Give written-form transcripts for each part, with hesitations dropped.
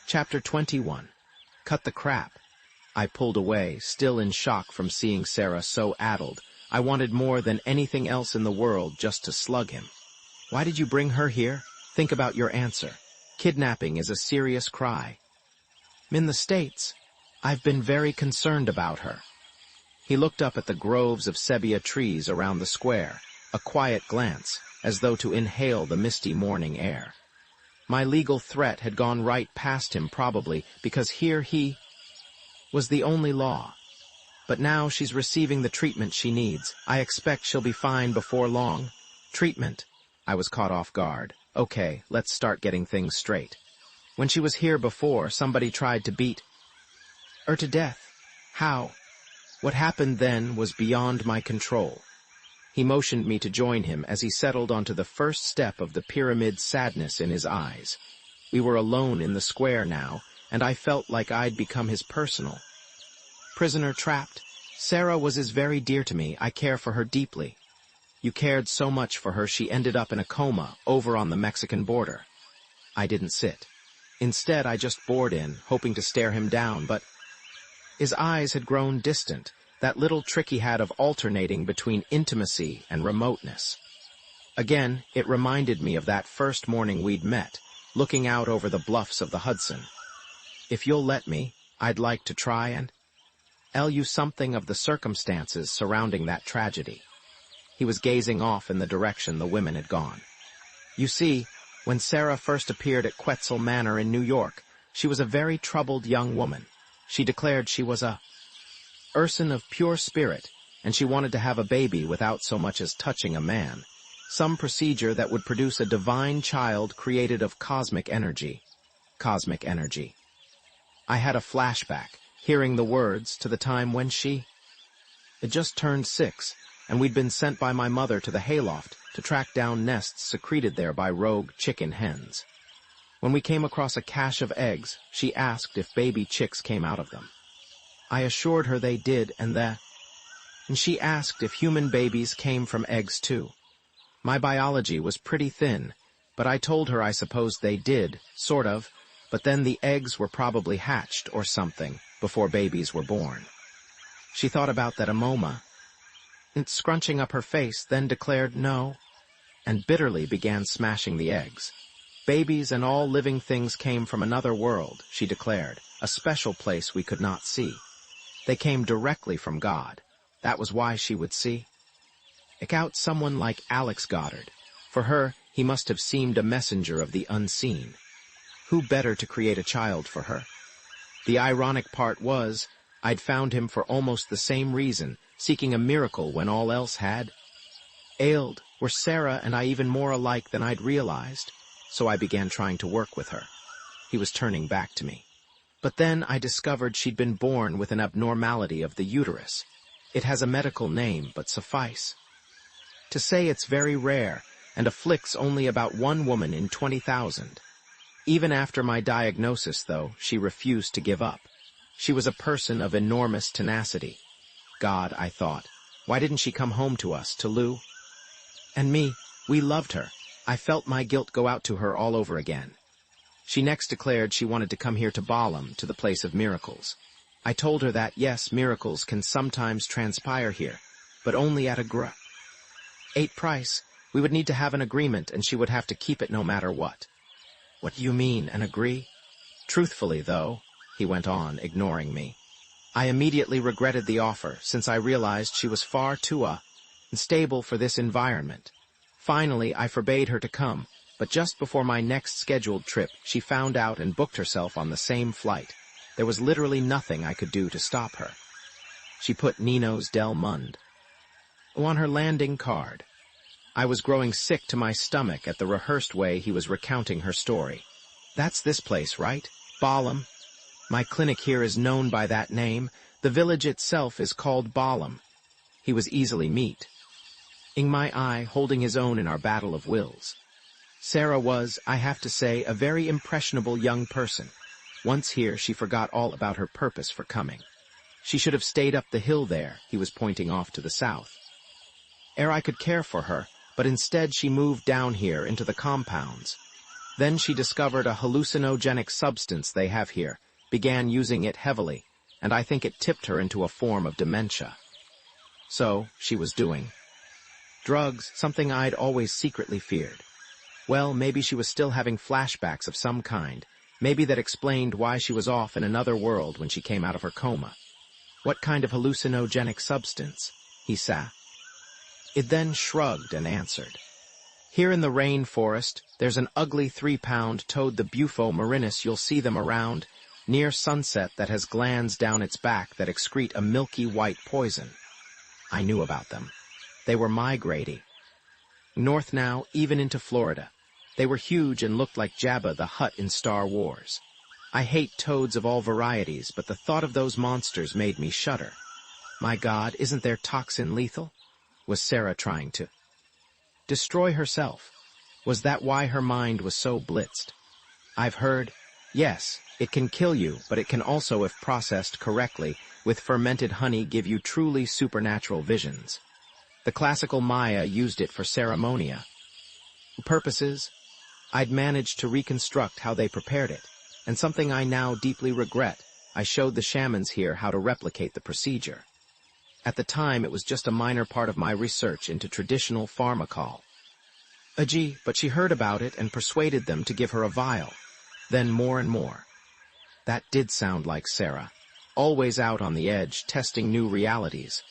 Chapter 21. Cut the crap. I pulled away, still in shock from seeing Sarah so addled. I wanted more than anything else in the world just to slug him. Why did you bring her here? Think about your answer. Kidnapping is a serious cry. In the States, I've been very concerned about her. He looked up at the groves of sebia trees around the square, a quiet glance, as though to inhale the misty morning air. My legal threat had gone right past him probably, because here he was the only law. But now she's receiving the treatment she needs. I expect she'll be fine before long. Treatment. I was caught off guard. Okay, let's start getting things straight. When she was here before, somebody tried to beat her to death. How? What happened then was beyond my control. He motioned me to join him as he settled onto the first step of the pyramid, sadness in his eyes. We were alone in the square now, and I felt like I'd become his personal prisoner, trapped. Sarah was very dear to me. I care for her deeply. You cared so much for her she ended up in a coma over on the Mexican border. I didn't sit. Instead, I just bored in, hoping to stare him down, but his eyes had grown distant, that little trick he had of alternating between intimacy and remoteness. Again, it reminded me of that first morning we'd met, looking out over the bluffs of the Hudson. If you'll let me, I'd like to try and tell you something of the circumstances surrounding that tragedy. He was gazing off in the direction the women had gone. You see, when Sarah first appeared at Quetzal Manor in New York, she was a very troubled young woman. She declared she was a person of pure spirit, and she wanted to have a baby without so much as touching a man. Some procedure that would produce a divine child created of cosmic energy. Cosmic energy. I had a flashback, hearing the words, to the time when she had just turned 6, and we'd been sent by my mother to the hayloft to track down nests secreted there by rogue chicken hens. When we came across a cache of eggs, she asked if baby chicks came out of them. I assured her they did, and she asked if human babies came from eggs too. My biology was pretty thin, but I told her I supposed they did, sort of, but then the eggs were probably hatched or something before babies were born. She thought about that a moment, and scrunching up her face, then declared no, and bitterly began smashing the eggs. Babies and all living things came from another world, she declared, a special place we could not see. They came directly from God. That was why she would see out someone like Alex Goddard. For her, he must have seemed a messenger of the unseen. Who better to create a child for her? The ironic part was, I'd found him for almost the same reason, seeking a miracle when all else had ailed. Were Sarah and I even more alike than I'd realized? So I began trying to work with her. He was turning back to me. But then I discovered she'd been born with an abnormality of the uterus. It has a medical name, but suffice to say it's very rare and afflicts only about one woman in 20,000. Even after my diagnosis, though, she refused to give up. She was a person of enormous tenacity. God, I thought, why didn't she come home to us, to Lou and me? We loved her. I felt my guilt go out to her all over again. She next declared she wanted to come here to Balaam, to the place of miracles. I told her that, yes, miracles can sometimes transpire here, but only at a great price. We would need to have an agreement, and she would have to keep it no matter what. What do you mean, an agree? Truthfully, though, he went on, ignoring me, I immediately regretted the offer, since I realized she was far too unstable for this environment. Finally, I forbade her to come, but just before my next scheduled trip, she found out and booked herself on the same flight. There was literally nothing I could do to stop her. She put Nino's Del Mund on her landing card. I was growing sick to my stomach at the rehearsed way he was recounting her story. That's this place, right? Balaam. My clinic here is known by that name. The village itself is called Balaam. He was easily meet. In my eye, holding his own in our battle of wills. Sarah was, I have to say, a very impressionable young person. Once here, she forgot all about her purpose for coming. She should have stayed up the hill there, he was pointing off to the south. Ere I could care for her, but instead she moved down here into the compounds. Then she discovered a hallucinogenic substance they have here, began using it heavily, and I think it tipped her into a form of dementia. So, she was doing drugs, something I'd always secretly feared. Well, maybe she was still having flashbacks of some kind. Maybe that explained why she was off in another world when she came out of her coma. What kind of hallucinogenic substance? He sat. It then shrugged and answered. Here in the rainforest, there's an ugly 3-pound toad, the Bufo marinus. You'll see them around, near sunset, that has glands down its back that excrete a milky white poison. I knew about them. They were migrating north now, even into Florida. They were huge and looked like Jabba the Hutt in Star Wars. I hate toads of all varieties, but the thought of those monsters made me shudder. My God, isn't their toxin lethal? Was Sarah trying to destroy herself? Was that why her mind was so blitzed? I've heard, yes, it can kill you, but it can also, if processed correctly, with fermented honey, give you truly supernatural visions. The classical Maya used it for ceremonial purposes. I'd managed to reconstruct how they prepared it, and something I now deeply regret, I showed the shamans here how to replicate the procedure. At the time, it was just a minor part of my research into traditional pharmacology. But she heard about it and persuaded them to give her a vial. Then more and more. That did sound like Sarah, always out on the edge, testing new realities.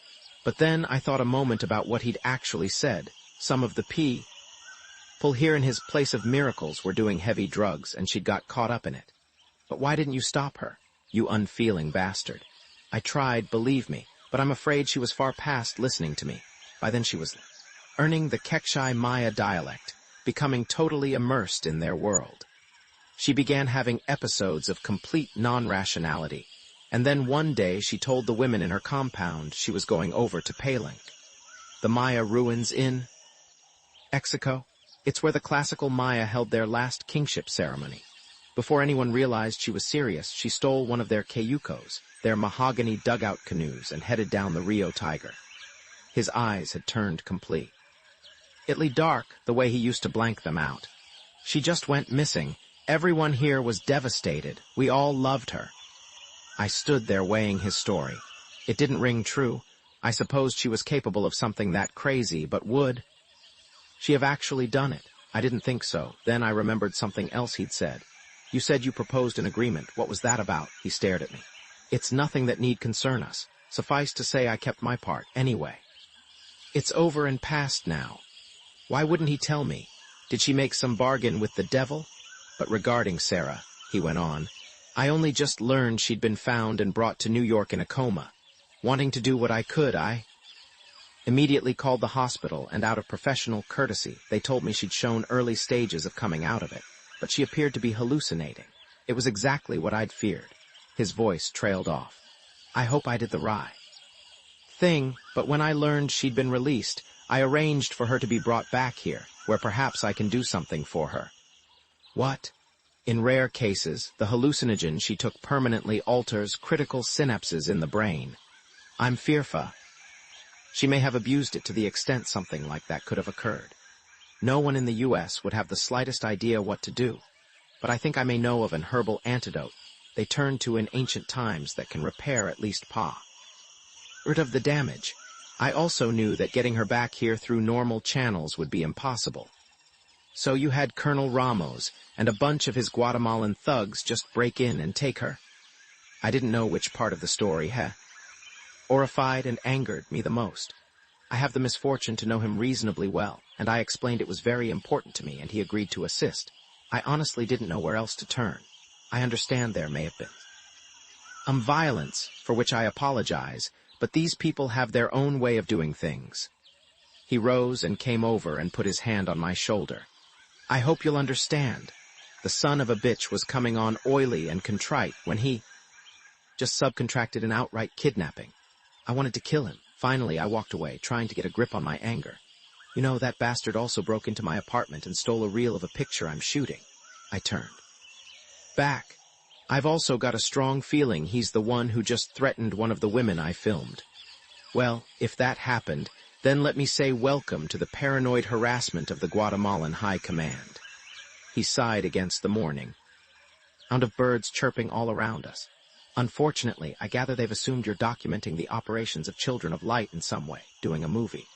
But then I thought a moment about what he'd actually said. Some of the people here in his place of miracles were doing heavy drugs, and she'd got caught up in it. But why didn't you stop her, you unfeeling bastard? I tried, believe me, but I'm afraid she was far past listening to me. By then she was earning the Kekshai Maya dialect, becoming totally immersed in their world. She began having episodes of complete non-rationality, and then one day she told the women in her compound she was going over to Palenque, the Maya ruins in Mexico. It's where the classical Maya held their last kingship ceremony. Before anyone realized she was serious, she stole one of their cayucos, their mahogany dugout canoes, and headed down the Rio Tiger. His eyes had turned completely dark, the way he used to blank them out. She just went missing. Everyone here was devastated. We all loved her. I stood there weighing his story. It didn't ring true. I supposed she was capable of something that crazy, but would she have actually done it? I didn't think so. Then I remembered something else he'd said. You said you proposed an agreement. What was that about? He stared at me. It's nothing that need concern us. Suffice to say, I kept my part. Anyway, it's over and past now. Why wouldn't he tell me? Did she make some bargain with the devil? But regarding Sarah, he went on, I only just learned she'd been found and brought to New York in a coma. Wanting to do what I could, I immediately called the hospital, and out of professional courtesy, they told me she'd shown early stages of coming out of it, but she appeared to be hallucinating. It was exactly what I'd feared. His voice trailed off. I hope I did the right thing, but when I learned she'd been released, I arranged for her to be brought back here, where perhaps I can do something for her. What? In rare cases, the hallucinogen she took permanently alters critical synapses in the brain. I'm fearful she may have abused it to the extent something like that could have occurred. No one in the U.S. would have the slightest idea what to do, but I think I may know of an herbal antidote they turned to in ancient times that can repair at least part of the damage. I also knew that getting her back here through normal channels would be impossible. So you had Colonel Ramos and a bunch of his Guatemalan thugs just break in and take her? I didn't know which part of the story horrified and angered me the most. I have the misfortune to know him reasonably well, and I explained it was very important to me, and he agreed to assist. I honestly didn't know where else to turn. I understand there may have been violence, for which I apologize, but these people have their own way of doing things. He rose and came over and put his hand on my shoulder. I hope you'll understand. The son of a bitch was coming on oily and contrite when he just subcontracted an outright kidnapping. I wanted to kill him. Finally, I walked away, trying to get a grip on my anger. You know, that bastard also broke into my apartment and stole a reel of a picture I'm shooting. I turned back. I've also got a strong feeling he's the one who just threatened one of the women I filmed. Well, if that happened, then let me say welcome to the paranoid harassment of the Guatemalan High Command. He sighed against the morning. Sound of birds chirping all around us. Unfortunately, I gather they've assumed you're documenting the operations of Children of Light in some way, doing a movie.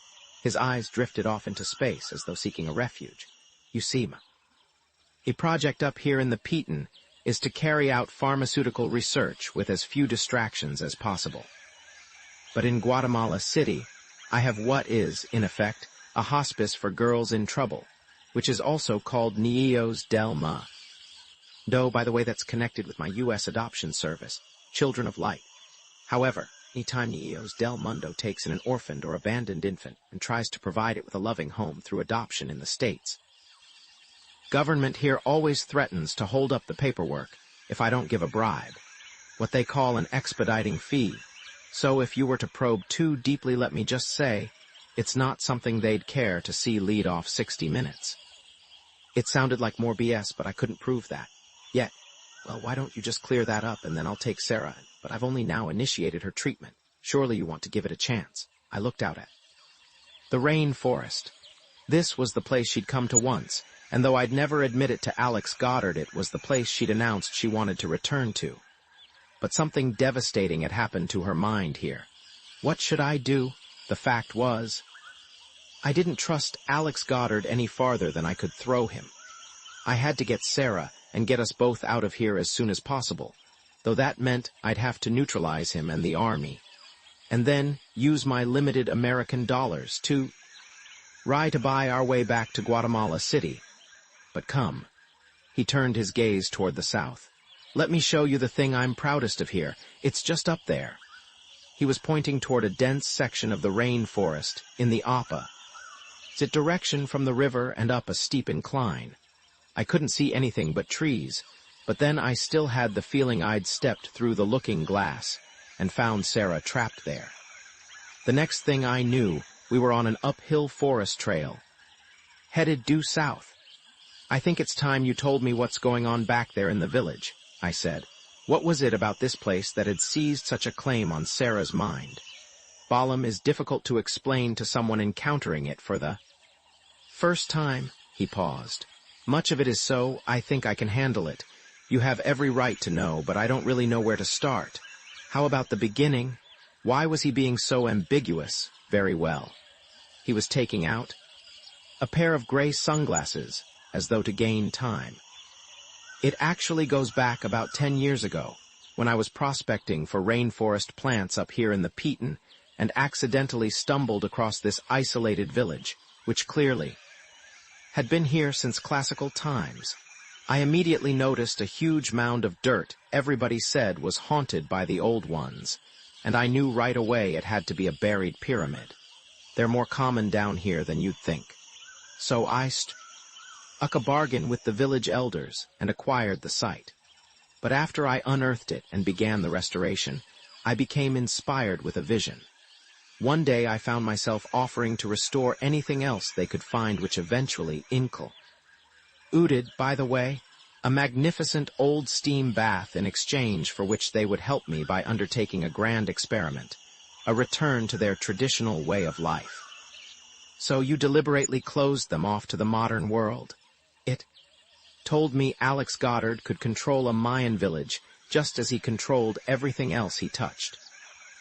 His eyes drifted off into space as though seeking a refuge. You see, a project up here in the Piton is to carry out pharmaceutical research with as few distractions as possible. But in Guatemala City, I have what is, in effect, a hospice for girls in trouble, which is also called Niños del Ma. Though, by the way, that's connected with my U.S. adoption service, Children of Light. However, anytime Niños del Mundo takes in an orphaned or abandoned infant and tries to provide it with a loving home through adoption in the States, government here always threatens to hold up the paperwork if I don't give a bribe, what they call an expediting fee. So if you were to probe too deeply, let me just say, it's not something they'd care to see lead off 60 Minutes. It sounded like more BS, but I couldn't prove that. Yet, well, why don't you just clear that up and then I'll take Sarah, but I've only now initiated her treatment. Surely you want to give it a chance. I looked out at the rainforest. This was the place she'd come to once, and though I'd never admit it to Alex Goddard, it was the place she'd announced she wanted to return to. But something devastating had happened to her mind here. What should I do? The fact was, I didn't trust Alex Goddard any farther than I could throw him. I had to get Sarah and get us both out of here as soon as possible, though that meant I'd have to neutralize him and the army, and then use my limited American dollars to buy our way back to Guatemala City. But come. He turned his gaze toward the south. Let me show you the thing I'm proudest of here. It's just up there. He was pointing toward a dense section of the rainforest in the opposite direction from the river and up a steep incline. I couldn't see anything but trees, but then I still had the feeling I'd stepped through the looking glass and found Sarah trapped there. The next thing I knew, we were on an uphill forest trail, headed due south. I think it's time you told me what's going on back there in the village, I said. What was it about this place that had seized such a claim on Sarah's mind? Balam is difficult to explain to someone encountering it for the first time. He paused. Much of it is so, I think I can handle it. You have every right to know, but I don't really know where to start. How about the beginning? Why was he being so ambiguous? Very well. He was taking out a pair of gray sunglasses, as though to gain time. It actually goes back about 10 years ago, when I was prospecting for rainforest plants up here in the Piton, and accidentally stumbled across this isolated village, which clearly had been here since classical times. I immediately noticed a huge mound of dirt everybody said was haunted by the old ones, and I knew right away it had to be a buried pyramid. They're more common down here than you'd think. So I struck a bargain with the village elders and acquired the site. But after I unearthed it and began the restoration, I became inspired with a vision. One day I found myself offering to restore anything else they could find, which eventually included, by the way, a magnificent old steam bath in exchange for which they would help me by undertaking a grand experiment, a return to their traditional way of life. So you deliberately closed them off to the modern world. It told me Alex Goddard could control a Mayan village just as he controlled everything else he touched.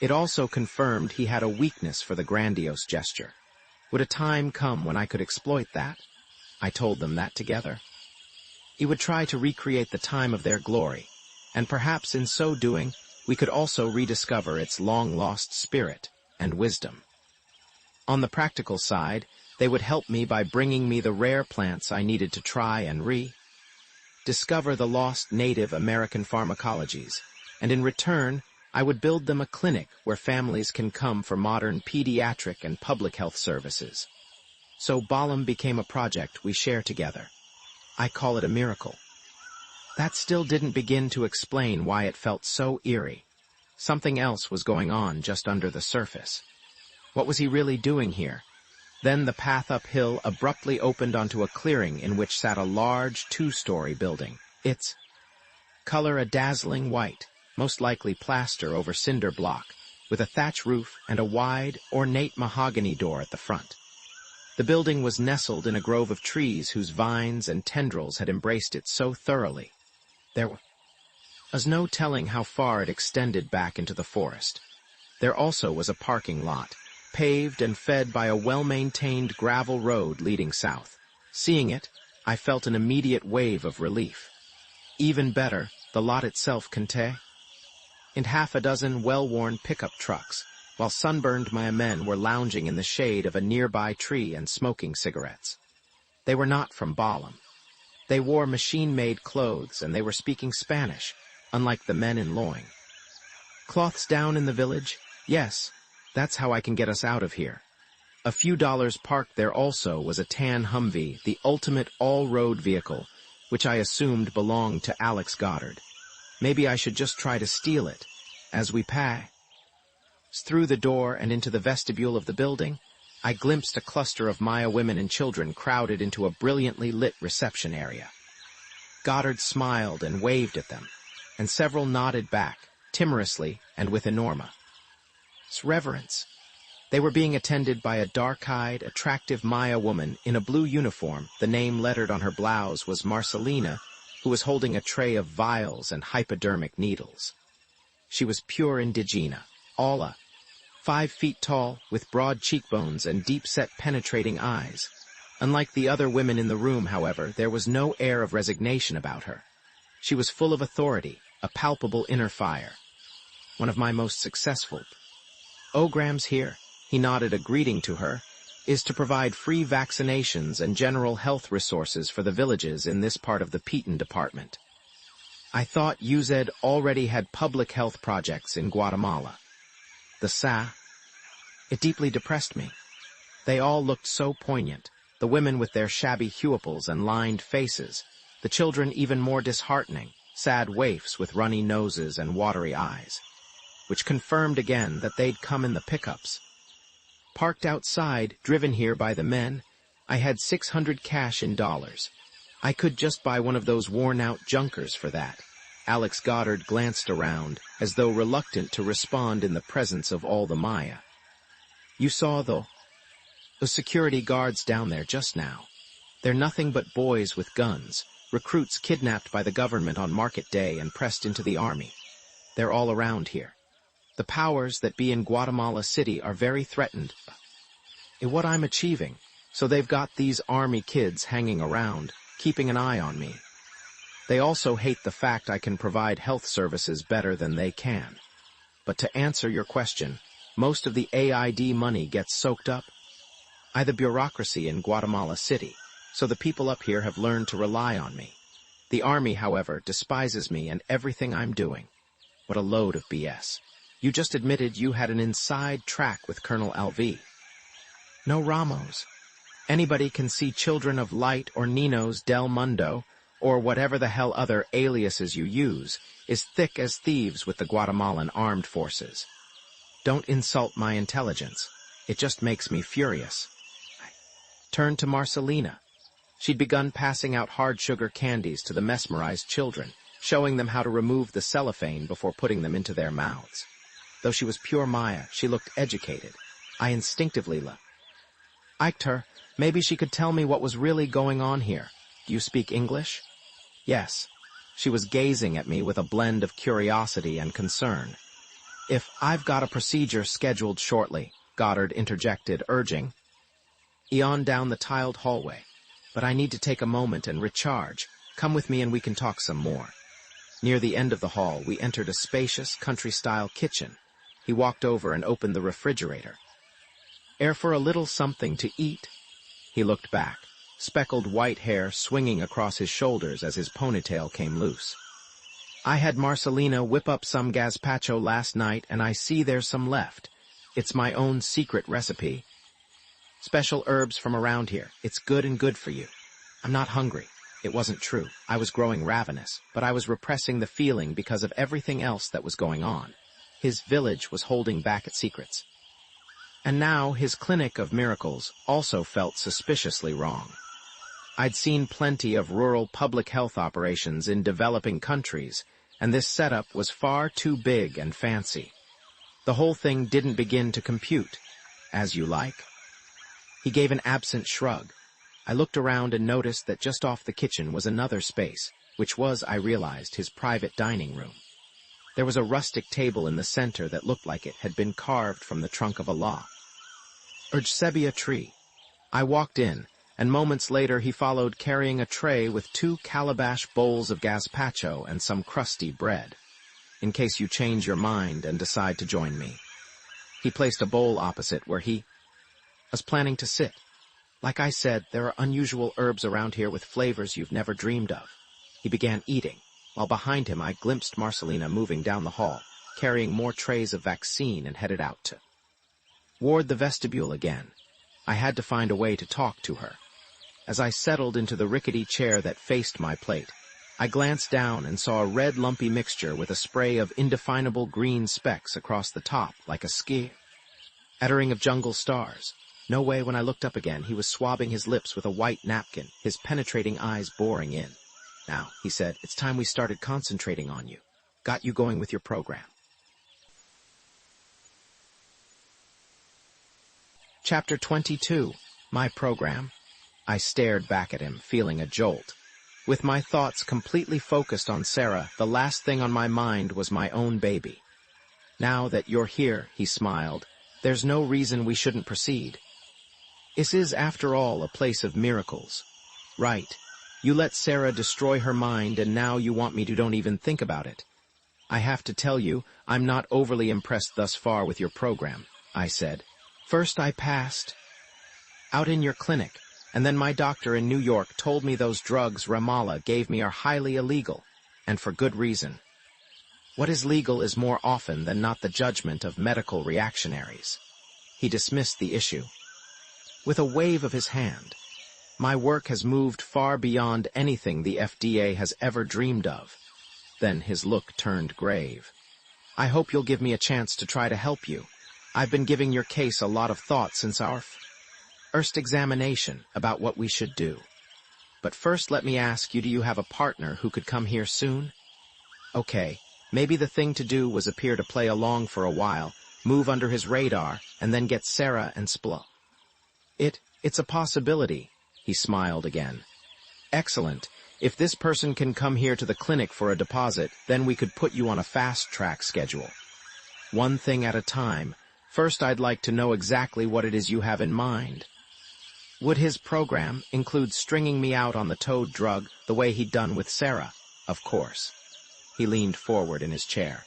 It also confirmed he had a weakness for the grandiose gesture. Would a time come when I could exploit that? I told them that together. He would try to recreate the time of their glory, and perhaps in so doing, we could also rediscover its long-lost spirit and wisdom. On the practical side, they would help me by bringing me the rare plants I needed to try and rediscover the lost Native American pharmacologies, and in return, I would build them a clinic where families can come for modern pediatric and public health services. So Balam became a project we share together. I call it a miracle. That still didn't begin to explain why it felt so eerie. Something else was going on just under the surface. What was he really doing here? Then the path uphill abruptly opened onto a clearing in which sat a large two-story building. Its color a dazzling white, most likely plaster over cinder block, with a thatch roof and a wide, ornate mahogany door at the front. The building was nestled in a grove of trees whose vines and tendrils had embraced it so thoroughly. There was no telling how far it extended back into the forest. There also was a parking lot, paved and fed by a well-maintained gravel road leading south. Seeing it, I felt an immediate wave of relief. Even better, the lot itself contained half a dozen well-worn pickup trucks, while sunburned men were lounging in the shade of a nearby tree and smoking cigarettes. They were not from Balaam. They wore machine-made clothes, and they were speaking Spanish, unlike the men in Loing. Cloths down in the village? Yes, that's how I can get us out of here. A few dollars parked there also was a tan Humvee, the ultimate all-road vehicle, which I assumed belonged to Alex Goddard. Maybe I should just try to steal it. As we passed through the door and into the vestibule of the building, I glimpsed a cluster of Maya women and children crowded into a brilliantly lit reception area. Goddard smiled and waved at them, and several nodded back, timorously and with enormous reverence. They were being attended by a dark-eyed, attractive Maya woman in a blue uniform. The name lettered on her blouse was Marcelina, who was holding a tray of vials and hypodermic needles. She was pure indigena, Alla, 5 feet tall, with broad cheekbones and deep-set penetrating eyes. Unlike the other women in the room, however, there was no air of resignation about her. She was full of authority, a palpable inner fire. One of my most successful programs here, he nodded a greeting to her, is to provide free vaccinations and general health resources for the villages in this part of the Peton Department. I thought UZ already had public health projects in Guatemala. It deeply depressed me. They all looked so poignant, the women with their shabby huipils and lined faces, the children even more disheartening, sad waifs with runny noses and watery eyes, which confirmed again that they'd come in the pickups. Parked outside, driven here by the men, I had 600 cash in dollars. I could just buy one of those worn-out junkers for that. Alex Goddard glanced around, as though reluctant to respond in the presence of all the Maya. You saw, though, the security guards down there just now. They're nothing but boys with guns, recruits kidnapped by the government on market day and pressed into the army. They're all around here. The powers that be in Guatemala City are very threatened in what I'm achieving, so they've got these army kids hanging around, keeping an eye on me. They also hate the fact I can provide health services better than they can. But to answer your question, most of the AID money gets soaked up by the bureaucracy in Guatemala City, so the people up here have learned to rely on me. The army, however, despises me and everything I'm doing. What a load of BS. You just admitted you had an inside track with Colonel LV. No Ramos. Anybody can see Children of Light or Nino's Del Mundo, or whatever the hell other aliases you use, is thick as thieves with the Guatemalan armed forces. Don't insult my intelligence. It just makes me furious. I turned to Marcelina. She'd begun passing out hard sugar candies to the mesmerized children, showing them how to remove the cellophane before putting them into their mouths. Though she was pure Maya, she looked educated. I instinctively liked her. Maybe she could tell me what was really going on here. Do you speak English? Yes. She was gazing at me with a blend of curiosity and concern. If I've got a procedure scheduled shortly, Goddard interjected, urging, eon down the tiled hallway. But I need to take a moment and recharge. Come with me and we can talk some more. Near the end of the hall, we entered a spacious, country-style kitchen. He walked over and opened the refrigerator. Air for a little something to eat? He looked back, speckled white hair swinging across his shoulders as his ponytail came loose. I had Marcelina whip up some gazpacho last night, and I see there's some left. It's my own secret recipe. Special herbs from around here. It's good and good for you. I'm not hungry. It wasn't true. I was growing ravenous, but I was repressing the feeling because of everything else that was going on. His village was holding back its secrets. And now his clinic of miracles also felt suspiciously wrong. I'd seen plenty of rural public health operations in developing countries, and this setup was far too big and fancy. The whole thing didn't begin to compute. As you like. He gave an absent shrug. I looked around and noticed that just off the kitchen was another space, which was, I realized, his private dining room. There was a rustic table in the center that looked like it had been carved from the trunk of a Urgsebia tree. I walked in, and moments later he followed carrying a tray with 2 calabash bowls of gazpacho and some crusty bread, in case you change your mind and decide to join me. He placed a bowl opposite where he was planning to sit. Like I said, there are unusual herbs around here with flavors you've never dreamed of. He began eating, while behind him I glimpsed Marcelina moving down the hall, carrying more trays of vaccine and headed out toward the vestibule again. I had to find a way to talk to her. As I settled into the rickety chair that faced my plate, I glanced down and saw a red lumpy mixture with a spray of indefinable green specks across the top like a scattering of jungle stars. No way, when I looked up again, he was swabbing his lips with a white napkin, his penetrating eyes boring in. Now, he said, it's time we started concentrating on you. Got you going with your program. Chapter 22. My program. I stared back at him, feeling a jolt. With my thoughts completely focused on Sarah, the last thing on my mind was my own baby. Now that you're here, he smiled, there's no reason we shouldn't proceed. This is, after all, a place of miracles. Right. You let Sarah destroy her mind, and now you want me to don't even think about it. I have to tell you, I'm not overly impressed thus far with your program, I said. First I passed out in your clinic, and then my doctor in New York told me those drugs Ramallah gave me are highly illegal, and for good reason. What is legal is more often than not the judgment of medical reactionaries. He dismissed the issue with a wave of his hand. My work has moved far beyond anything the FDA has ever dreamed of. Then his look turned grave. I hope you'll give me a chance to try to help you. I've been giving your case a lot of thought since our first examination about what we should do. But first let me ask you, do you have a partner who could come here soon? Okay, maybe the thing to do was appear to play along for a while, move under his radar, and then get Sarah and Splo. It's a possibility. He smiled again. Excellent. If this person can come here to the clinic for a deposit, then we could put you on a fast-track schedule. One thing at a time. First, I'd like to know exactly what it is you have in mind. Would his program include stringing me out on the toad drug the way he'd done with Sarah? Of course. He leaned forward in his chair.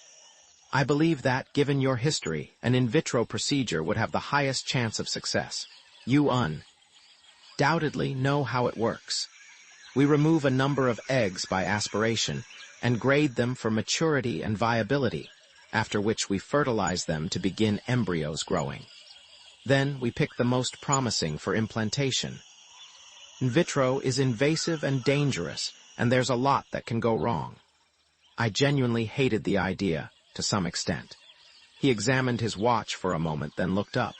I believe that, given your history, an in vitro procedure would have the highest chance of success. You undoubtedly know how it works. We remove a number of eggs by aspiration and grade them for maturity and viability, after which we fertilize them to begin embryos growing. Then we pick the most promising for implantation. In vitro is invasive and dangerous, and there's a lot that can go wrong. I genuinely hated the idea, to some extent. He examined his watch for a moment, then looked up.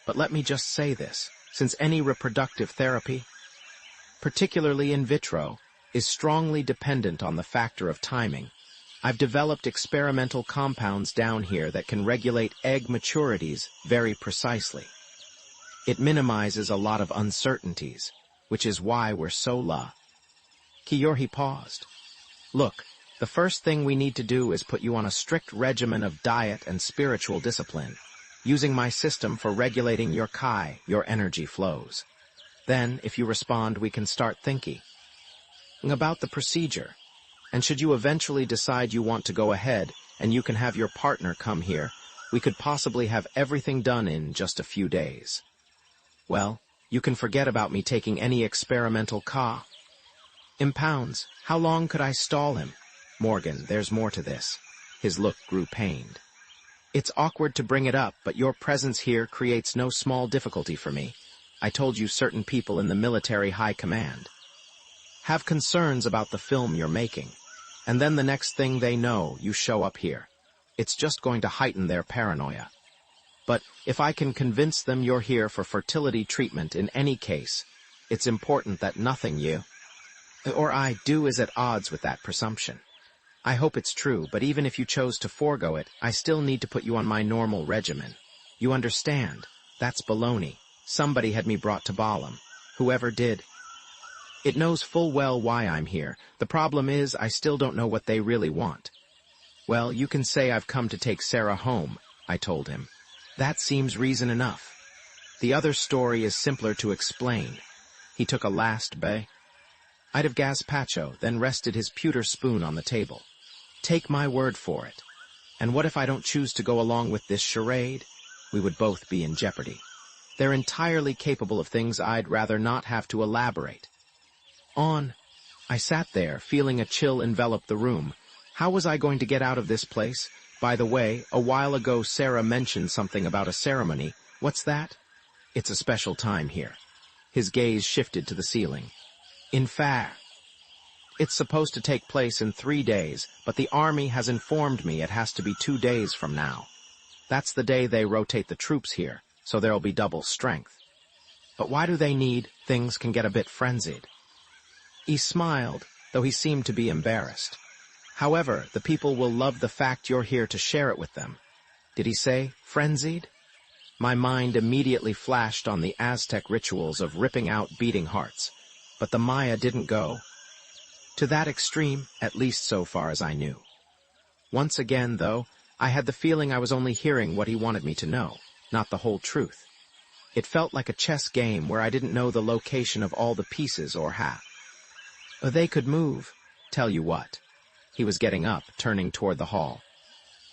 But let me just say this, since any reproductive therapy, particularly in vitro, is strongly dependent on the factor of timing, I've developed experimental compounds down here that can regulate egg maturities very precisely. It minimizes a lot of uncertainties, which is why we're so Kiyorhi paused. Look, the first thing we need to do is put you on a strict regimen of diet and spiritual discipline, using my system for regulating your Kai, your energy flows. Then, if you respond, we can start thinking about the procedure. And should you eventually decide you want to go ahead and you can have your partner come here, we could possibly have everything done in just a few days. Well, you can forget about me taking any experimental impounds. How long could I stall him? Morgan, there's more to this. His look grew pained. It's awkward to bring it up, but your presence here creates no small difficulty for me. I told you certain people in the military high command have concerns about the film you're making. And then the next thing they know, you show up here. It's just going to heighten their paranoia. But if I can convince them you're here for fertility treatment in any case, it's important that nothing you or I do is at odds with that presumption. I hope it's true, but even if you chose to forego it, I still need to put you on my normal regimen. You understand? That's baloney. Somebody had me brought to Balam. Whoever did. It knows full well why I'm here. The problem is I still don't know what they really want. Well, you can say I've come to take Sarah home, I told him. That seems reason enough. The other story is simpler to explain. He took a last bay. I'd have gazpacho, then rested his pewter spoon on the table. Take my word for it. And what if I don't choose to go along with this charade? We would both be in jeopardy. They're entirely capable of things I'd rather not have to elaborate. I sat there, feeling a chill envelop the room. How was I going to get out of this place? By the way, a while ago Sarah mentioned something about a ceremony. What's that? It's a special time here. His gaze shifted to the ceiling. In fact, it's supposed to take place in 3 days, but the army has informed me it has to be 2 days from now. That's the day they rotate the troops here, so there'll be double strength. But why do they need? Things can get a bit frenzied. He smiled, though he seemed to be embarrassed. However, the people will love the fact you're here to share it with them. Did he say frenzied? My mind immediately flashed on the Aztec rituals of ripping out beating hearts, but the Maya didn't go to that extreme, at least so far as I knew. Once again, though, I had the feeling I was only hearing what he wanted me to know, not the whole truth. It felt like a chess game where I didn't know the location of all the pieces or half. They could move. Tell you what. He was getting up, turning toward the hall.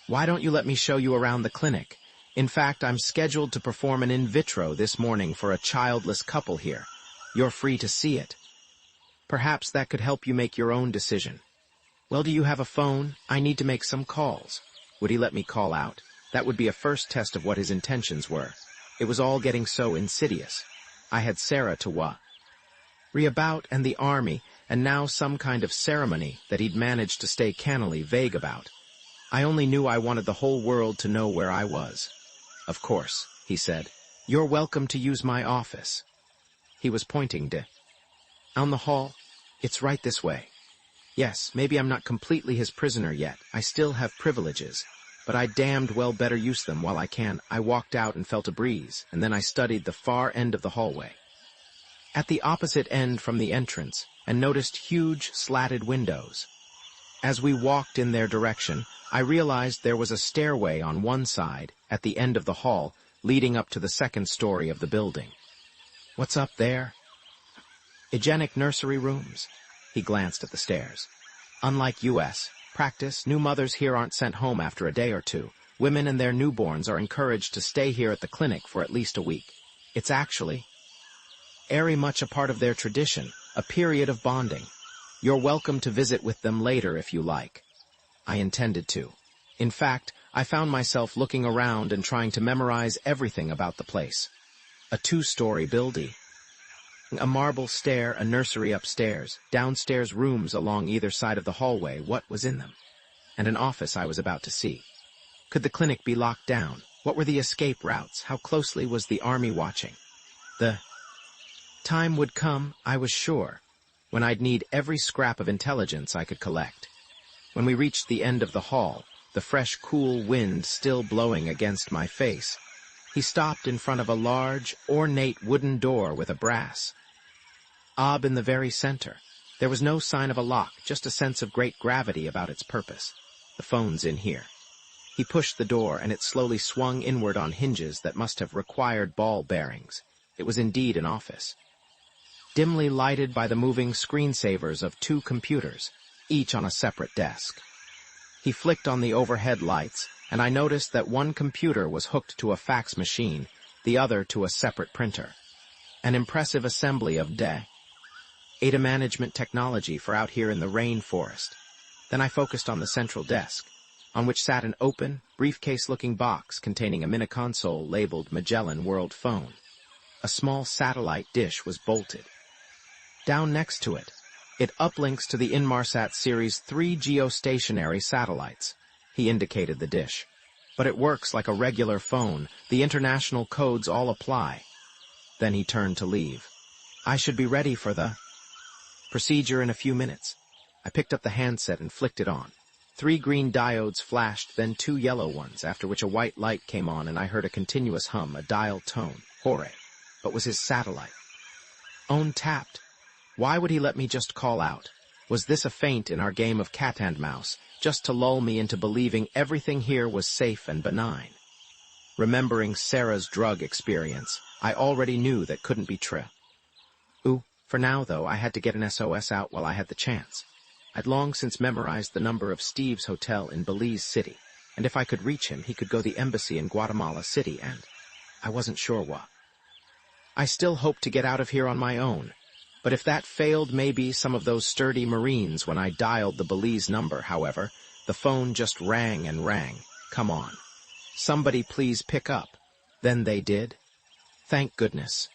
Why don't you let me show you around the clinic? In fact, I'm scheduled to perform an in vitro this morning for a childless couple here. You're free to see it. Perhaps that could help you make your own decision. Well, do you have a phone? I need to make some calls. Would he let me call out? That would be a first test of what his intentions were. It was all getting so insidious. I had Sarah to worry about and the army, and now some kind of ceremony that he'd managed to stay cannily vague about. I only knew I wanted the whole world to know where I was. Of course, he said. You're welcome to use my office. He was pointing down the hall. It's right this way. Yes, maybe I'm not completely his prisoner yet. I still have privileges, but I damned well better use them while I can. I walked out and felt a breeze, and then I studied the far end of the hallway. At the opposite end from the entrance, and noticed huge, slatted windows. As we walked in their direction, I realized there was a stairway on one side, at the end of the hall, leading up to the second story of the building. What's up there? Hygienic nursery rooms. He glanced at the stairs. Unlike U.S. practice, new mothers here aren't sent home after a day or two. Women and their newborns are encouraged to stay here at the clinic for at least a week. It's actually very much a part of their tradition, a period of bonding. You're welcome to visit with them later if you like. I intended to. In fact, I found myself looking around and trying to memorize everything about the place. A 2-story building. A marble stair, a nursery upstairs, downstairs rooms along either side of the hallway, what was in them? And an office I was about to see. Could the clinic be locked down? What were the escape routes? How closely was the army watching? The time would come, I was sure, when I'd need every scrap of intelligence I could collect. When we reached the end of the hall, the fresh, cool wind still blowing against my face, he stopped in front of a large, ornate wooden door with a brass knob in the very center. There was no sign of a lock, just a sense of great gravity about its purpose. The phone's in here. He pushed the door, and it slowly swung inward on hinges that must have required ball bearings. It was indeed an office. Dimly lighted by the moving screensavers of 2 computers, each on a separate desk. He flicked on the overhead lights, and I noticed that one computer was hooked to a fax machine, the other to a separate printer. An impressive assembly of data management technology for out here in the rainforest. Then I focused on the central desk, on which sat an open, briefcase-looking box containing a mini-console labeled Magellan World Phone. A small satellite dish was bolted. Down next to it, it uplinks to the Inmarsat Series 3 geostationary satellites. He indicated the dish. But it works like a regular phone. The international codes all apply. Then he turned to leave. I should be ready for the procedure in a few minutes. I picked up the handset and flicked it on. 3 green diodes flashed, then 2 yellow ones, after which a white light came on and I heard a continuous hum, a dial tone. Hooray. but was his satellite. Own tapped. Why would he let me just call out? Was this a feint in our game of cat and mouse, just to lull me into believing everything here was safe and benign? Remembering Sarah's drug experience, I already knew that couldn't be true. For now, though, I had to get an SOS out while I had the chance. I'd long since memorized the number of Steve's hotel in Belize City, and if I could reach him, he could go the embassy in Guatemala City, and I wasn't sure what. I still hoped to get out of here on my own, but if that failed, maybe some of those sturdy Marines. When I dialed the Belize number, however, the phone just rang and rang. Come on. Somebody please pick up. Then they did. Thank goodness.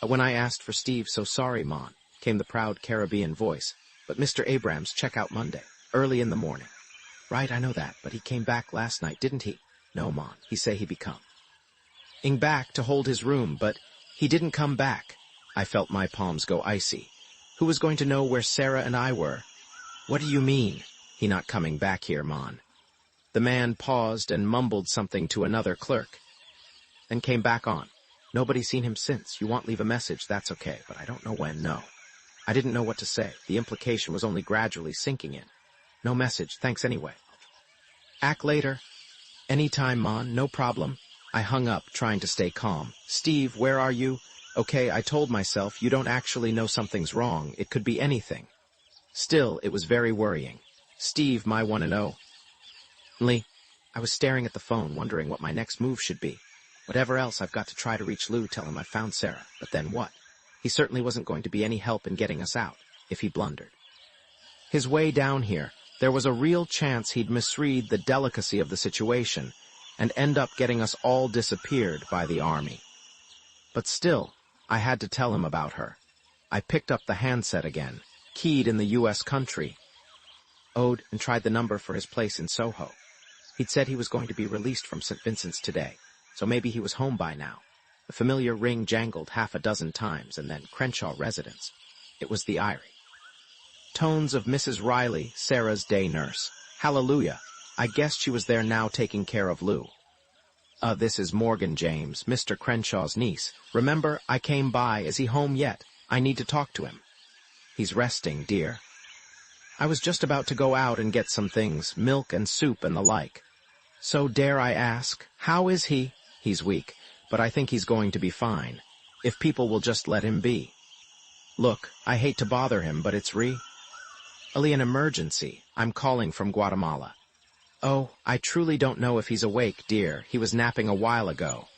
When I asked for Steve, so sorry, Mon, came the proud Caribbean voice, but Mr. Abrams check out Monday, early in the morning. Right, I know that, but he came back last night, didn't he? No, Mon, he say he be come. Ing back to hold his room, but he didn't come back. I felt my palms go icy. Who was going to know where Sarah and I were? What do you mean, he not coming back here, Mon? The man paused and mumbled something to another clerk, then came back on. Nobody's seen him since. You want leave a message, that's okay, but I don't know when, no. I didn't know what to say. The implication was only gradually sinking in. No message, thanks anyway. Act later. Anytime, Mon, no problem. I hung up, trying to stay calm. Steve, where are you? Okay, I told myself, you don't actually know something's wrong. It could be anything. Still, it was very worrying. Steve, my one and oh. Lee, I was staring at the phone, wondering what my next move should be. Whatever else, I've got to try to reach Lou, tell him I found Sarah. But then what? He certainly wasn't going to be any help in getting us out, if he blundered. His way down here, there was a real chance he'd misread the delicacy of the situation and end up getting us all disappeared by the army. But still, I had to tell him about her. I picked up the handset again, keyed in the U.S. country, and tried the number for his place in Soho. He'd said he was going to be released from St. Vincent's today, so maybe he was home by now. The familiar ring jangled half a dozen times, and then Crenshaw residence. It was the Eyrie. Tones of Mrs. Riley, Sarah's day nurse. Hallelujah. I guessed she was there now taking care of Lou. This is Morgan James, Mr. Crenshaw's niece. Remember, I came by. Is he home yet? I need to talk to him. He's resting, dear. I was just about to go out and get some things, milk and soup and the like. So dare I ask, how is he? He's weak, but I think he's going to be fine, if people will just let him be. Look, I hate to bother him, but it's an emergency. I'm calling from Guatemala. Oh, I truly don't know if he's awake, dear. He was napping a while ago.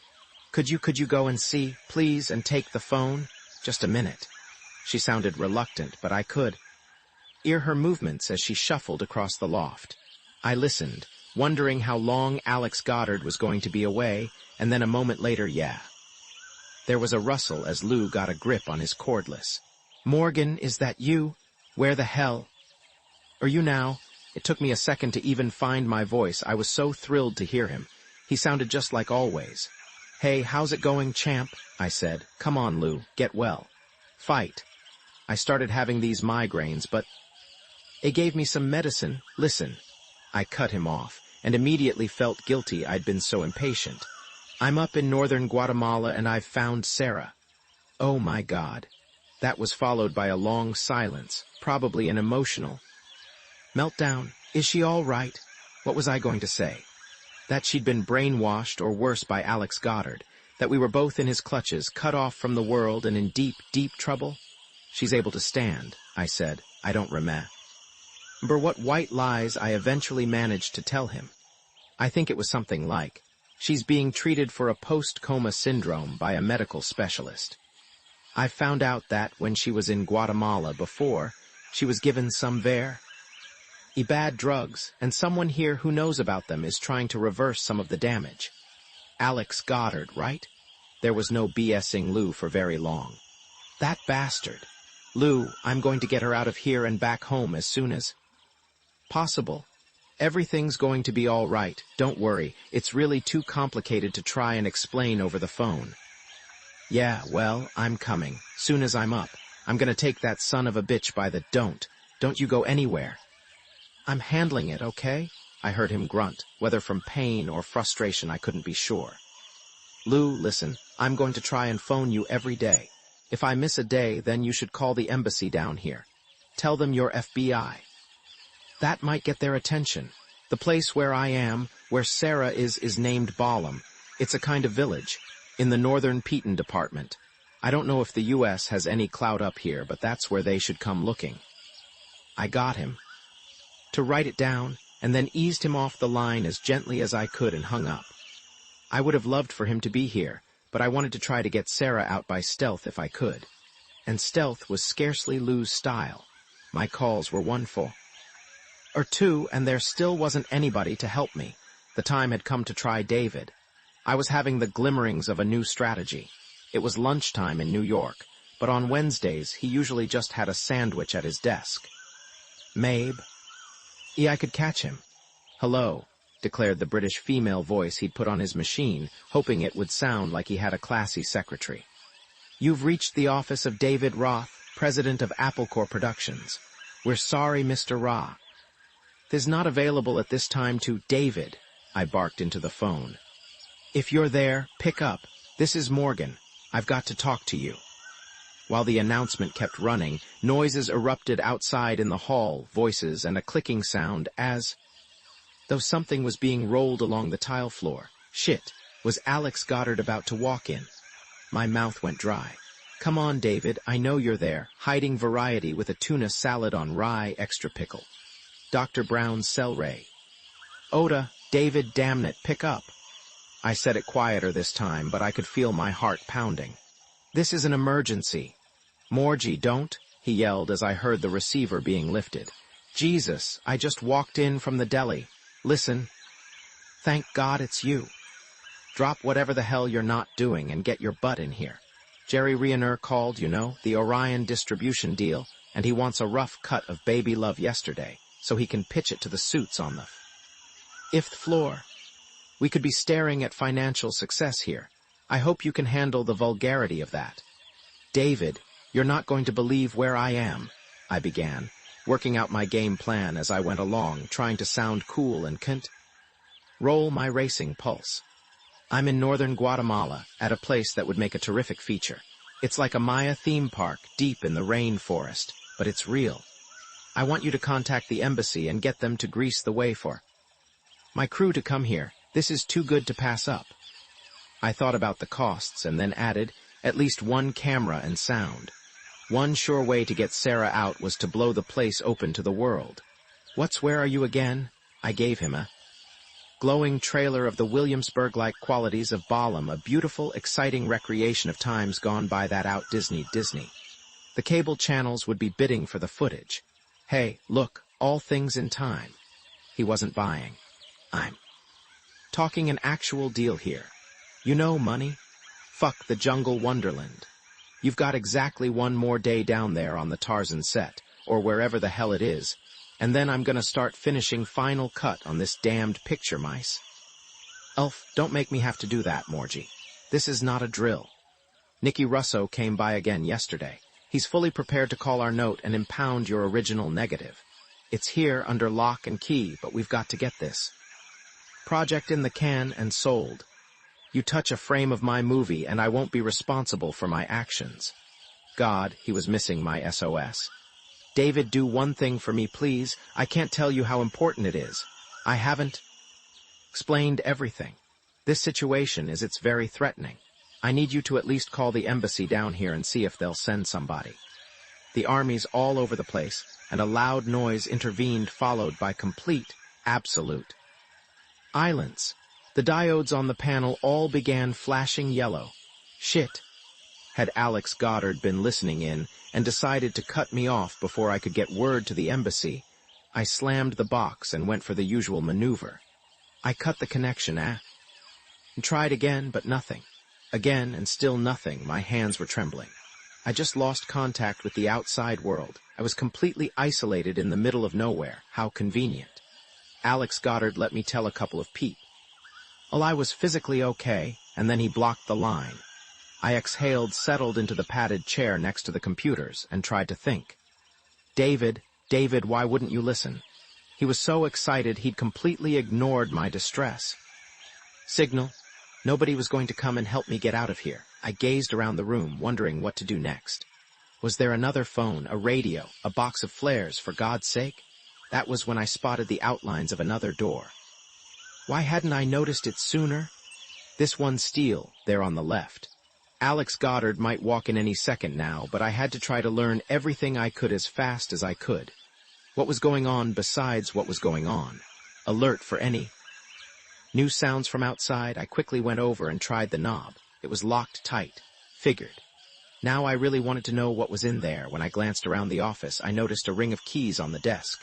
Could you go and see, please, and take the phone? Just a minute. She sounded reluctant, but I could hear her movements as she shuffled across the loft. I listened, wondering how long Alex Goddard was going to be away, and then a moment later, yeah. There was a rustle as Lou got a grip on his cordless. Morgan, is that you? Where the hell are you now? It took me a second to even find my voice. I was so thrilled to hear him. He sounded just like always. Hey, how's it going, champ? I said. Come on, Lou, get well. Fight. I started having these migraines, but it gave me some medicine. Listen. I cut him off, and immediately felt guilty I'd been so impatient. I'm up in northern Guatemala, and I've found Sarah. Oh, my God. That was followed by a long silence, probably an emotional meltdown. Is she all right? What was I going to say? That she'd been brainwashed or worse by Alex Goddard, that we were both in his clutches, cut off from the world and in deep, deep trouble? She's able to stand, I said. I don't remember what white lies I eventually managed to tell him. I think it was something like, she's being treated for a post-coma syndrome by a medical specialist. I found out that when she was in Guatemala before, she was given some bad drugs, and someone here who knows about them is trying to reverse some of the damage. Alex Goddard, right? There was no BSing Lou for very long. That bastard. Lou, I'm going to get her out of here and back home as soon as possible. Everything's going to be all right. Don't worry. It's really too complicated to try and explain over the phone. Yeah, well, I'm coming. Soon as I'm up. I'm gonna take that son of a bitch by the don't you go anywhere. I'm handling it, okay? I heard him grunt, whether from pain or frustration I couldn't be sure. Lou, listen, I'm going to try and phone you every day. If I miss a day, then you should call the embassy down here. Tell them you're FBI. That might get their attention. The place where I am, where Sarah is named Balam. It's a kind of village, in the northern Peaton department. I don't know if the U.S. has any clout up here, but that's where they should come looking. I got him. To write it down, and then eased him off the line as gently as I could and hung up. I would have loved for him to be here, but I wanted to try to get Sarah out by stealth if I could. And stealth was scarcely Lou's style. My calls were one full or two, and there still wasn't anybody to help me. The time had come to try David. I was having the glimmerings of a new strategy. It was lunchtime in New York, but on Wednesdays he usually just had a sandwich at his desk. Mabe? Yeah, I could catch him. Hello, declared the British female voice he'd put on his machine, hoping it would sound like he had a classy secretary. You've reached the office of David Roth, president of AppleCore Productions. We're sorry, Mr. Ra. There's not available at this time to David, I barked into the phone. If you're there, pick up. This is Morgan. I've got to talk to you. While the announcement kept running, noises erupted outside in the hall, voices and a clicking sound as though something was being rolled along the tile floor. Shit, was Alex Goddard about to walk in? My mouth went dry. Come on, David, I know you're there, hiding variety with a tuna salad on rye extra pickle. Dr. Brown's celery. Oda, David, damn it, pick up. I said it quieter this time, but I could feel my heart pounding. This is an emergency. Morgie, don't, he yelled as I heard the receiver being lifted. Jesus, I just walked in from the deli. Listen. Thank God it's you. Drop whatever the hell you're not doing and get your butt in here. Jerry Riener called, you know, the Orion distribution deal, and he wants a rough cut of Baby Love Yesterday, so he can pitch it to the suits on the fifth floor. We could be staring at financial success here. I hope you can handle the vulgarity of that. David, you're not going to believe where I am, I began, working out my game plan as I went along, trying to sound cool and roll my racing pulse. I'm in northern Guatemala, at a place that would make a terrific feature. It's like a Maya theme park, deep in the rainforest, but it's real. I want you to contact the embassy and get them to grease the way for my crew to come here. This is too good to pass up. I thought about the costs and then added, at least one camera and sound. One sure way to get Sarah out was to blow the place open to the world. Where are you again? I gave him a glowing trailer of the Williamsburg-like qualities of Balam, a beautiful, exciting recreation of times gone by that out Disney. The cable channels would be bidding for the footage. Hey, look, all things in time. He wasn't buying. I'm talking an actual deal here. You know, money? Fuck the jungle wonderland. You've got exactly one more day down there on the Tarzan set, or wherever the hell it is, and then I'm gonna start finishing final cut on this damned picture, mice. Elf, don't make me have to do that, Morgie. This is not a drill. Nicky Russo came by again yesterday. He's fully prepared to call our note and impound your original negative. It's here under lock and key, but we've got to get this project in the can and sold. You touch a frame of my movie and I won't be responsible for my actions. God, he was missing my SOS. David, do one thing for me, please. I can't tell you how important it is. I haven't explained everything. This situation it's very threatening. I need you to at least call the embassy down here and see if they'll send somebody. The army's all over the place, and a loud noise intervened, followed by complete, absolute silence. The diodes on the panel all began flashing yellow. Shit. Had Alex Goddard been listening in and decided to cut me off before I could get word to the embassy, I slammed the box and went for the usual maneuver. I cut the connection, and tried again, but nothing. Again, and still nothing. My hands were trembling. I just lost contact with the outside world. I was completely isolated in the middle of nowhere. How convenient. Alex Goddard let me tell a couple of Pete. Well, I was physically okay, and then he blocked the line. I exhaled, settled into the padded chair next to the computers, and tried to think. David, why wouldn't you listen? He was so excited he'd completely ignored my distress. Signal. Nobody was going to come and help me get out of here. I gazed around the room, wondering what to do next. Was there another phone, a radio, a box of flares, for God's sake? That was when I spotted the outlines of another door. Why hadn't I noticed it sooner? This one steel, there on the left. Alex Goddard might walk in any second now, but I had to try to learn everything I could as fast as I could. What was going on besides what was going on? Alert for any new sounds from outside. I quickly went over and tried the knob. It was locked tight. Figured. Now I really wanted to know what was in there. When I glanced around the office, I noticed a ring of keys on the desk.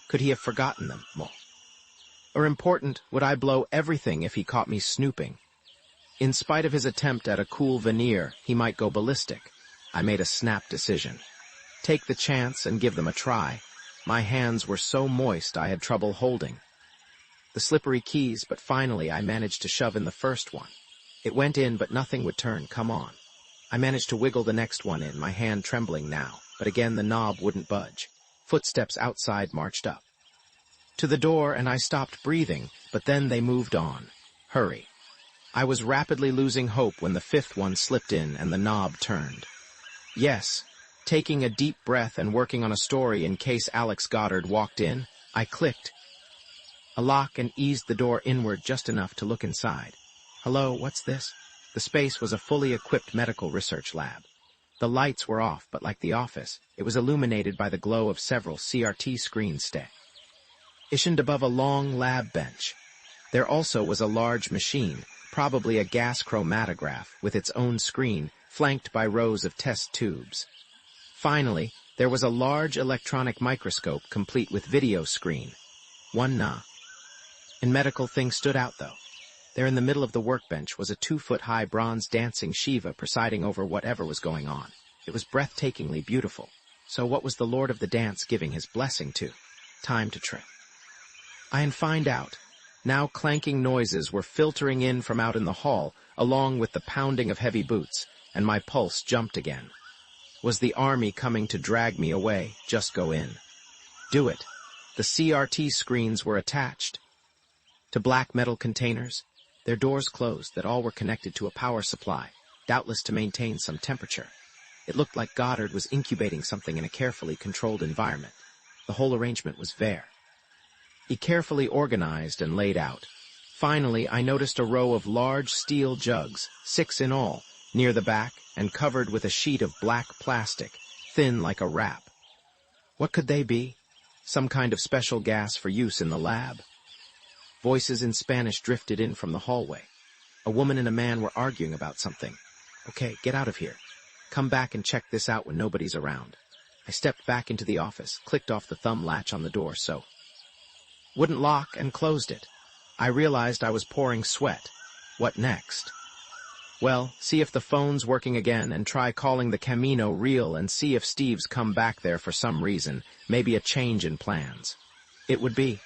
Could he have forgotten them? Or important, would I blow everything if he caught me snooping? In spite of his attempt at a cool veneer, he might go ballistic. I made a snap decision. Take the chance and give them a try. My hands were so moist I had trouble holding the slippery keys, but finally I managed to shove in the first one. It went in, but nothing would turn. Come on. I managed to wiggle the next one in, my hand trembling now, but again the knob wouldn't budge. Footsteps outside marched up to the door, and I stopped breathing, but then they moved on. Hurry. I was rapidly losing hope when the fifth one slipped in and the knob turned. Yes, taking a deep breath and working on a story in case Alex Goddard walked in, I clicked a lock and eased the door inward just enough to look inside. Hello, what's this? The space was a fully equipped medical research lab. The lights were off, but like the office, it was illuminated by the glow of several CRT screens stationed above a long lab bench. There also was a large machine, probably a gas chromatograph, with its own screen, flanked by rows of test tubes. Finally, there was a large electronic microscope complete with video screen. And medical thing stood out, though. There in the middle of the workbench was a 2-foot-high bronze dancing Shiva presiding over whatever was going on. It was breathtakingly beautiful. So what was the Lord of the Dance giving his blessing to? Time to try and find out. Now clanking noises were filtering in from out in the hall, along with the pounding of heavy boots, and my pulse jumped again. Was the army coming to drag me away? Just go in. Do it. The CRT screens were attached to black metal containers, their doors closed, that all were connected to a power supply, doubtless to maintain some temperature. It looked like Goddard was incubating something in a carefully controlled environment. The whole arrangement was fair. He carefully organized and laid out. Finally, I noticed a row of large steel jugs, 6 in all, near the back and covered with a sheet of black plastic, thin like a wrap. What could they be? Some kind of special gas for use in the lab? Voices in Spanish drifted in from the hallway. A woman and a man were arguing about something. Okay, get out of here. Come back and check this out when nobody's around. I stepped back into the office, clicked off the thumb latch on the door so wouldn't lock, and closed it. I realized I was pouring sweat. What next? Well, see if the phone's working again and try calling the Camino Real and see if Steve's come back there for some reason, maybe a change in plans. It would be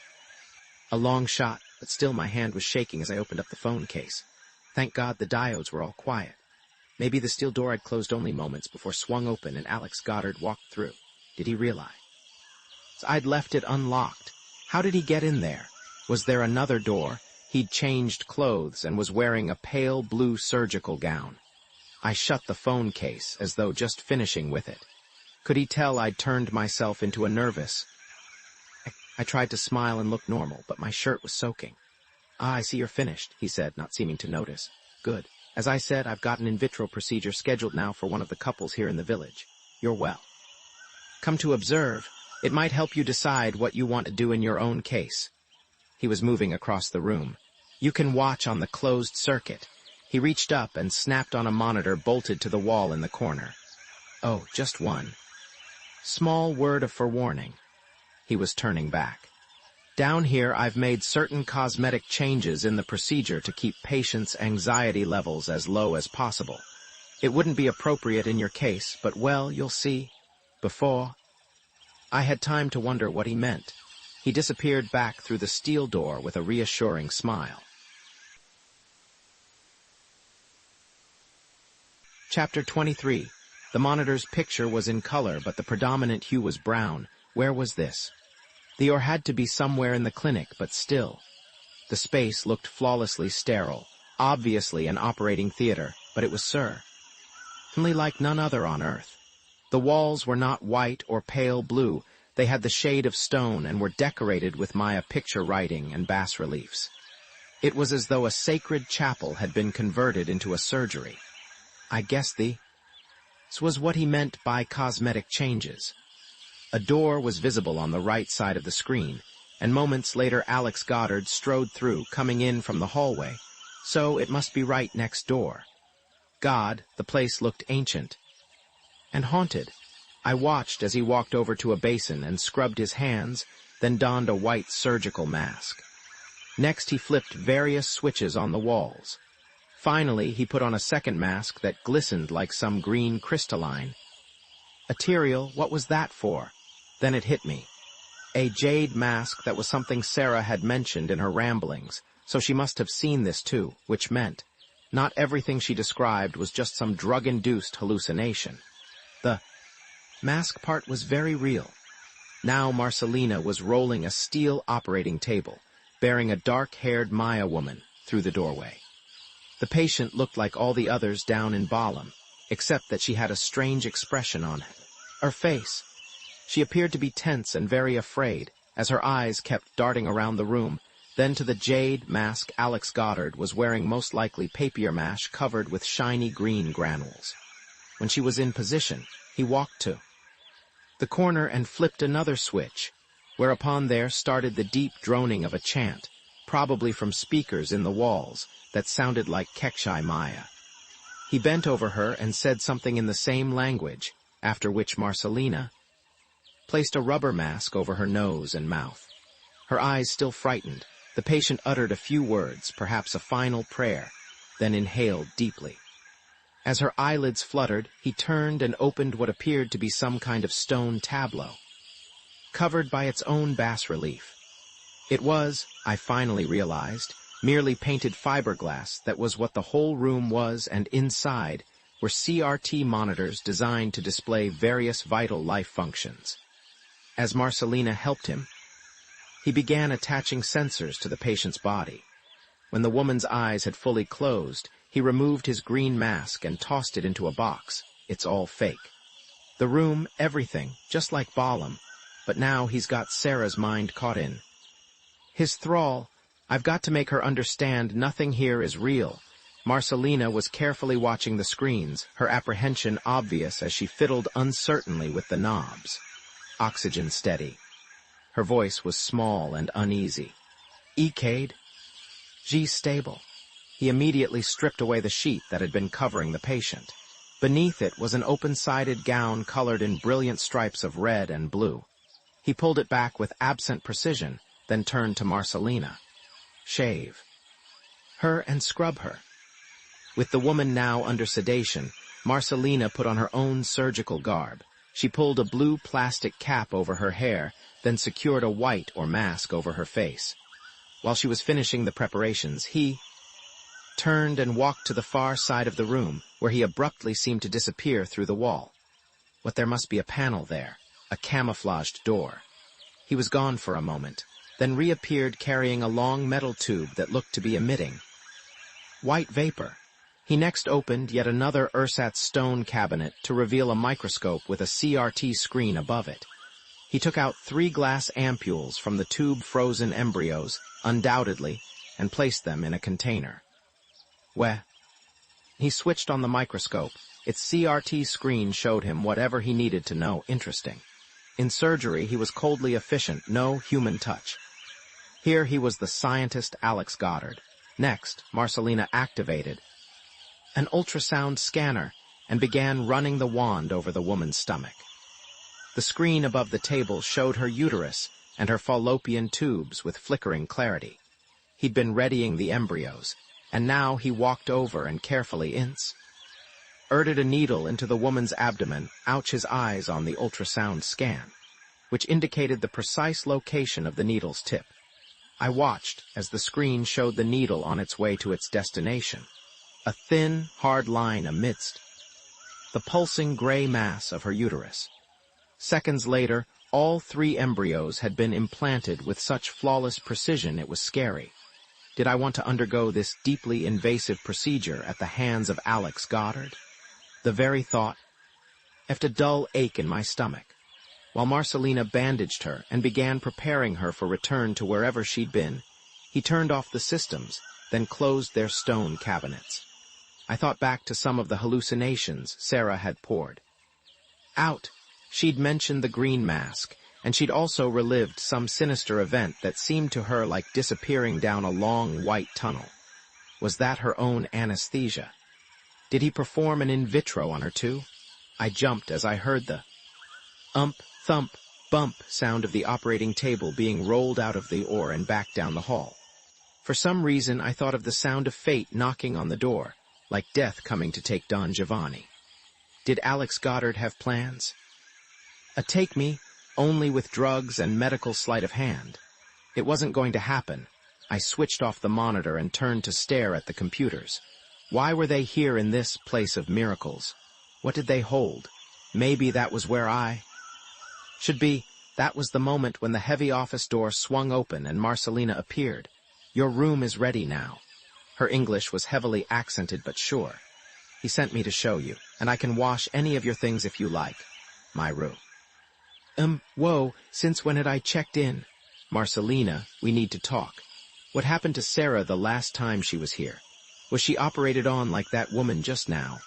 a long shot, but still my hand was shaking as I opened up the phone case. Thank God the diodes were all quiet. Maybe the steel door had closed only moments before swung open and Alex Goddard walked through. Did he realize I'd left it unlocked? How did he get in there? Was there another door? He'd changed clothes and was wearing a pale blue surgical gown. I shut the phone case as though just finishing with it. Could he tell I'd turned myself into a nervous? I tried to smile and look normal, but my shirt was soaking. I see you're finished, he said, not seeming to notice. Good. As I said, I've got an in vitro procedure scheduled now for one of the couples here in the village. You're well. Come to observe, it might help you decide what you want to do in your own case. He was moving across the room. You can watch on the closed circuit. He reached up and snapped on a monitor bolted to the wall in the corner. Oh, just one. Small word of forewarning. He was turning back. Down here, I've made certain cosmetic changes in the procedure to keep patients' anxiety levels as low as possible. It wouldn't be appropriate in your case, but well, you'll see. Before I had time to wonder what he meant. He disappeared back through the steel door with a reassuring smile. Chapter 23. The monitor's picture was in color, but the predominant hue was brown. Where was this? The or had to be somewhere in the clinic, but still. The space looked flawlessly sterile. Obviously an operating theater, but it was certainly like none other on Earth. The walls were not white or pale blue. They had the shade of stone and were decorated with Maya picture writing and bas-reliefs. It was as though a sacred chapel had been converted into a surgery. I guess this was what he meant by cosmetic changes. A door was visible on the right side of the screen, and moments later Alex Goddard strode through, coming in from the hallway, so it must be right next door. God, the place looked ancient and haunted. I watched as he walked over to a basin and scrubbed his hands, then donned a white surgical mask. Next he flipped various switches on the walls. Finally, he put on a second mask that glistened like some green crystalline. Ethereal, what was that for? Then it hit me. A jade mask that was something Sarah had mentioned in her ramblings, so she must have seen this too, which meant not everything she described was just some drug-induced hallucination. The mask part was very real. Now Marcelina was rolling a steel operating table, bearing a dark-haired Maya woman, through the doorway. The patient looked like all the others down in Balam, except that she had a strange expression on her face. She appeared to be tense and very afraid, as her eyes kept darting around the room. Then to the jade mask Alex Goddard was wearing, most likely papier-mâché covered with shiny green granules. When she was in position, he walked to the corner and flipped another switch, whereupon there started the deep droning of a chant, probably from speakers in the walls, that sounded like Kekshai Maya. He bent over her and said something in the same language, after which Marcelina placed a rubber mask over her nose and mouth. Her eyes still frightened, the patient uttered a few words, perhaps a final prayer, then inhaled deeply. As her eyelids fluttered, he turned and opened what appeared to be some kind of stone tableau, covered by its own bas-relief. It was, I finally realized, merely painted fiberglass. That was what the whole room was, and inside were CRT monitors designed to display various vital life functions. As Marcelina helped him, he began attaching sensors to the patient's body. When the woman's eyes had fully closed, he removed his green mask and tossed it into a box. It's all fake. The room, everything, just like Balam, but now he's got Sarah's mind caught in his thrall. I've got to make her understand nothing here is real. Marcelina was carefully watching the screens, her apprehension obvious as she fiddled uncertainly with the knobs. Oxygen steady. Her voice was small and uneasy. Ecade? G stable. He immediately stripped away the sheet that had been covering the patient. Beneath it was an open-sided gown colored in brilliant stripes of red and blue. He pulled it back with absent precision, then turned to Marcelina. Shave her and scrub her. With the woman now under sedation, Marcelina put on her own surgical garb. She pulled a blue plastic cap over her hair, then secured a white or mask over her face. While she was finishing the preparations, he turned and walked to the far side of the room, where he abruptly seemed to disappear through the wall. What, there must be a panel there, a camouflaged door. He was gone for a moment, then reappeared carrying a long metal tube that looked to be emitting white vapor. He next opened yet another ersatz stone cabinet to reveal a microscope with a CRT screen above it. He took out 3 glass ampules from the tube-frozen embryos, undoubtedly, and placed them in a container. He switched on the microscope. Its CRT screen showed him whatever he needed to know interesting. In surgery, he was coldly efficient, no human touch. Here he was the scientist Alex Goddard. Next, Marcelina activated an ultrasound scanner and began running the wand over the woman's stomach. The screen above the table showed her uterus and her fallopian tubes with flickering clarity. He'd been readying the embryos, and now he walked over and carefully inserted a needle into the woman's abdomen, his eyes on the ultrasound scan, which indicated the precise location of the needle's tip. I watched as the screen showed the needle on its way to its destination, a thin, hard line amidst the pulsing gray mass of her uterus. Seconds later, all 3 embryos had been implanted with such flawless precision it was scary. Did I want to undergo this deeply invasive procedure at the hands of Alex Goddard? The very thought left a dull ache in my stomach. While Marcelina bandaged her and began preparing her for return to wherever she'd been, he turned off the systems, then closed their stone cabinets. I thought back to some of the hallucinations Sarah had poured out. She'd mentioned the green mask, and she'd also relived some sinister event that seemed to her like disappearing down a long white tunnel. Was that her own anesthesia? Did he perform an in vitro on her too? I jumped as I heard the thump, bump sound of the operating table being rolled out of the oar and back down the hall. For some reason, I thought of the sound of fate knocking on the door, like death coming to take Don Giovanni. Did Alex Goddard have plans? Take me, only with drugs and medical sleight of hand. It wasn't going to happen. I switched off the monitor and turned to stare at the computers. Why were they here in this place of miracles? What did they hold? Maybe that was where I should be. That was the moment when the heavy office door swung open and Marcelina appeared. Your room is ready now. Her English was heavily accented but sure. He sent me to show you, and I can wash any of your things if you like. My room. Whoa, since when had I checked in? Marcelina, we need to talk. What happened to Sarah the last time she was here? Was she operated on like that woman just now?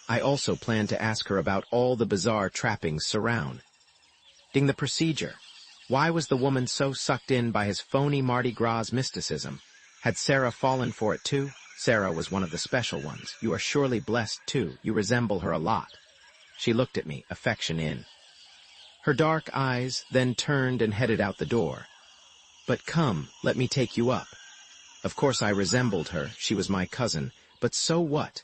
I also planned to ask her about all the bizarre trappings surrounding the procedure. Why was the woman so sucked in by his phony Mardi Gras mysticism? Had Sarah fallen for it too? Sarah was one of the special ones. You are surely blessed too. You resemble her a lot. She looked at me, affection in her dark eyes, then turned and headed out the door. But come, let me take you up. Of course I resembled her, she was my cousin, but so what?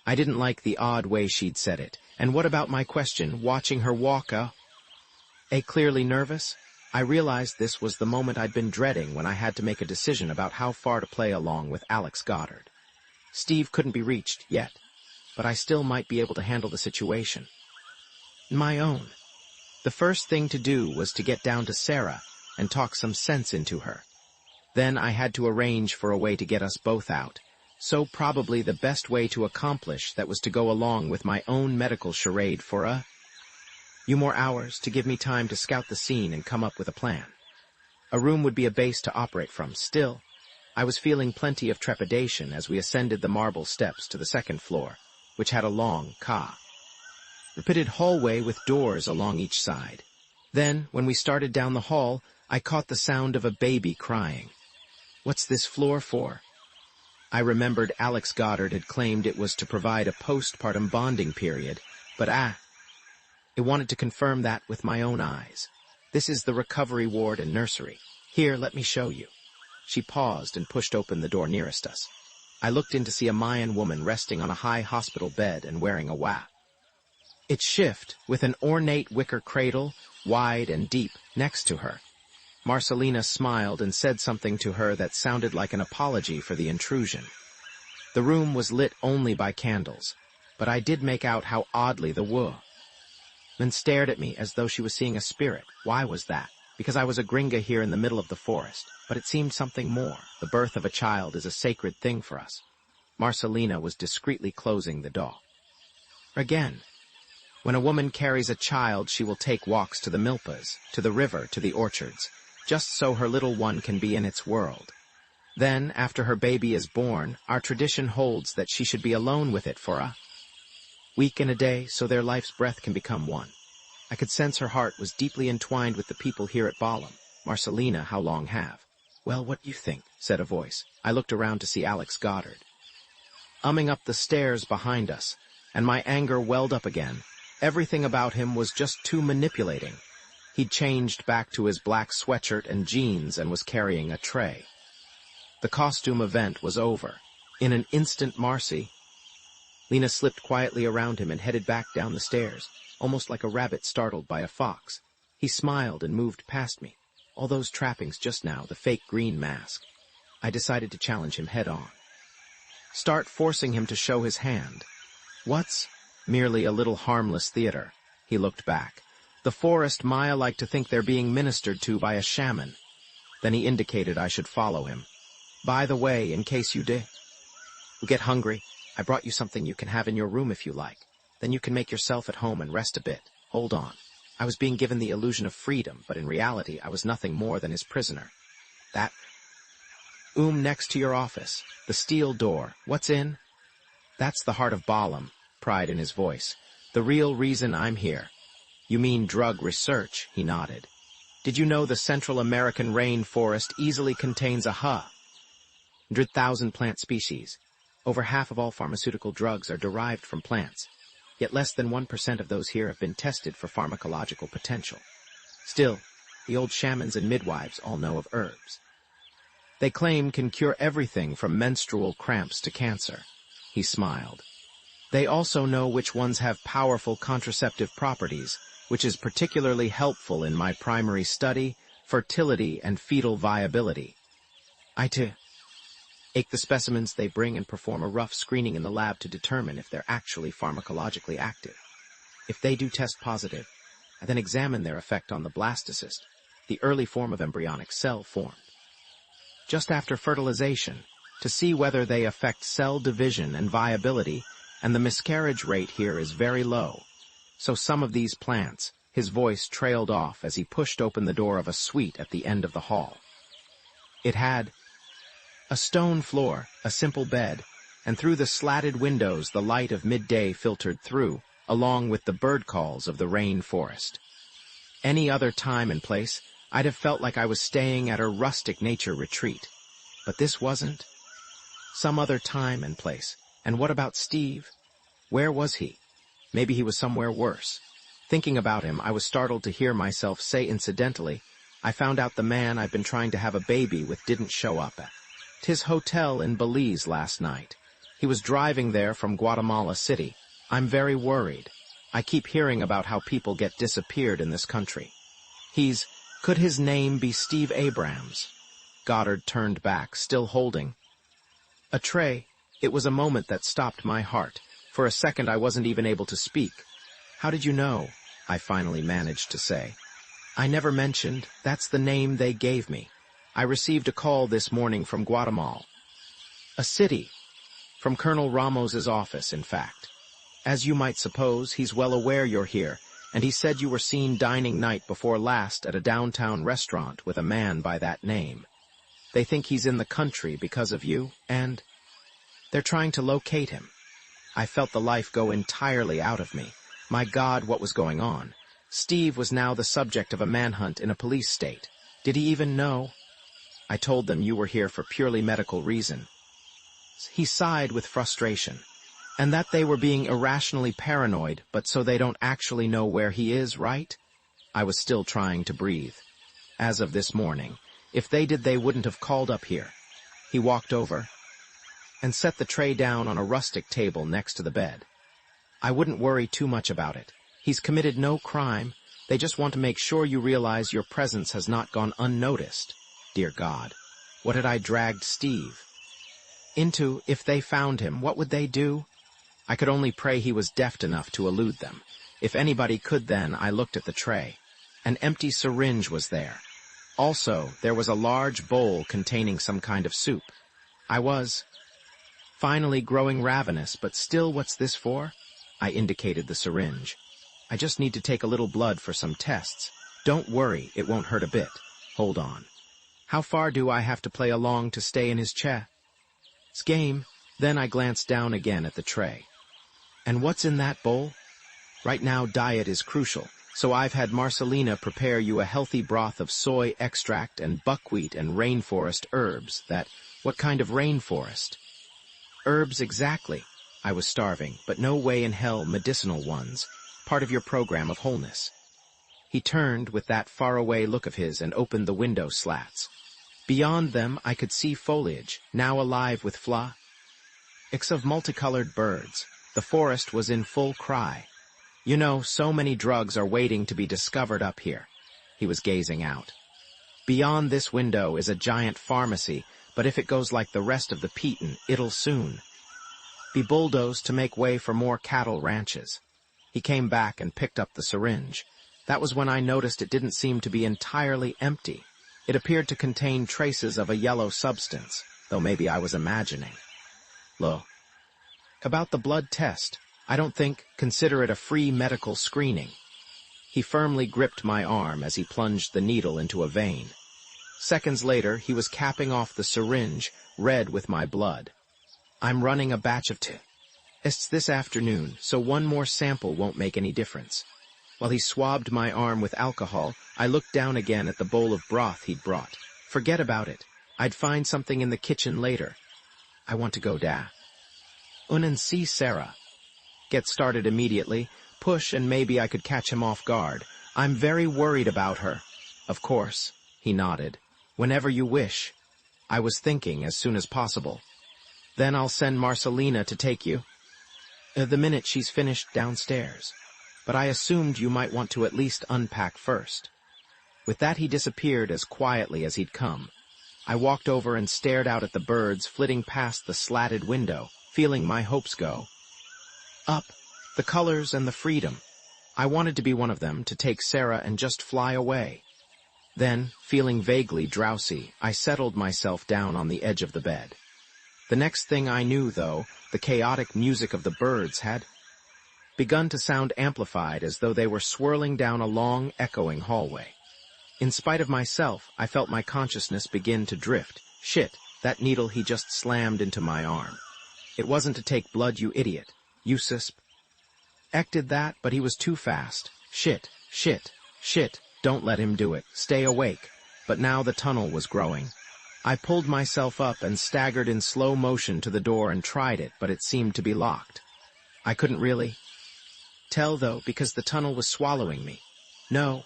I didn't like the odd way she'd said it. And what about my question, watching her walk clearly nervous? I realized this was the moment I'd been dreading when I had to make a decision about how far to play along with Alex Goddard. Steve couldn't be reached yet, but I still might be able to handle the situation. My own. The first thing to do was to get down to Sarah and talk some sense into her. Then I had to arrange for a way to get us both out, so probably the best way to accomplish that was to go along with my own medical charade for a few more hours to give me time to scout the scene and come up with a plan. A room would be a base to operate from. Still, I was feeling plenty of trepidation as we ascended the marble steps to the second floor, which had a long, repeated hallway with doors along each side. Then, when we started down the hall, I caught the sound of a baby crying. What's this floor for? I remembered Alex Goddard had claimed it was to provide a postpartum bonding period, but I wanted to confirm that with my own eyes. This is the recovery ward and nursery. Here, let me show you. She paused and pushed open the door nearest us. I looked in to see a Mayan woman resting on a high hospital bed and wearing a its shift with an ornate wicker cradle, wide and deep, next to her. Marcelina smiled and said something to her that sounded like an apology for the intrusion. The room was lit only by candles, but I did make out how oddly the woman stared at me as though she was seeing a spirit. Why was that? Because I was a gringa here in the middle of the forest, but it seemed something more. The birth of a child is a sacred thing for us. Marcelina was discreetly closing the door. Again. When a woman carries a child, she will take walks to the milpas, to the river, to the orchards, just so her little one can be in its world. Then, after her baby is born, our tradition holds that she should be alone with it for a week and a day, so their life's breath can become one. I could sense her heart was deeply entwined with the people here at Balam. Marcelina, how long have? Well, what do you think? Said a voice. I looked around to see Alex Goddard umming up the stairs behind us, and my anger welled up again. Everything about him was just too manipulating. He'd changed back to his black sweatshirt and jeans and was carrying a tray. The costume event was over. In an instant, Lena slipped quietly around him and headed back down the stairs, almost like a rabbit startled by a fox. He smiled and moved past me. All those trappings just now, the fake green mask. I decided to challenge him head on. Start forcing him to show his hand. What's? Merely a little harmless theater. He looked back. The forest Maya like to think they're being ministered to by a shaman. Then he indicated I should follow him. By the way, in case you get hungry, I brought you something you can have in your room if you like. Then you can make yourself at home and rest a bit. Hold on. I was being given the illusion of freedom, but in reality I was nothing more than his prisoner. That next to your office. The steel door. What's in? That's the heart of Balaam, pride in his voice. The real reason I'm here. You mean drug research, he nodded. Did you know the Central American rainforest easily contains 100,000 plant species? Over half of all pharmaceutical drugs are derived from plants. Yet less than 1% of those here have been tested for pharmacological potential. Still, the old shamans and midwives all know of herbs. They claim can cure everything from menstrual cramps to cancer. He smiled. They also know which ones have powerful contraceptive properties, which is particularly helpful in my primary study, fertility and fetal viability. I take the specimens they bring and perform a rough screening in the lab to determine if they're actually pharmacologically active. If they do test positive, I then examine their effect on the blastocyst, the early form of embryonic cell formed just after fertilization, to see whether they affect cell division and viability, and the miscarriage rate here is very low. So some of these plants, his voice trailed off as he pushed open the door of a suite at the end of the hall. It had a stone floor, a simple bed, and through the slatted windows the light of midday filtered through, along with the bird calls of the rainforest. Any other time and place, I'd have felt like I was staying at a rustic nature retreat. But this wasn't. Some other time and place. And what about Steve? Where was he? Maybe he was somewhere worse. Thinking about him, I was startled to hear myself say incidentally, I found out the man I've been trying to have a baby with didn't show up at his hotel in Belize last night. He was driving there from Guatemala City. I'm very worried. I keep hearing about how people get disappeared in this country. Could his name be Steve Abrams? Goddard turned back, still holding a tray. It was a moment that stopped my heart. For a second I wasn't even able to speak. How did you know? I finally managed to say. I never mentioned. That's the name they gave me. I received a call this morning from Guatemala. A city. From Colonel Ramos's office, in fact. As you might suppose, he's well aware you're here, and he said you were seen dining night before last at a downtown restaurant with a man by that name. They think he's in the country because of you, and they're trying to locate him. I felt the life go entirely out of me. My God, what was going on? Steve was now the subject of a manhunt in a police state. Did he even know? I told them you were here for purely medical reason. He sighed with frustration. And that they were being irrationally paranoid, but so they don't actually know where he is, right? I was still trying to breathe. As of this morning, if they did, they wouldn't have called up here. He walked over and set the tray down on a rustic table next to the bed. I wouldn't worry too much about it. He's committed no crime. They just want to make sure you realize your presence has not gone unnoticed. Dear God, what had I dragged Steve into? If they found him, what would they do? I could only pray he was deft enough to elude them. If anybody could then, I looked at the tray. An empty syringe was there. Also, there was a large bowl containing some kind of soup. I was finally growing ravenous, but still, what's this for? I indicated the syringe. I just need to take a little blood for some tests. Don't worry, it won't hurt a bit. Hold on. How far do I have to play along to stay in his chest? Game. Then I glanced down again at the tray. And what's in that bowl? Right now, diet is crucial, so I've had Marcelina prepare you a healthy broth of soy extract and buckwheat and rainforest herbs. What kind of rainforest? Herbs exactly. I was starving, but no way in hell medicinal ones. Part of your program of wholeness. He turned with that faraway look of his and opened the window slats. Beyond them, I could see foliage, now alive with flocks of multicolored birds. The forest was in full cry. You know, so many drugs are waiting to be discovered up here. He was gazing out. Beyond this window is a giant pharmacy, but if it goes like the rest of the Peton, it'll soon be bulldozed to make way for more cattle ranches. He came back and picked up the syringe. That was when I noticed it didn't seem to be entirely empty. It appeared to contain traces of a yellow substance. though maybe I was imagining. Look. About the blood test, I don't think, consider it a free medical screening. He firmly gripped my arm as he plunged the needle into a vein. Seconds later, he was capping off the syringe, red with my blood. I'm running a batch of tests this afternoon, so one more sample won't make any difference. While he swabbed my arm with alcohol, I looked down again at the bowl of broth he'd brought. Forget about it. I'd find something in the kitchen later. I want to go and see Sarah. Get started immediately. Push and maybe I could catch him off guard. I'm very worried about her. Of course, he nodded. Whenever you wish. I was thinking as soon as possible. Then I'll send Marcelina to take you. The minute she's finished downstairs. But I assumed you might want to at least unpack first. With that he disappeared as quietly as he'd come. I walked over and stared out at the birds flitting past the slatted window, feeling my hopes go up. The colors and the freedom. I wanted to be one of them, to take Sarah and just fly away. Then, feeling vaguely drowsy, I settled myself down on the edge of the bed. The next thing I knew, though, the chaotic music of the birds had begun to sound amplified as though they were swirling down a long, echoing hallway. In spite of myself, I felt my consciousness begin to drift. Shit, that needle he just slammed into my arm. It wasn't to take blood, you idiot. You suspected that, but he was too fast. Shit, shit, shit. Don't let him do it. Stay awake. But now the tunnel was growing. I pulled myself up and staggered in slow motion to the door and tried it, but it seemed to be locked. I couldn't really tell, though, because the tunnel was swallowing me. No.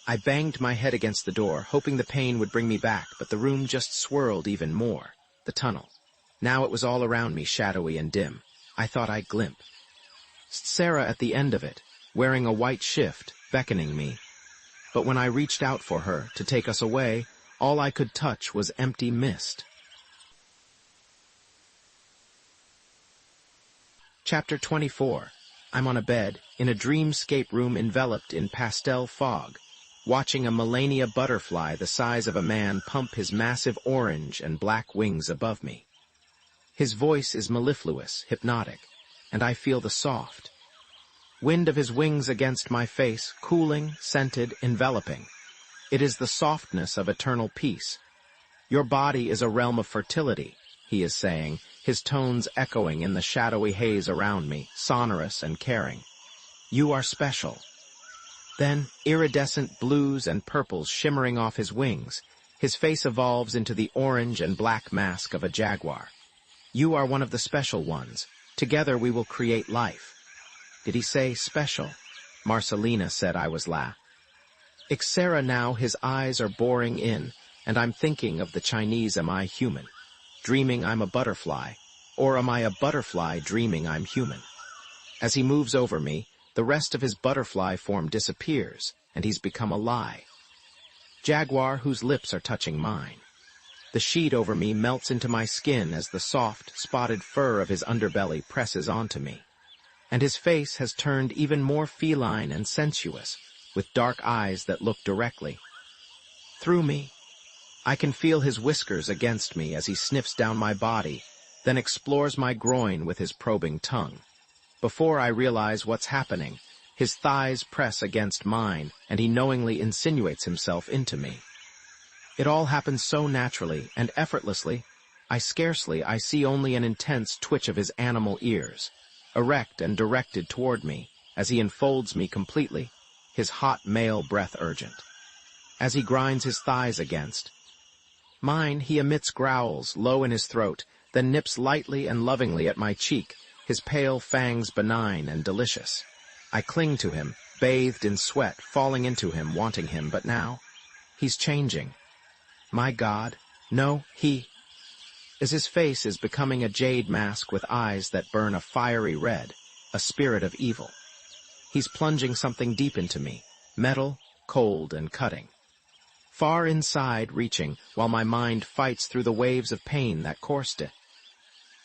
I banged my head against the door, hoping the pain would bring me back, but the room just swirled even more. The tunnel. Now it was all around me, shadowy and dim. I thought I'd glimpse Sarah at the end of it, wearing a white shift, beckoning me. But when I reached out for her to take us away, all I could touch was empty mist. Chapter 24. I'm on a bed, in a dreamscape room enveloped in pastel fog, watching a Melania butterfly the size of a man pump his massive orange and black wings above me. His voice is mellifluous, hypnotic, and I feel the soft wind of his wings against my face, cooling, scented, enveloping. It is the softness of eternal peace. Your body is a realm of fertility, he is saying, his tones echoing in the shadowy haze around me, sonorous and caring. You are special. Then, iridescent blues and purples shimmering off his wings, his face evolves into the orange and black mask of a jaguar. You are one of the special ones. Together we will create life. Did he say special? Marcelina said I was Sarah now, his eyes are boring in, and I'm thinking of the Chinese am I human, dreaming I'm a butterfly, or am I a butterfly dreaming I'm human? As he moves over me, the rest of his butterfly form disappears, and he's become a lie. Jaguar whose lips are touching mine. The sheet over me melts into my skin as the soft, spotted fur of his underbelly presses onto me. And his face has turned even more feline and sensuous, with dark eyes that look directly through me. I can feel his whiskers against me as he sniffs down my body, then explores my groin with his probing tongue. Before I realize what's happening, his thighs press against mine, and he knowingly insinuates himself into me. It all happens so naturally and effortlessly, I see only an intense twitch of his animal ears, erect and directed toward me, as he enfolds me completely, his hot male breath urgent. As he grinds his thighs against mine, he emits growls low in his throat, then nips lightly and lovingly at my cheek, his pale fangs benign and delicious. I cling to him, bathed in sweat, falling into him, wanting him, but now he's changing. My God, no, his face is becoming a jade mask with eyes that burn a fiery red, a spirit of evil. He's plunging something deep into me, metal, cold, and cutting. Far inside reaching, while my mind fights through the waves of pain that coursed it.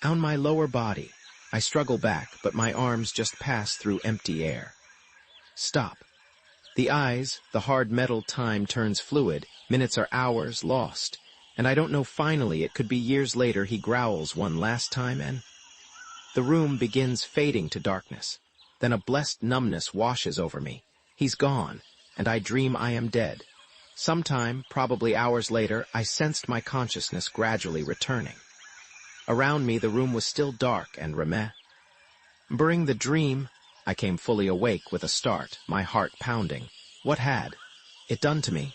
On my lower body, I struggle back, but my arms just pass through empty air. Stop. The eyes, the hard metal time turns fluid, minutes are hours lost. And I don't know, finally, it could be years later, he growls one last time and... The room begins fading to darkness. Then a blessed numbness washes over me. He's gone, and I dream I am dead. Sometime, probably hours later, I sensed my consciousness gradually returning. Around me, the room was still dark and remembering the dream, I came fully awake with a start, my heart pounding. What had it done to me?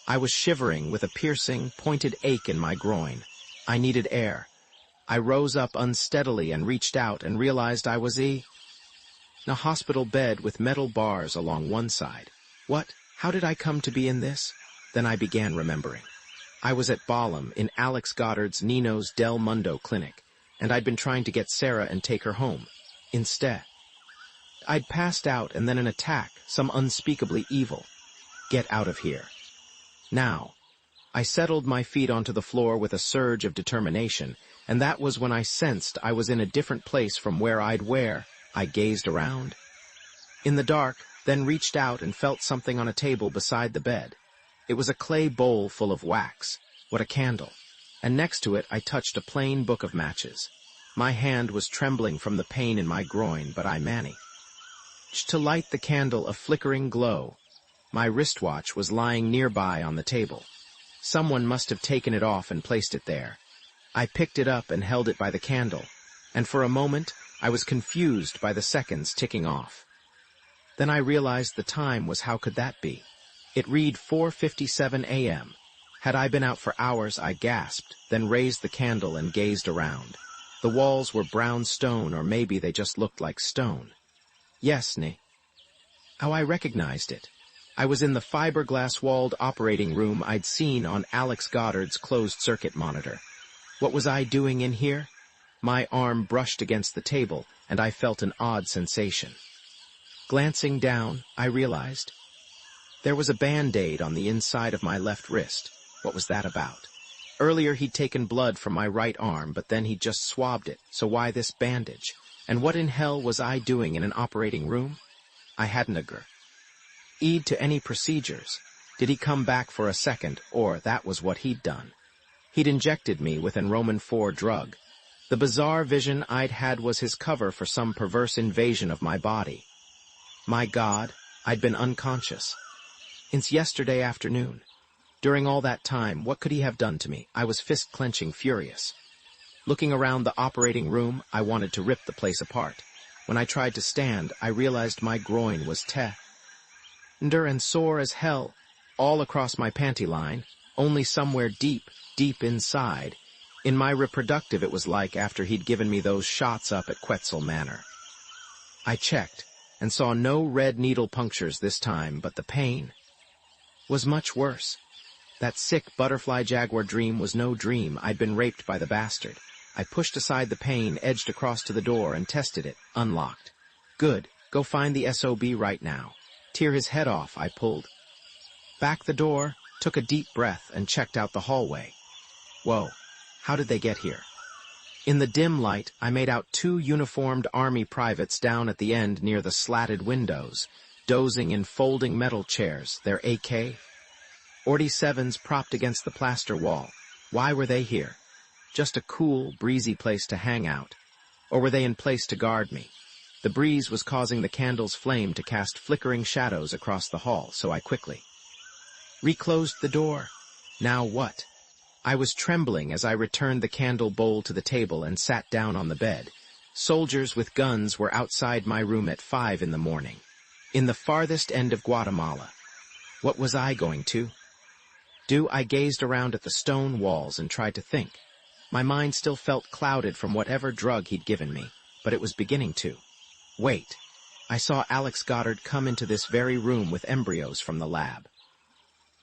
I was shivering with a piercing, pointed ache in my groin. I needed air. I rose up unsteadily and reached out and realized I was in a hospital bed with metal bars along one side. What? How did I come to be in this? Then I began remembering. I was at Balham in Alex Goddard's Nino's Del Mundo clinic, and I'd been trying to get Sarah and take her home. Instead, I'd passed out and then an attack, some unspeakably evil. Get out of here. Now. I settled my feet onto the floor with a surge of determination, and that was when I sensed I was in a different place from where I gazed around. In the dark, then reached out and felt something on a table beside the bed. It was a clay bowl full of wax. What a candle. And next to it I touched a plain book of matches. My hand was trembling from the pain in my groin, but I managed to light the candle, a flickering glow. My wristwatch was lying nearby on the table. Someone must have taken it off and placed it there. I picked it up and held it by the candle, and for a moment I was confused by the seconds ticking off. Then I realized the time was, how could that be? It read 4:57 a.m. Had I been out for hours? I gasped, then raised the candle and gazed around. The walls were brown stone, or maybe they just looked like stone. Yes, how I recognized it. I was in the fiberglass-walled operating room I'd seen on Alex Goddard's closed-circuit monitor. What was I doing in here? My arm brushed against the table, and I felt an odd sensation. Glancing down, I realized there was a Band-Aid on the inside of my left wrist. What was that about? Earlier he'd taken blood from my right arm, but then he'd just swabbed it, so why this bandage? And what in hell was I doing in an operating room? I hadn't agreed to any procedures. Did he come back for a second, or that was what he'd done? He'd injected me with an Roman 4 drug. The bizarre vision I'd had was his cover for some perverse invasion of my body. My God, I'd been unconscious since yesterday afternoon. During all that time, what could he have done to me? I was fist-clenching, furious. Looking around the operating room, I wanted to rip the place apart. When I tried to stand, I realized my groin was tender and sore as hell, all across my panty line, only somewhere deep, deep inside. In my reproductive, it was like after he'd given me those shots up at Quetzal Manor. I checked, and saw no red needle punctures this time, but the pain was much worse. That sick butterfly jaguar dream was no dream. I'd been raped by the bastard. I pushed aside the pain, edged across to the door, and tested it. Unlocked. Good. Go find the SOB right now. Tear his head off, I pulled back the door, took a deep breath, and checked out the hallway. Whoa. How did they get here? In the dim light, I made out 2 uniformed army privates down at the end near the slatted windows, dozing in folding metal chairs, their AK-47s propped against the plaster wall. Why were they here? Just a cool, breezy place to hang out. Or were they in place to guard me? The breeze was causing the candle's flame to cast flickering shadows across the hall, so I quickly reclosed the door. Now what? I was trembling as I returned the candle bowl to the table and sat down on the bed. Soldiers with guns were outside my room at 5 in the morning. In the farthest end of Guatemala. What was I going to do? I gazed around at the stone walls and tried to think. My mind still felt clouded from whatever drug he'd given me, but it was beginning to. Wait. I saw Alex Goddard come into this very room with embryos from the lab.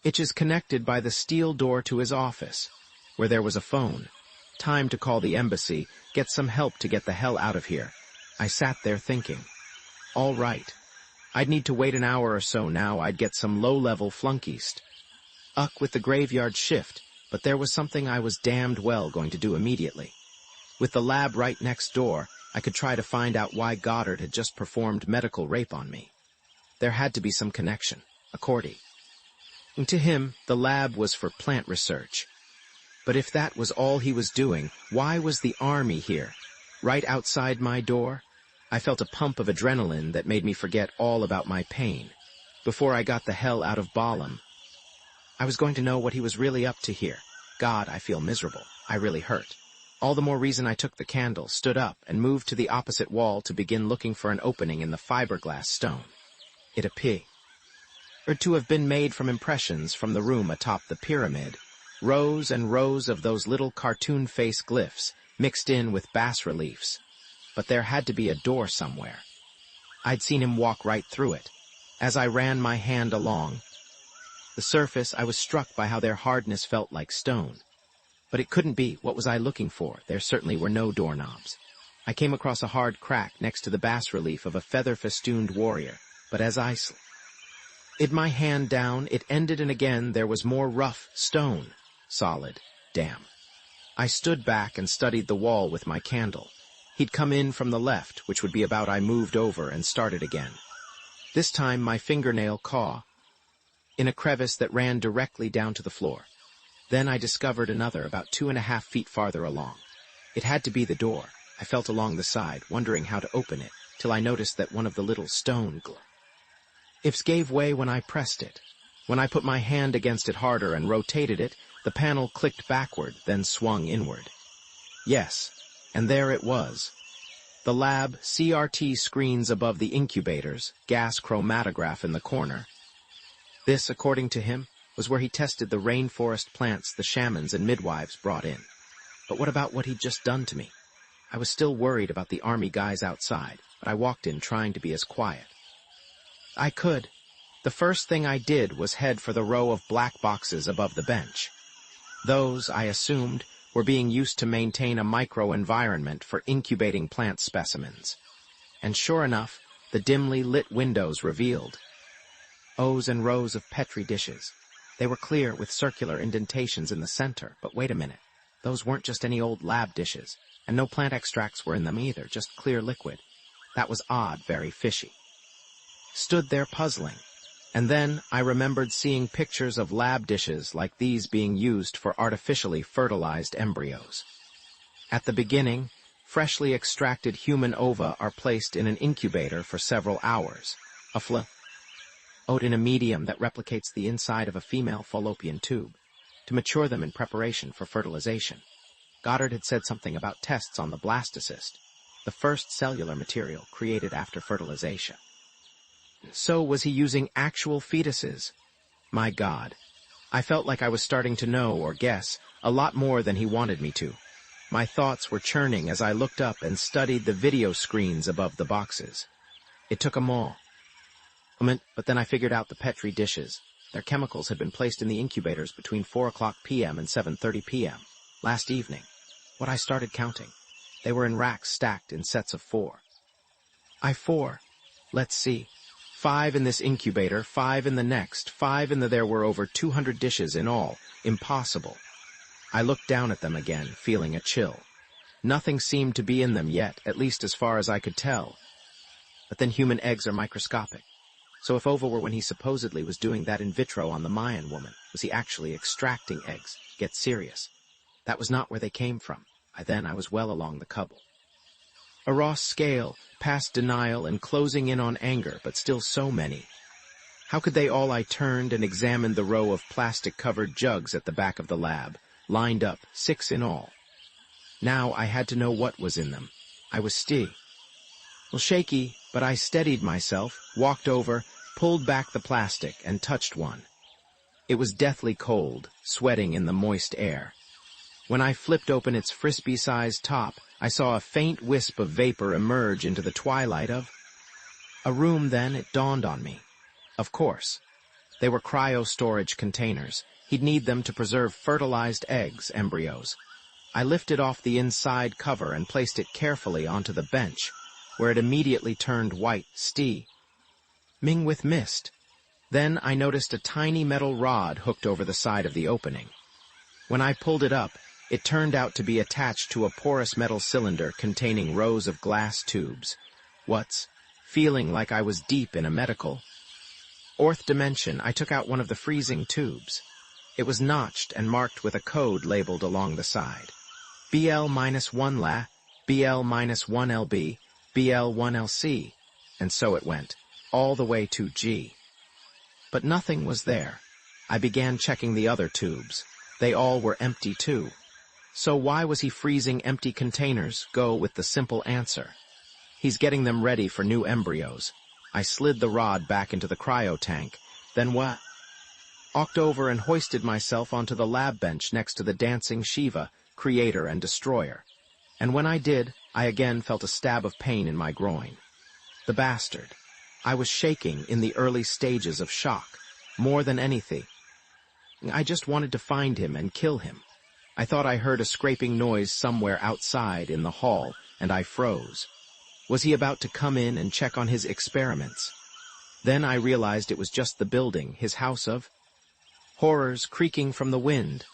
It is connected by the steel door to his office, where there was a phone. Time to call the embassy, get some help to get the hell out of here. I sat there thinking. All right. I'd need to wait an hour or so now. I'd get some low-level flunkies with the graveyard shift, but there was something I was damned well going to do immediately. With the lab right next door, I could try to find out why Goddard had just performed medical rape on me. There had to be some connection, according to him. The lab was for plant research. But if that was all he was doing, why was the army here? Right outside my door? I felt a pump of adrenaline that made me forget all about my pain. Before I got the hell out of Balaam, I was going to know what he was really up to here. God, I feel miserable. I really hurt. All the more reason I took the candle, stood up, and moved to the opposite wall to begin looking for an opening in the fiberglass stone. It appeared to have been made from impressions from the room atop the pyramid, rows and rows of those little cartoon face glyphs mixed in with bas-reliefs. But there had to be a door somewhere. I'd seen him walk right through it. As I ran my hand along the surface, I was struck by how their hardness felt like stone. But it couldn't be. What was I looking for? There certainly were no doorknobs. I came across a hard crack next to the bas-relief of a feather-festooned warrior, but as I slid my hand down, it ended, and again there was more rough stone. Solid. Damn. I stood back and studied the wall with my candle. He'd come in from the left, which would be about I moved over and started again. This time my fingernail caught in a crevice that ran directly down to the floor. Then I discovered another about 2.5 feet farther along. It had to be the door. I felt along the side, wondering how to open it, till I noticed that one of the little stone glyphs gave way when I pressed it. When I put my hand against it harder and rotated it, the panel clicked backward, then swung inward. Yes, and there it was. The lab CRT screens above the incubators, gas chromatograph in the corner. This, according to him, was where he tested the rainforest plants the shamans and midwives brought in. But what about what he'd just done to me? I was still worried about the army guys outside, but I walked in trying to be as quiet I could. The first thing I did was head for the row of black boxes above the bench. Those, I assumed, were being used to maintain a micro-environment for incubating plant specimens. And sure enough, the dimly lit windows revealed rows and rows of Petri dishes. They were clear with circular indentations in the center, but wait a minute. Those weren't just any old lab dishes, and no plant extracts were in them either, just clear liquid. That was odd, very fishy. Stood there puzzling, and then I remembered seeing pictures of lab dishes like these being used for artificially fertilized embryos. At the beginning, freshly extracted human ova are placed in an incubator for several hours, in a medium that replicates the inside of a female fallopian tube, to mature them in preparation for fertilization. Goddard had said something about tests on the blastocyst, the first cellular material created after fertilization. So was he using actual fetuses? My God. I felt like I was starting to know or guess a lot more than he wanted me to. My thoughts were churning as I looked up and studied the video screens above the boxes. It took a moment, but then I figured out the Petri dishes. Their chemicals had been placed in the incubators between 4 o'clock p.m. and 7:30 p.m. last evening. What I started counting. They were in racks stacked in sets of 4. Let's see. 5 in this incubator, 5 in the next, 5 in the... There were over 200 dishes in all. Impossible. I looked down at them again, feeling a chill. Nothing seemed to be in them yet, at least as far as I could tell. But then human eggs are microscopic. So if ova were when he supposedly was doing that in vitro on the Mayan woman, was he actually extracting eggs? Get serious. That was not where they came from. I was well along the cubble. A raw scale, past denial and closing in on anger, but still so many. How could they all? I turned and examined the row of plastic-covered jugs at the back of the lab, lined up, 6 in all. Now I had to know what was in them. I was shaky, but I steadied myself, walked over, pulled back the plastic, and touched one. It was deathly cold, sweating in the moist air. When I flipped open its frisbee-sized top, I saw a faint wisp of vapor emerge into the twilight of a room. Then it dawned on me. Of course. They were cryo-storage containers. He'd need them to preserve fertilized eggs, embryos. I lifted off the inside cover and placed it carefully onto the bench, where it immediately turned white, steaming with mist. Then I noticed a tiny metal rod hooked over the side of the opening. When I pulled it up, it turned out to be attached to a porous metal cylinder containing rows of glass tubes. Feeling like I was deep in a medical dimension, I took out one of the freezing tubes. It was notched and marked with a code labeled along the side. BL-1 LA, BL-1 LB, BL-1 LC, and so it went, all the way to G. But nothing was there. I began checking the other tubes. They all were empty too. So why was he freezing empty containers? Go with the simple answer. He's getting them ready for new embryos. I slid the rod back into the cryo tank, then walked over and hoisted myself onto the lab bench next to the dancing Shiva, creator and destroyer. And when I did, I again felt a stab of pain in my groin. The bastard. I was shaking in the early stages of shock, more than anything. I just wanted to find him and kill him. I thought I heard a scraping noise somewhere outside in the hall, and I froze. Was he about to come in and check on his experiments? Then I realized it was just the building, his house of horrors creaking from the wind.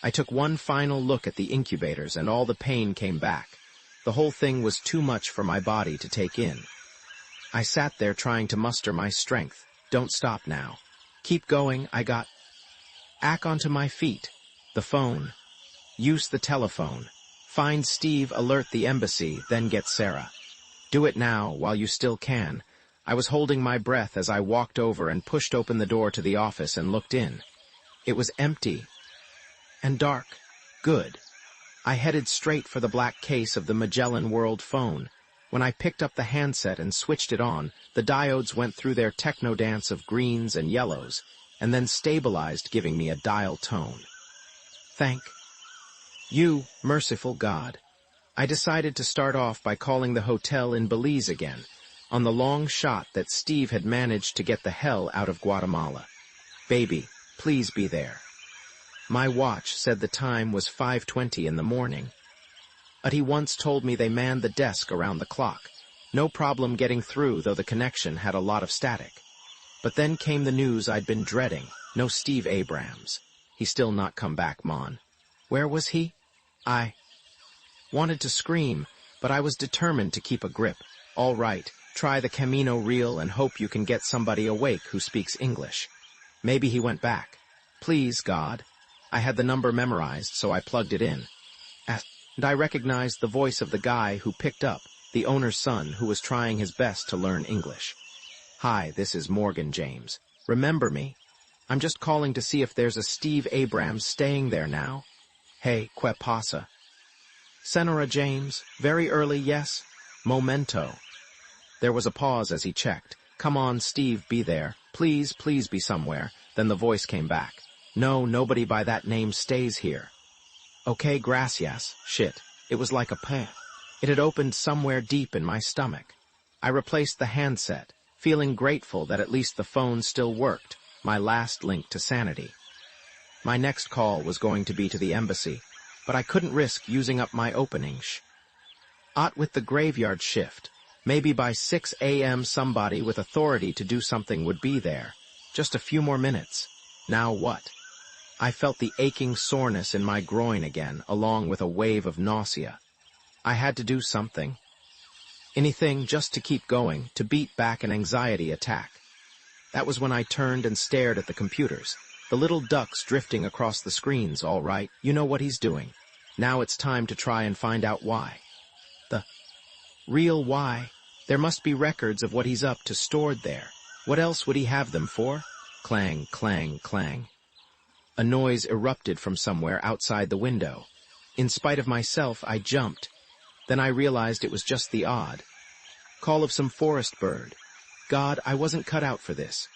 I took one final look at the incubators and all the pain came back. The whole thing was too much for my body to take in. I sat there trying to muster my strength. Don't stop now. Keep going, I got back onto my feet. The phone. Use the telephone. Find Steve, alert the embassy, then get Sarah. Do it now, while you still can. I was holding my breath as I walked over and pushed open the door to the office and looked in. It was empty and dark. Good. I headed straight for the black case of the Magellan World phone. When I picked up the handset and switched it on, the diodes went through their techno dance of greens and yellows, and then stabilized, giving me a dial tone. Thank you, merciful God. I decided to start off by calling the hotel in Belize again, on the long shot that Steve had managed to get the hell out of Guatemala. Baby, please be there. My watch said the time was 5:20 in the morning. But he once told me they manned the desk around the clock. No problem getting through, though the connection had a lot of static. But then came the news I'd been dreading. No Steve Abrams. He's still not come back, Mon. Where was he? I wanted to scream, but I was determined to keep a grip. All right, try the Camino reel and hope you can get somebody awake who speaks English. Maybe he went back. Please, God. I had the number memorized, so I plugged it in. And I recognized the voice of the guy who picked up, the owner's son who was trying his best to learn English. Hi, this is Morgan James. Remember me? I'm just calling to see if there's a Steve Abrams staying there now. Hey, que pasa? Senora James, very early, yes? Momento. There was a pause as he checked. Come on, Steve, be there. Please, please be somewhere. Then the voice came back. No, nobody by that name stays here. Okay, gracias. Shit. It was like a peh. It had opened somewhere deep in my stomach. I replaced the handset, feeling grateful that at least the phone still worked, my last link to sanity. My next call was going to be to the embassy, but I couldn't risk using up my opening with the graveyard shift. Maybe by 6 a.m. somebody with authority to do something would be there. Just a few more minutes. Now what? I felt the aching soreness in my groin again, along with a wave of nausea. I had to do something. Anything just to keep going, to beat back an anxiety attack. That was when I turned and stared at the computers. The little ducks drifting across the screens, all right. You know what he's doing. Now it's time to try and find out why. The real why. There must be records of what he's up to stored there. What else would he have them for? Clang, clang, clang. A noise erupted from somewhere outside the window. In spite of myself, I jumped. Then I realized it was just the odd call of some forest bird. God, I wasn't cut out for this.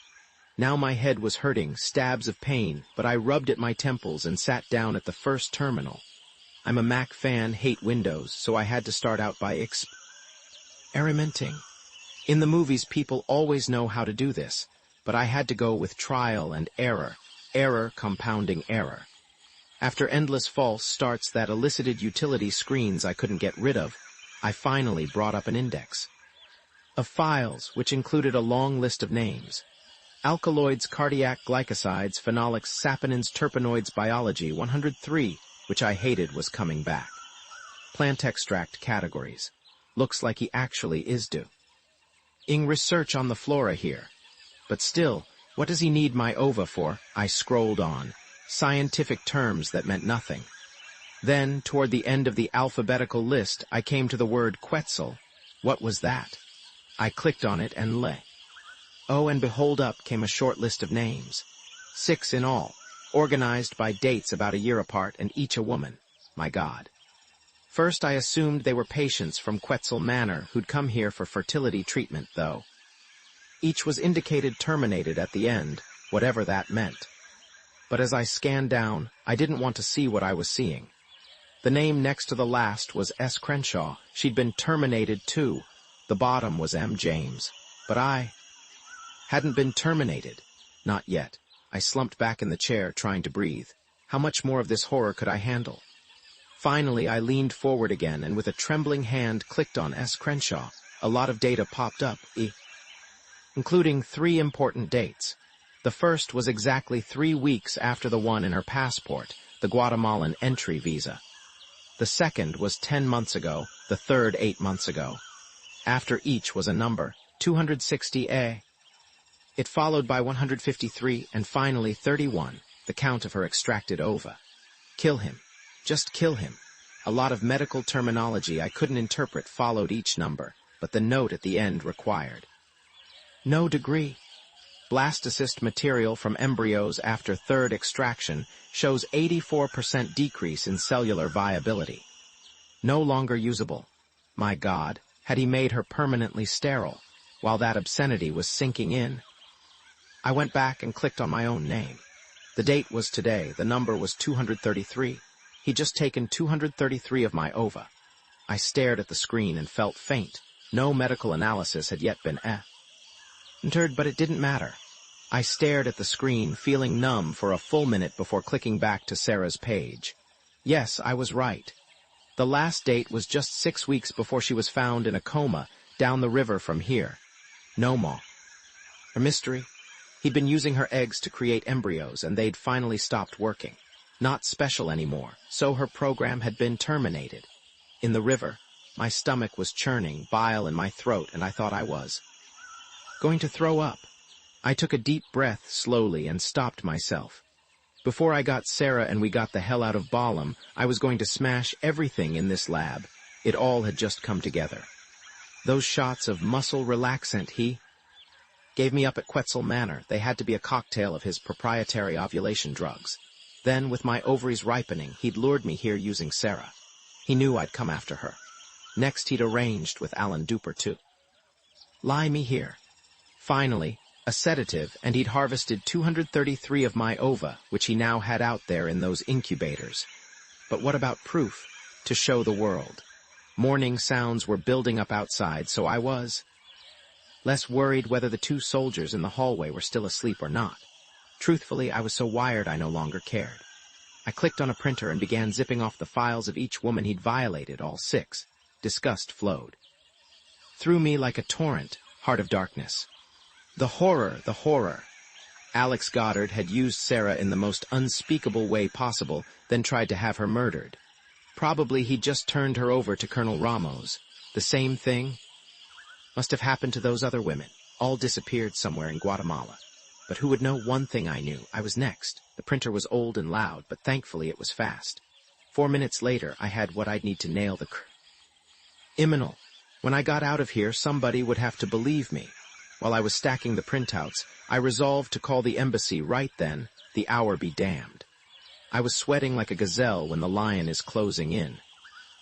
Now my head was hurting, stabs of pain, but I rubbed at my temples and sat down at the first terminal. I'm a Mac fan, hate Windows, so I had to start out by experimenting. In the movies, people always know how to do this, but I had to go with trial and error. Error compounding error. After endless false starts that elicited utility screens I couldn't get rid of, I finally brought up an index of files, which included a long list of names. Alkaloids, cardiac glycosides, phenolics, saponins, terpenoids, biology, 103, which I hated was coming back. Plant extract categories. Looks like he actually is doing research on the flora here. But still, what does he need my ova for? I scrolled on. scientific terms that meant nothing. Then, toward the end of the alphabetical list, I came to the word Quetzal. What was that? I clicked on it and oh, and behold, up came a short list of names. 6 in all, organized by dates about a year apart and each a woman. My God. First, I assumed they were patients from Quetzal Manor who'd come here for fertility treatment, though. Each was indicated terminated at the end, whatever that meant. But as I scanned down, I didn't want to see what I was seeing. The name next to the last was S. Crenshaw. She'd been terminated too. The bottom was M. James. But I hadn't been terminated. Not yet. I slumped back in the chair, trying to breathe. How much more of this horror could I handle? Finally, I leaned forward again and with a trembling hand clicked on S. Crenshaw. A lot of data popped up, including 3 important dates. The first was exactly 3 weeks after the one in her passport, the Guatemalan entry visa. The second was 10 months ago, the third 8 months ago. After each was a number, 260A. It followed by 153 and finally 31, the count of her extracted ova. Kill him. Just kill him. A lot of medical terminology I couldn't interpret followed each number, but the note at the end required. No degree. Blastocyst material from embryos after third extraction shows 84% decrease in cellular viability. No longer usable. My God, had he made her permanently sterile, while that obscenity was sinking in? I went back and clicked on my own name. The date was today, the number was 233. He'd just taken 233 of my ova. I stared at the screen and felt faint. No medical analysis had yet been entered, but it didn't matter. I stared at the screen, feeling numb for a full minute before clicking back to Sarah's page. Yes, I was right. The last date was just 6 weeks before she was found in a coma down the river from here. No more. Her mystery? He'd been using her eggs to create embryos, and they'd finally stopped working. Not special anymore, so her program had been terminated. In the river, my stomach was churning, bile in my throat, and I thought I was going to throw up. I took a deep breath slowly and stopped myself. Before I got Sarah and we got the hell out of Balam, I was going to smash everything in this lab. It all had just come together. Those shots of muscle relaxant he gave me up at Quetzal Manor, they had to be a cocktail of his proprietary ovulation drugs. Then, with my ovaries ripening, he'd lured me here using Sarah. He knew I'd come after her. Next, he'd arranged with Alan Duper to lie me here. Finally, a sedative, and he'd harvested 233 of my ova, which he now had out there in those incubators. But what about proof? To show the world. Morning sounds were building up outside, so I was less worried whether the 2 soldiers in the hallway were still asleep or not. Truthfully, I was so wired I no longer cared. I clicked on a printer and began zipping off the files of each woman he'd violated, all 6. Disgust flowed through me like a torrent, Heart of Darkness. The horror, the horror. Alex Goddard had used Sarah in the most unspeakable way possible, then tried to have her murdered. Probably he'd just turned her over to Colonel Ramos. The same thing must have happened to those other women. All disappeared somewhere in Guatemala. But who would know one thing I knew? I was next. The printer was old and loud, but thankfully it was fast. 4 minutes later, I had what I'd need to nail the criminal. When I got out of here, somebody would have to believe me. While I was stacking the printouts, I resolved to call the embassy right then, the hour be damned. I was sweating like a gazelle when the lion is closing in.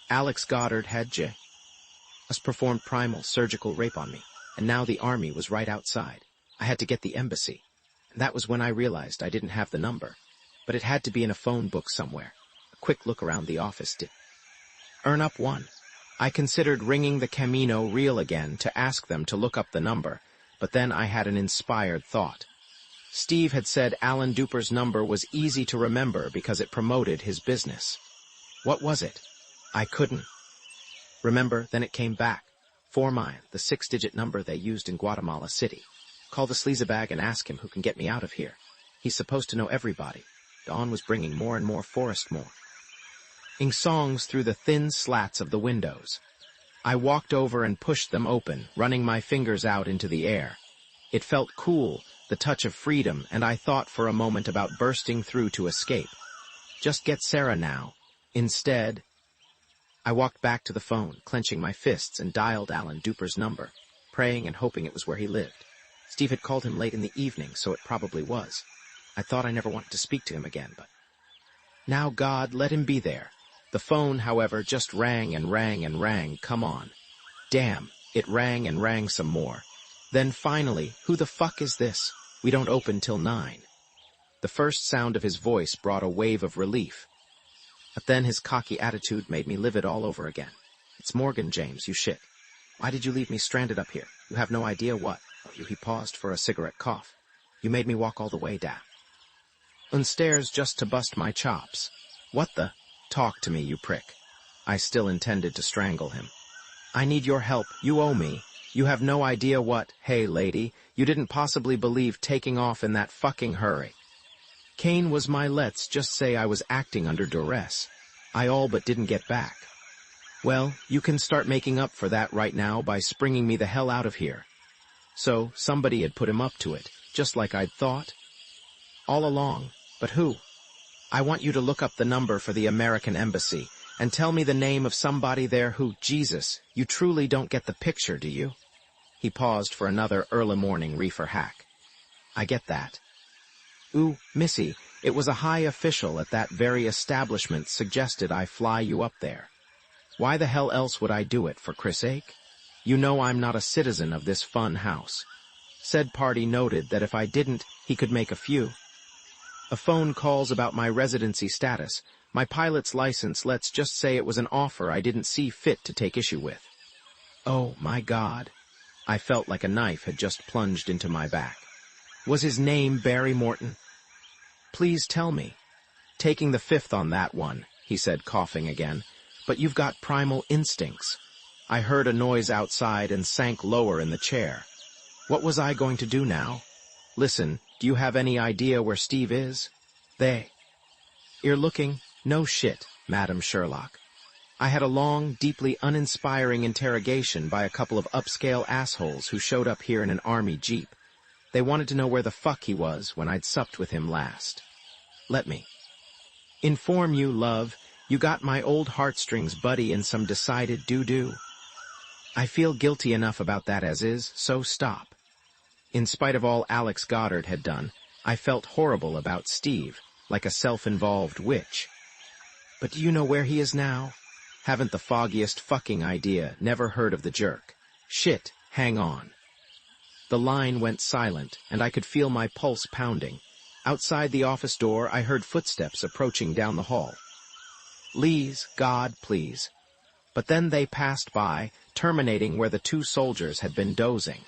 Alex Goddard had just performed primal surgical rape on me, and now the army was right outside. I had to get the embassy. And that was when I realized I didn't have the number, but it had to be in a phone book somewhere. A quick look around the office did earn up one. I considered ringing the Camino Real again to ask them to look up the number, but then I had an inspired thought. Steve had said Alan Duper's number was easy to remember because it promoted his business. What was it? I couldn't remember, then it came back. 4 mine, the 6-digit number they used in Guatemala City. Call the sleazebag and ask him who can get me out of here. He's supposed to know everybody. Dawn was bringing more and more forest ing songs through the thin slats of the windows. I walked over and pushed them open, running my fingers out into the air. It felt cool, the touch of freedom, and I thought for a moment about bursting through to escape. Just get Sarah now. Instead, I walked back to the phone, clenching my fists, and dialed Alan Duper's number, praying and hoping it was where he lived. Steve had called him late in the evening, so it probably was. I thought I never wanted to speak to him again, but now God, let him be there. The phone, however, just rang and rang and rang. Come on. Damn, it rang and rang some more. Then finally, who the fuck is this? We don't open till 9. The first sound of his voice brought a wave of relief. But then his cocky attitude made me livid all over again. It's Morgan, James, you shit. Why did you leave me stranded up here? You have no idea what. He paused for a cigarette cough. You made me walk all the way down. Unstairs just to bust my chops. What the? Talk to me, you prick. I still intended to strangle him. I need your help. You owe me. You have no idea what. Hey, lady, you didn't possibly believe taking off in that fucking hurry. Kane was my let's just say I was acting under duress. I all but didn't get back. Well, you can start making up for that right now by springing me the hell out of here. So, somebody had put him up to it, just like I'd thought. All along. But who? I want you to look up the number for the American Embassy and tell me the name of somebody there who, Jesus, you truly don't get the picture, do you? He paused for another early morning reefer hack. I get that. Ooh, Missy, it was a high official at that very establishment suggested I fly you up there. Why the hell else would I do it, for Chris' sake? You know I'm not a citizen of this fun house. Said party noted that if I didn't, he could make a few. A phone calls about my residency status. My pilot's license, let's just say it was an offer I didn't see fit to take issue with. Oh, my God. I felt like a knife had just plunged into my back. Was his name Barry Morton? Please tell me. Taking the fifth on that one, he said, coughing again. But you've got primal instincts. I heard a noise outside and sank lower in the chair. What was I going to do now? Listen, do you have any idea where Steve is? You're looking? No shit, Madam Sherlock. I had a long, deeply uninspiring interrogation by a couple of upscale assholes who showed up here in an army jeep. They wanted to know where the fuck he was when I'd supped with him last. Let me inform you, love, you got my old heartstrings buddy in some decided doo-doo. I feel guilty enough about that as is, so stop. In spite of all Alex Goddard had done, I felt horrible about Steve, like a self-involved witch. But do you know where he is now? Haven't the foggiest fucking idea, never heard of the jerk. Shit, hang on. The line went silent, and I could feel my pulse pounding. Outside the office door, I heard footsteps approaching down the hall. Please, God, please. But then they passed by, terminating where the two soldiers had been dozing.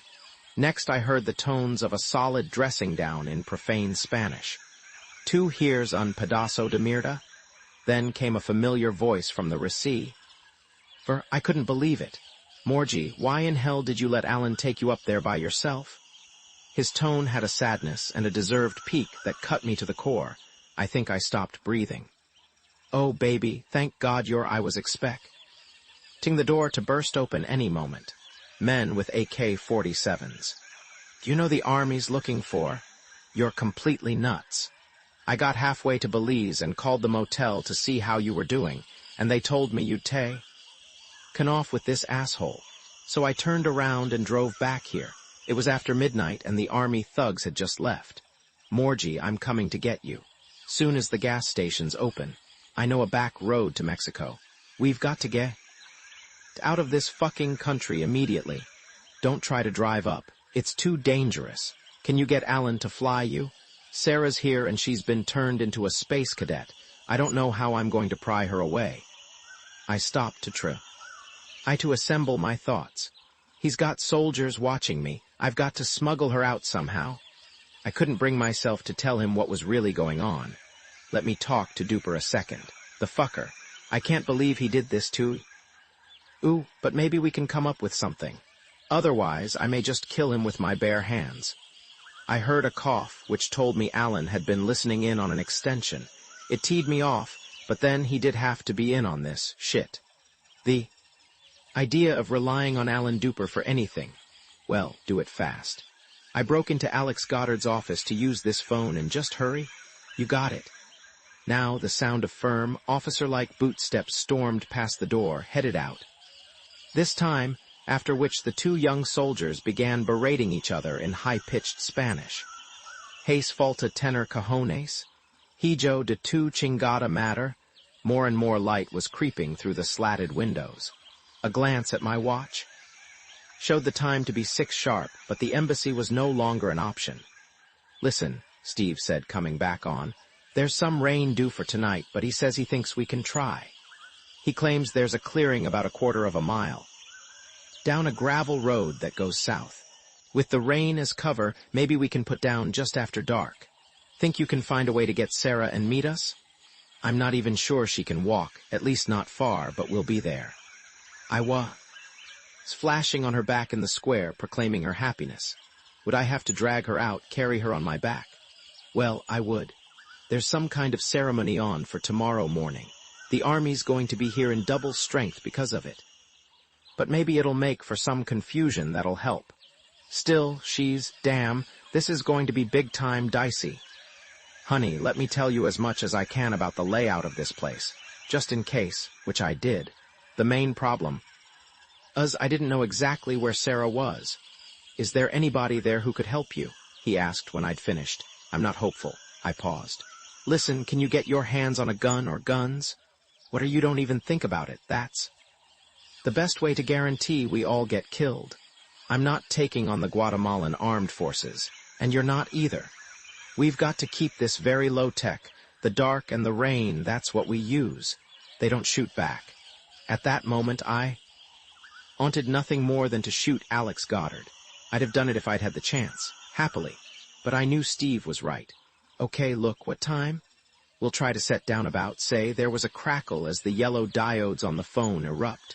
Next I heard the tones of a solid dressing down in profane Spanish. Two hears un pedazo de mierda? Then came a familiar voice from the receipt. For I couldn't believe it. Morgie, why in hell did you let Alan take you up there by yourself? His tone had a sadness and a deserved pique that cut me to the core. I think I stopped breathing. Oh, baby, thank God I was expecting the door to burst open any moment. Men with AK-47s. Do you know the Army's looking for? You're completely nuts. I got halfway to Belize and called the motel to see how you were doing, and they told me you'd taken off with this asshole. So I turned around and drove back here. It was after midnight and the Army thugs had just left. Morgie, I'm coming to get you. Soon as the gas station's open. I know a back road to Mexico. We've got to get out of this fucking country immediately. Don't try to drive up. It's too dangerous. Can you get Alan to fly you? Sarah's here and she's been turned into a space cadet. I don't know how I'm going to pry her away. I stopped to assemble my thoughts. He's got soldiers watching me. I've got to smuggle her out somehow. I couldn't bring myself to tell him what was really going on. Let me talk to Duper a second. The fucker. I can't believe he did this to... Ooh, but maybe we can come up with something. Otherwise, I may just kill him with my bare hands. I heard a cough, which told me Alan had been listening in on an extension. It teed me off, but then he did have to be in on this shit. The idea of relying on Alan Duper for anything. Well, do it fast. I broke into Alex Goddard's office to use this phone and just hurry. You got it. Now the sound of firm, officer-like bootsteps stormed past the door, headed out. This time, after which the two young soldiers began berating each other in high-pitched Spanish. Hace falta tener cojones? Hijo de tu chingada matter? More and more light was creeping through the slatted windows. A glance at my watch showed the time to be 6 sharp, but the embassy was no longer an option. Listen, Steve said, coming back on. There's some rain due for tonight, but he says he thinks we can try. He claims there's a clearing about 1/4 of a mile, down a gravel road that goes south. With the rain as cover, maybe we can put down just after dark. Think you can find a way to get Sarah and meet us? I'm not even sure she can walk, at least not far, but we'll be there. I was flashing on her back in the square, proclaiming her happiness. Would I have to drag her out, carry her on my back? Well, I would. There's some kind of ceremony on for tomorrow morning. The army's going to be here in double strength because of it. But maybe it'll make for some confusion that'll help. Still, damn, this is going to be big-time dicey. Honey, let me tell you as much as I can about the layout of this place, just in case, which I did. The main problem is I didn't know exactly where Sarah was. Is there anybody there who could help you? He asked when I'd finished. I'm not hopeful. I paused. Listen, can you get your hands on a gun or guns? What, you don't even think about it, that's the best way to guarantee we all get killed. I'm not taking on the Guatemalan armed forces, and you're not either. We've got to keep this very low-tech. The dark and the rain, that's what we use. They don't shoot back. At that moment, I wanted nothing more than to shoot Alex Goddard. I'd have done it if I'd had the chance, happily. But I knew Steve was right. Okay, look, what time? We'll try to set down about, say, there was a crackle as the yellow diodes on the phone erupt.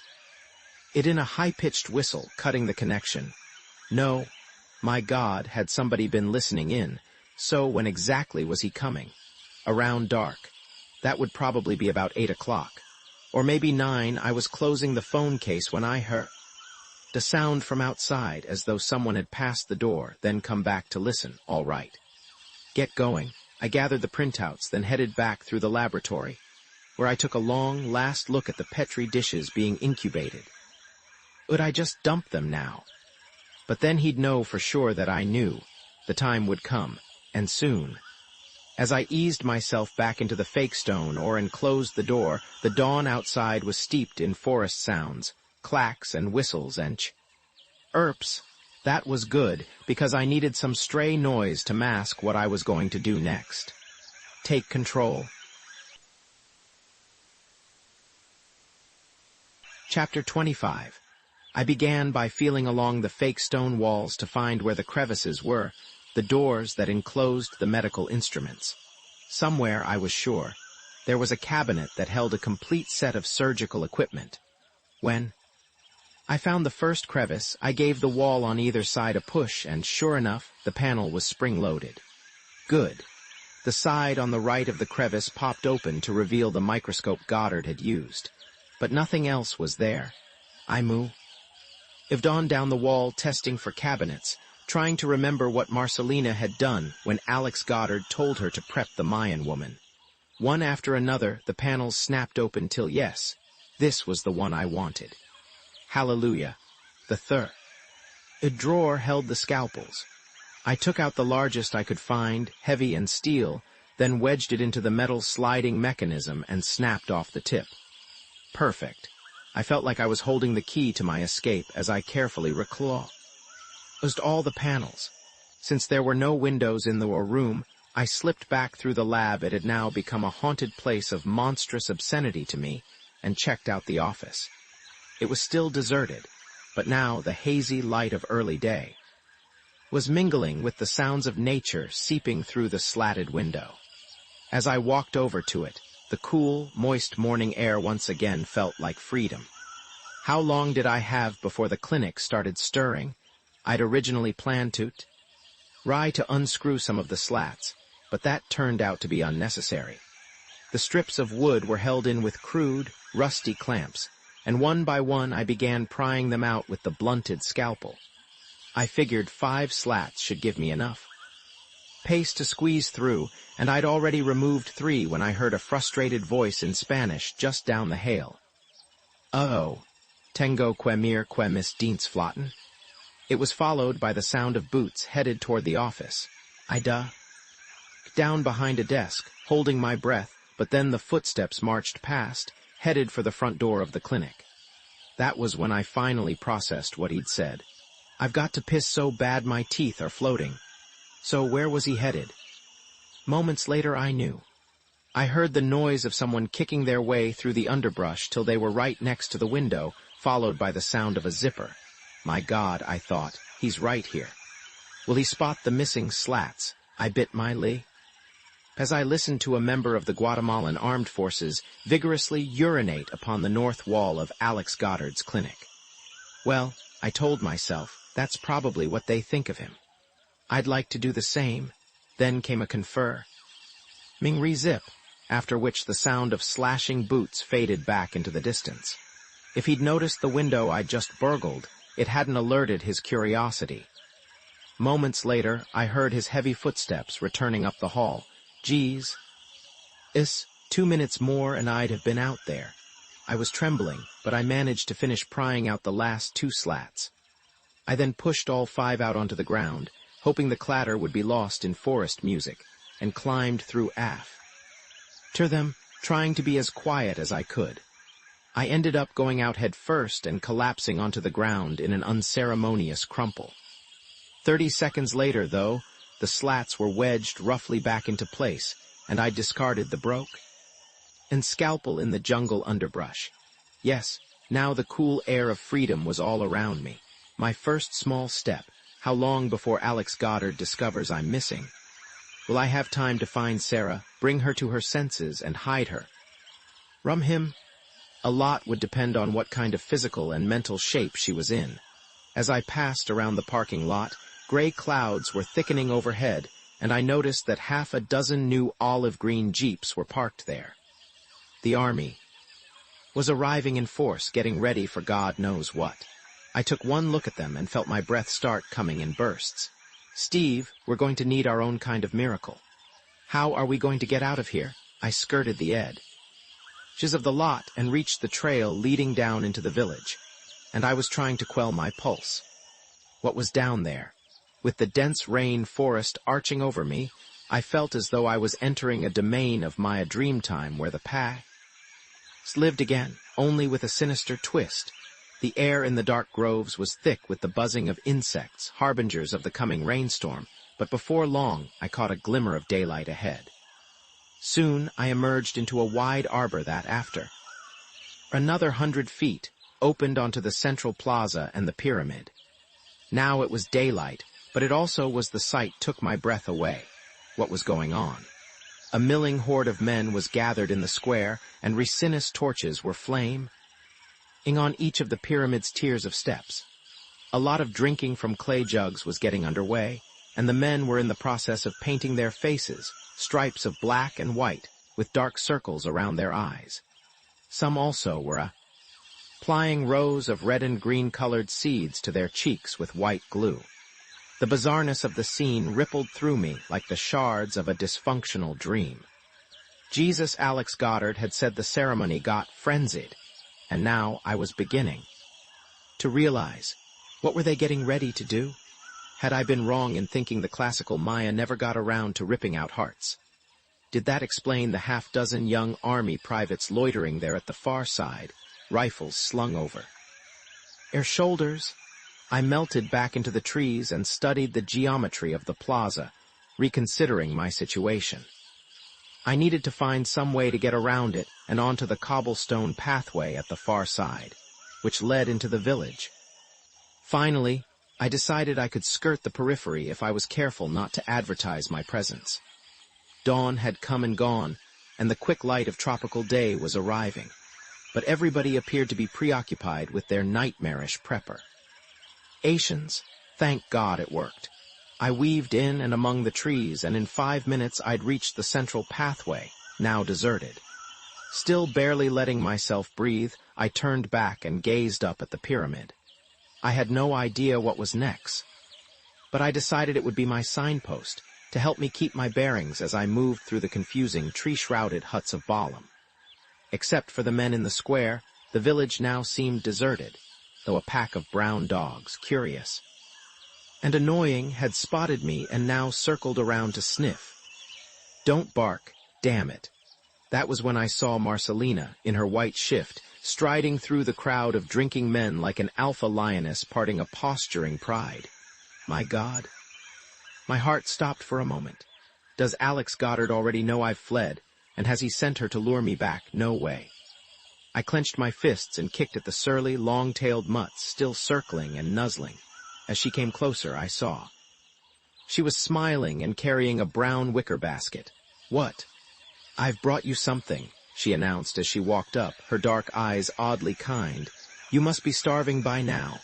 It in a high-pitched whistle, cutting the connection. No, my God, had somebody been listening in. So when exactly was he coming? Around dark. That would probably be about 8 o'clock. Or maybe 9. I was closing the phone case when I heard a sound from outside, as though someone had passed the door, then come back to listen. All right. Get going. I gathered the printouts, then headed back through the laboratory, where I took a long, last look at the Petri dishes being incubated. Would I just dump them now? But then he'd know for sure that I knew. The time would come, and soon. As I eased myself back into the fake stone and closed the door, the dawn outside was steeped in forest sounds, clacks and whistles and chirps. That was good, because I needed some stray noise to mask what I was going to do next. Take control. Chapter 25. I began by feeling along the fake stone walls to find where the crevices were, the doors that enclosed the medical instruments. Somewhere, I was sure, there was a cabinet that held a complete set of surgical equipment. When I found the first crevice, I gave the wall on either side a push, and sure enough, the panel was spring-loaded. Good. The side on the right of the crevice popped open to reveal the microscope Goddard had used. But nothing else was there. I moved on down the wall, testing for cabinets, trying to remember what Marcelina had done when Alex Goddard told her to prep the Mayan woman. One after another, the panels snapped open till yes, this was the one I wanted. Hallelujah. The third. A drawer held the scalpels. I took out the largest I could find, heavy and steel, then wedged it into the metal sliding mechanism and snapped off the tip. Perfect. I felt like I was holding the key to my escape as I carefully reclosed all the panels. Since there were no windows in the room, I slipped back through the lab. It had now become a haunted place of monstrous obscenity to me, and checked out the office. It was still deserted, but now the hazy light of early day was mingling with the sounds of nature seeping through the slatted window. As I walked over to it, the cool, moist morning air once again felt like freedom. How long did I have before the clinic started stirring? I'd originally planned to try to unscrew some of the slats, but that turned out to be unnecessary. The strips of wood were held in with crude, rusty clamps, and one by one I began prying them out with the blunted scalpel. I figured 5 slats should give me enough. Pace to squeeze through, and I'd already removed 3 when I heard a frustrated voice in Spanish just down the hale. "Oh, tengo que mir que mis dientes flotten?" It was followed by the sound of boots headed toward the office. I ducked down behind a desk, holding my breath, but then the footsteps marched past, headed for the front door of the clinic. That was when I finally processed what he'd said. "I've got to piss so bad my teeth are floating." So where was he headed? Moments later I knew. I heard the noise of someone kicking their way through the underbrush till they were right next to the window, followed by the sound of a zipper. My God, I thought, he's right here. Will he spot the missing slats? I bit my lip as I listened to a member of the Guatemalan Armed Forces vigorously urinate upon the north wall of Alex Goddard's clinic. Well, I told myself, that's probably what they think of him. I'd like to do the same. Then came a confirming re-zip, after which the sound of slashing boots faded back into the distance. If he'd noticed the window I'd just burgled, it hadn't alerted his curiosity. Moments later, I heard his heavy footsteps returning up the hall. Geez. 2 minutes more and I'd have been out there. I was trembling, but I managed to finish prying out the last 2 slats. I then pushed all 5 out onto the ground, hoping the clatter would be lost in forest music, and climbed through after them, trying to be as quiet as I could. I ended up going out head first and collapsing onto the ground in an unceremonious crumple. 30 seconds later, though, the slats were wedged roughly back into place, and I discarded the broke and scalpel in the jungle underbrush. Yes, now the cool air of freedom was all around me. My first small step. How long before Alex Goddard discovers I'm missing? Will I have time to find Sarah, bring her to her senses, and hide her? From him? A lot would depend on what kind of physical and mental shape she was in. As I passed around the parking lot, gray clouds were thickening overhead, and I noticed that 6 new olive-green Jeeps were parked there. The army was arriving in force, getting ready for God knows what. I took one look at them and felt my breath start coming in bursts. "Steve, we're going to need our own kind of miracle. How are we going to get out of here?" I skirted the edges of the lot and reached the trail leading down into the village, and I was trying to quell my pulse. What was down there? With the dense rain forest arching over me, I felt as though I was entering a domain of Maya Dreamtime where the past lived again, only with a sinister twist. The air in the dark groves was thick with the buzzing of insects, harbingers of the coming rainstorm, but before long I caught a glimmer of daylight ahead. Soon I emerged into a wide arbor that after another 100 feet opened onto the central plaza and the pyramid. Now it was daylight, but it also was the sight took my breath away. What was going on? A milling horde of men was gathered in the square, and resinous torches were flaming on each of the pyramid's tiers of steps. A lot of drinking from clay jugs was getting underway, and the men were in the process of painting their faces, stripes of black and white, with dark circles around their eyes. Some also were applying rows of red and green-colored seeds to their cheeks with white glue. The bizarreness of the scene rippled through me like the shards of a dysfunctional dream. Jesus Alex Goddard had said the ceremony got frenzied, and now I was beginning to realize, what were they getting ready to do? Had I been wrong in thinking the classical Maya never got around to ripping out hearts? Did that explain the 6 young army privates loitering there at the far side, rifles slung over their shoulders? I melted back into the trees and studied the geometry of the plaza, reconsidering my situation. I needed to find some way to get around it and onto the cobblestone pathway at the far side, which led into the village. Finally, I decided I could skirt the periphery if I was careful not to advertise my presence. Dawn had come and gone, and the quick light of tropical day was arriving, but everybody appeared to be preoccupied with their nightmarish preparations. Thank God it worked. I weaved in and among the trees, and in 5 minutes I'd reached the central pathway, now deserted. Still barely letting myself breathe, I turned back and gazed up at the pyramid. I had no idea what was next, but I decided it would be my signpost to help me keep my bearings as I moved through the confusing, tree-shrouded huts of Balam. Except for the men in the square, the village now seemed deserted, though a pack of brown dogs, curious and annoying, had spotted me and now circled around to sniff. "Don't bark, damn it." That was when I saw Marcelina, in her white shift, striding through the crowd of drinking men like an alpha lioness parting a posturing pride. My God. My heart stopped for a moment. Does Alex Goddard already know I've fled, and has he sent her to lure me back? No way. I clenched my fists and kicked at the surly, long-tailed mutts still circling and nuzzling. As she came closer, I saw. She was smiling and carrying a brown wicker basket. "What?" "I've brought you something," she announced as she walked up, her dark eyes oddly kind. "You must be starving by now.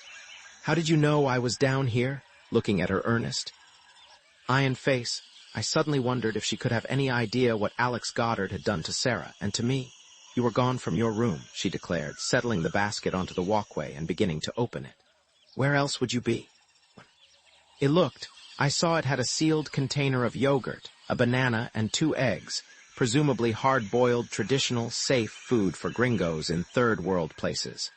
How did you know I was down here?" Looking at her earnest, iron face, I suddenly wondered if she could have any idea what Alex Goddard had done to Sarah and to me. "You were gone from your room," she declared, settling the basket onto the walkway and beginning to open it. "Where else would you be?" It looked. I saw it had a sealed container of yogurt, a banana, and 2 eggs, presumably hard-boiled, traditional, safe food for gringos in third-world places.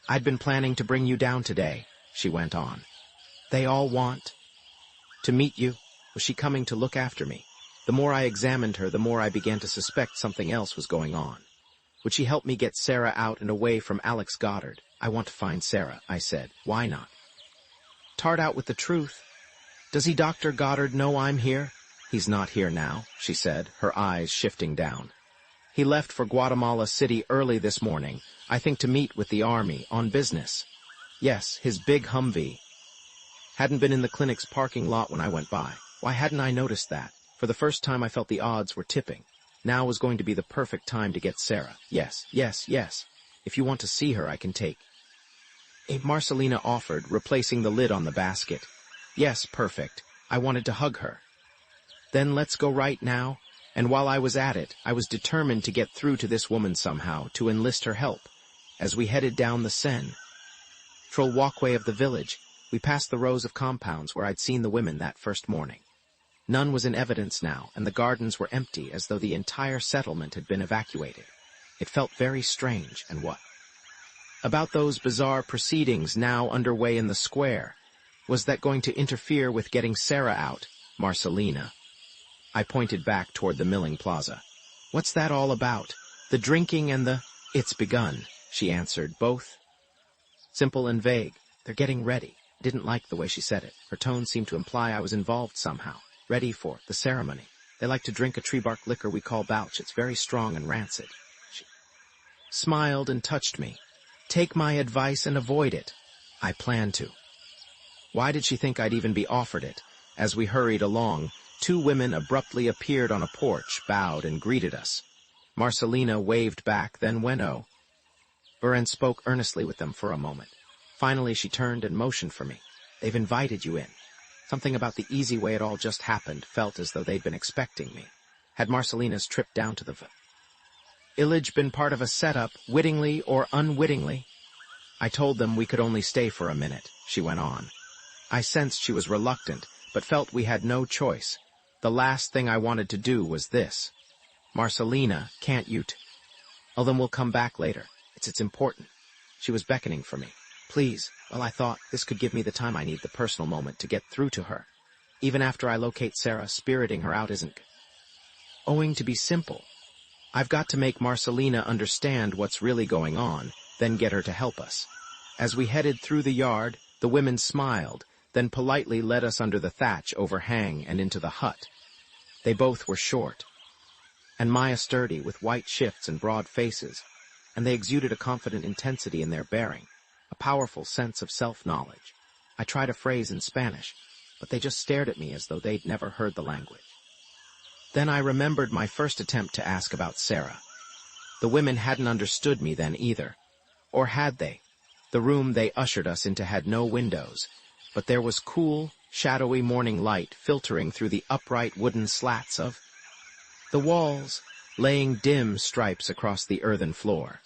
"I'd been planning to bring you down today," she went on. "They all want to meet you." Was she coming to look after me? The more I examined her, the more I began to suspect something else was going on. Would she help me get Sarah out and away from Alex Goddard? "I want to find Sarah," I said. "Why not?" "Tart out with the truth. Does he, Dr. Goddard, know I'm here?" "He's not here now," she said, her eyes shifting down. "He left for Guatemala City early this morning, I think to meet with the army, on business. Yes, his big Humvee. Hadn't been in the clinic's parking lot when I went by. Why hadn't I noticed that? For the first time I felt the odds were tipping. Now was going to be the perfect time to get Sarah. Yes, yes, yes. If you want to see her, I can take." Marcelina offered, replacing the lid on the basket. "Yes, perfect. I wanted to hug her." "Then let's go right now." And while I was at it, I was determined to get through to this woman somehow, to enlist her help. As we headed down the Seine walkway of the village, we passed the rows of compounds where I'd seen the women that first morning. None was in evidence now, and the gardens were empty as though the entire settlement had been evacuated. It felt very strange, and what? About those bizarre proceedings now underway in the square. Was that going to interfere with getting Sarah out? Marcelina. I pointed back toward the milling plaza. "What's that all about? The drinking and the—" "It's begun," she answered, both simple and vague. "They're getting ready." I didn't like the way she said it. Her tone seemed to imply I was involved somehow. "Ready for the ceremony. They like to drink a tree bark liquor we call Bouch. It's very strong and rancid." She smiled and touched me. "Take my advice and avoid it." "I plan to." Why did she think I'd even be offered it? As we hurried along, 2 women abruptly appeared on a porch, bowed, and greeted us. Marcelina waved back, then went over and spoke earnestly with them for a moment. Finally, she turned and motioned for me. "They've invited you in." Something about the easy way it all just happened felt as though they'd been expecting me. Had Marcelina's trip down to the village been part of a setup, wittingly or unwittingly? I told them we could only stay for a minute, she went on. I sensed she was reluctant, but felt we had no choice. The last thing I wanted to do was this. "Marcelina, can't you Oh, then we'll come back later. It's important." She was beckoning for me. "Please." Well, I thought this could give me the time I need, the personal moment, to get through to her. Even after I locate Sarah, spiriting her out isn't going to be simple. I've got to make Marcelina understand what's really going on, then get her to help us. As we headed through the yard, the women smiled, then politely led us under the thatch overhang and into the hut. They both were short, and Maya sturdy, with white shifts and broad faces, and they exuded a confident intensity in their bearing, a powerful sense of self-knowledge. I tried a phrase in Spanish, but they just stared at me as though they'd never heard the language. Then I remembered my first attempt to ask about Sarah. The women hadn't understood me then either. Or had they? The room they ushered us into had no windows, but there was cool, shadowy morning light filtering through the upright wooden slats of the walls, laying dim stripes across the earthen floor.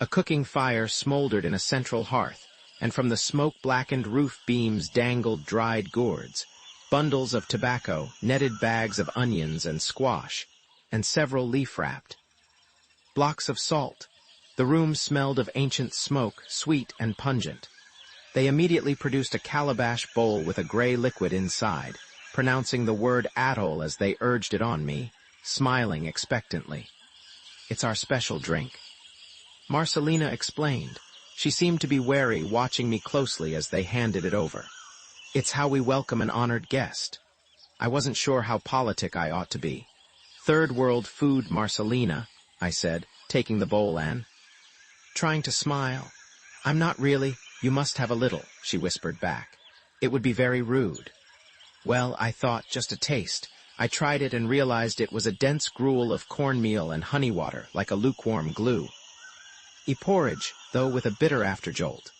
A cooking fire smoldered in a central hearth, and from the smoke-blackened roof beams dangled dried gourds, bundles of tobacco, netted bags of onions and squash, and several leaf-wrapped. Blocks of salt. The room smelled of ancient smoke, sweet and pungent. They immediately produced a calabash bowl with a gray liquid inside, pronouncing the word atoll as they urged it on me, smiling expectantly. "It's our special drink." Marcelina explained. She seemed to be wary, watching me closely as they handed it over. "It's how we welcome an honored guest." I wasn't sure how politic I ought to be. "Third world food, Marcelina," I said, taking the bowl and trying to smile. "I'm not really. You must have a little," she whispered back. "It would be very rude." Well, I thought, just a taste. I tried it and realized it was a dense gruel of cornmeal and honey water, like a lukewarm glue. Porridge, though with a bitter afterjolt.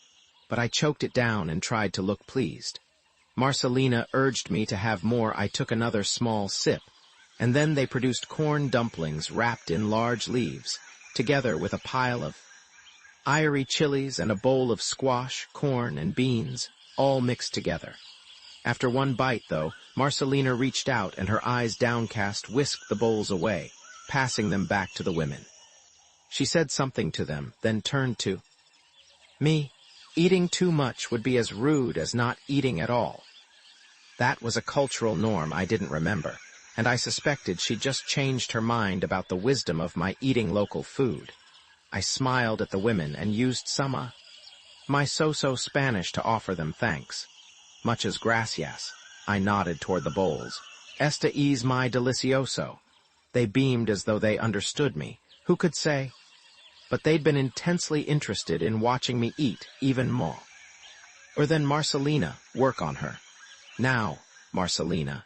But I choked it down and tried to look pleased. Marcelina urged me to have more. I took another small sip, and then they produced corn dumplings wrapped in large leaves, together with a pile of Irie chilies and a bowl of squash, corn, and beans, all mixed together. After one bite, though, Marcelina reached out and her eyes downcast whisked the bowls away, passing them back to the women. She said something to them, then turned to me. Eating too much would be as rude as not eating at all. That was a cultural norm I didn't remember, and I suspected she'd just changed her mind about the wisdom of my eating local food. I smiled at the women and used my so-so Spanish to offer them thanks. Muchas gracias. I nodded toward the bowls. Esta es muy delicioso. They beamed as though they understood me. Who could say? But they'd been intensely interested in watching me eat even more. Or then Marcelina, work on her. Now, Marcelina.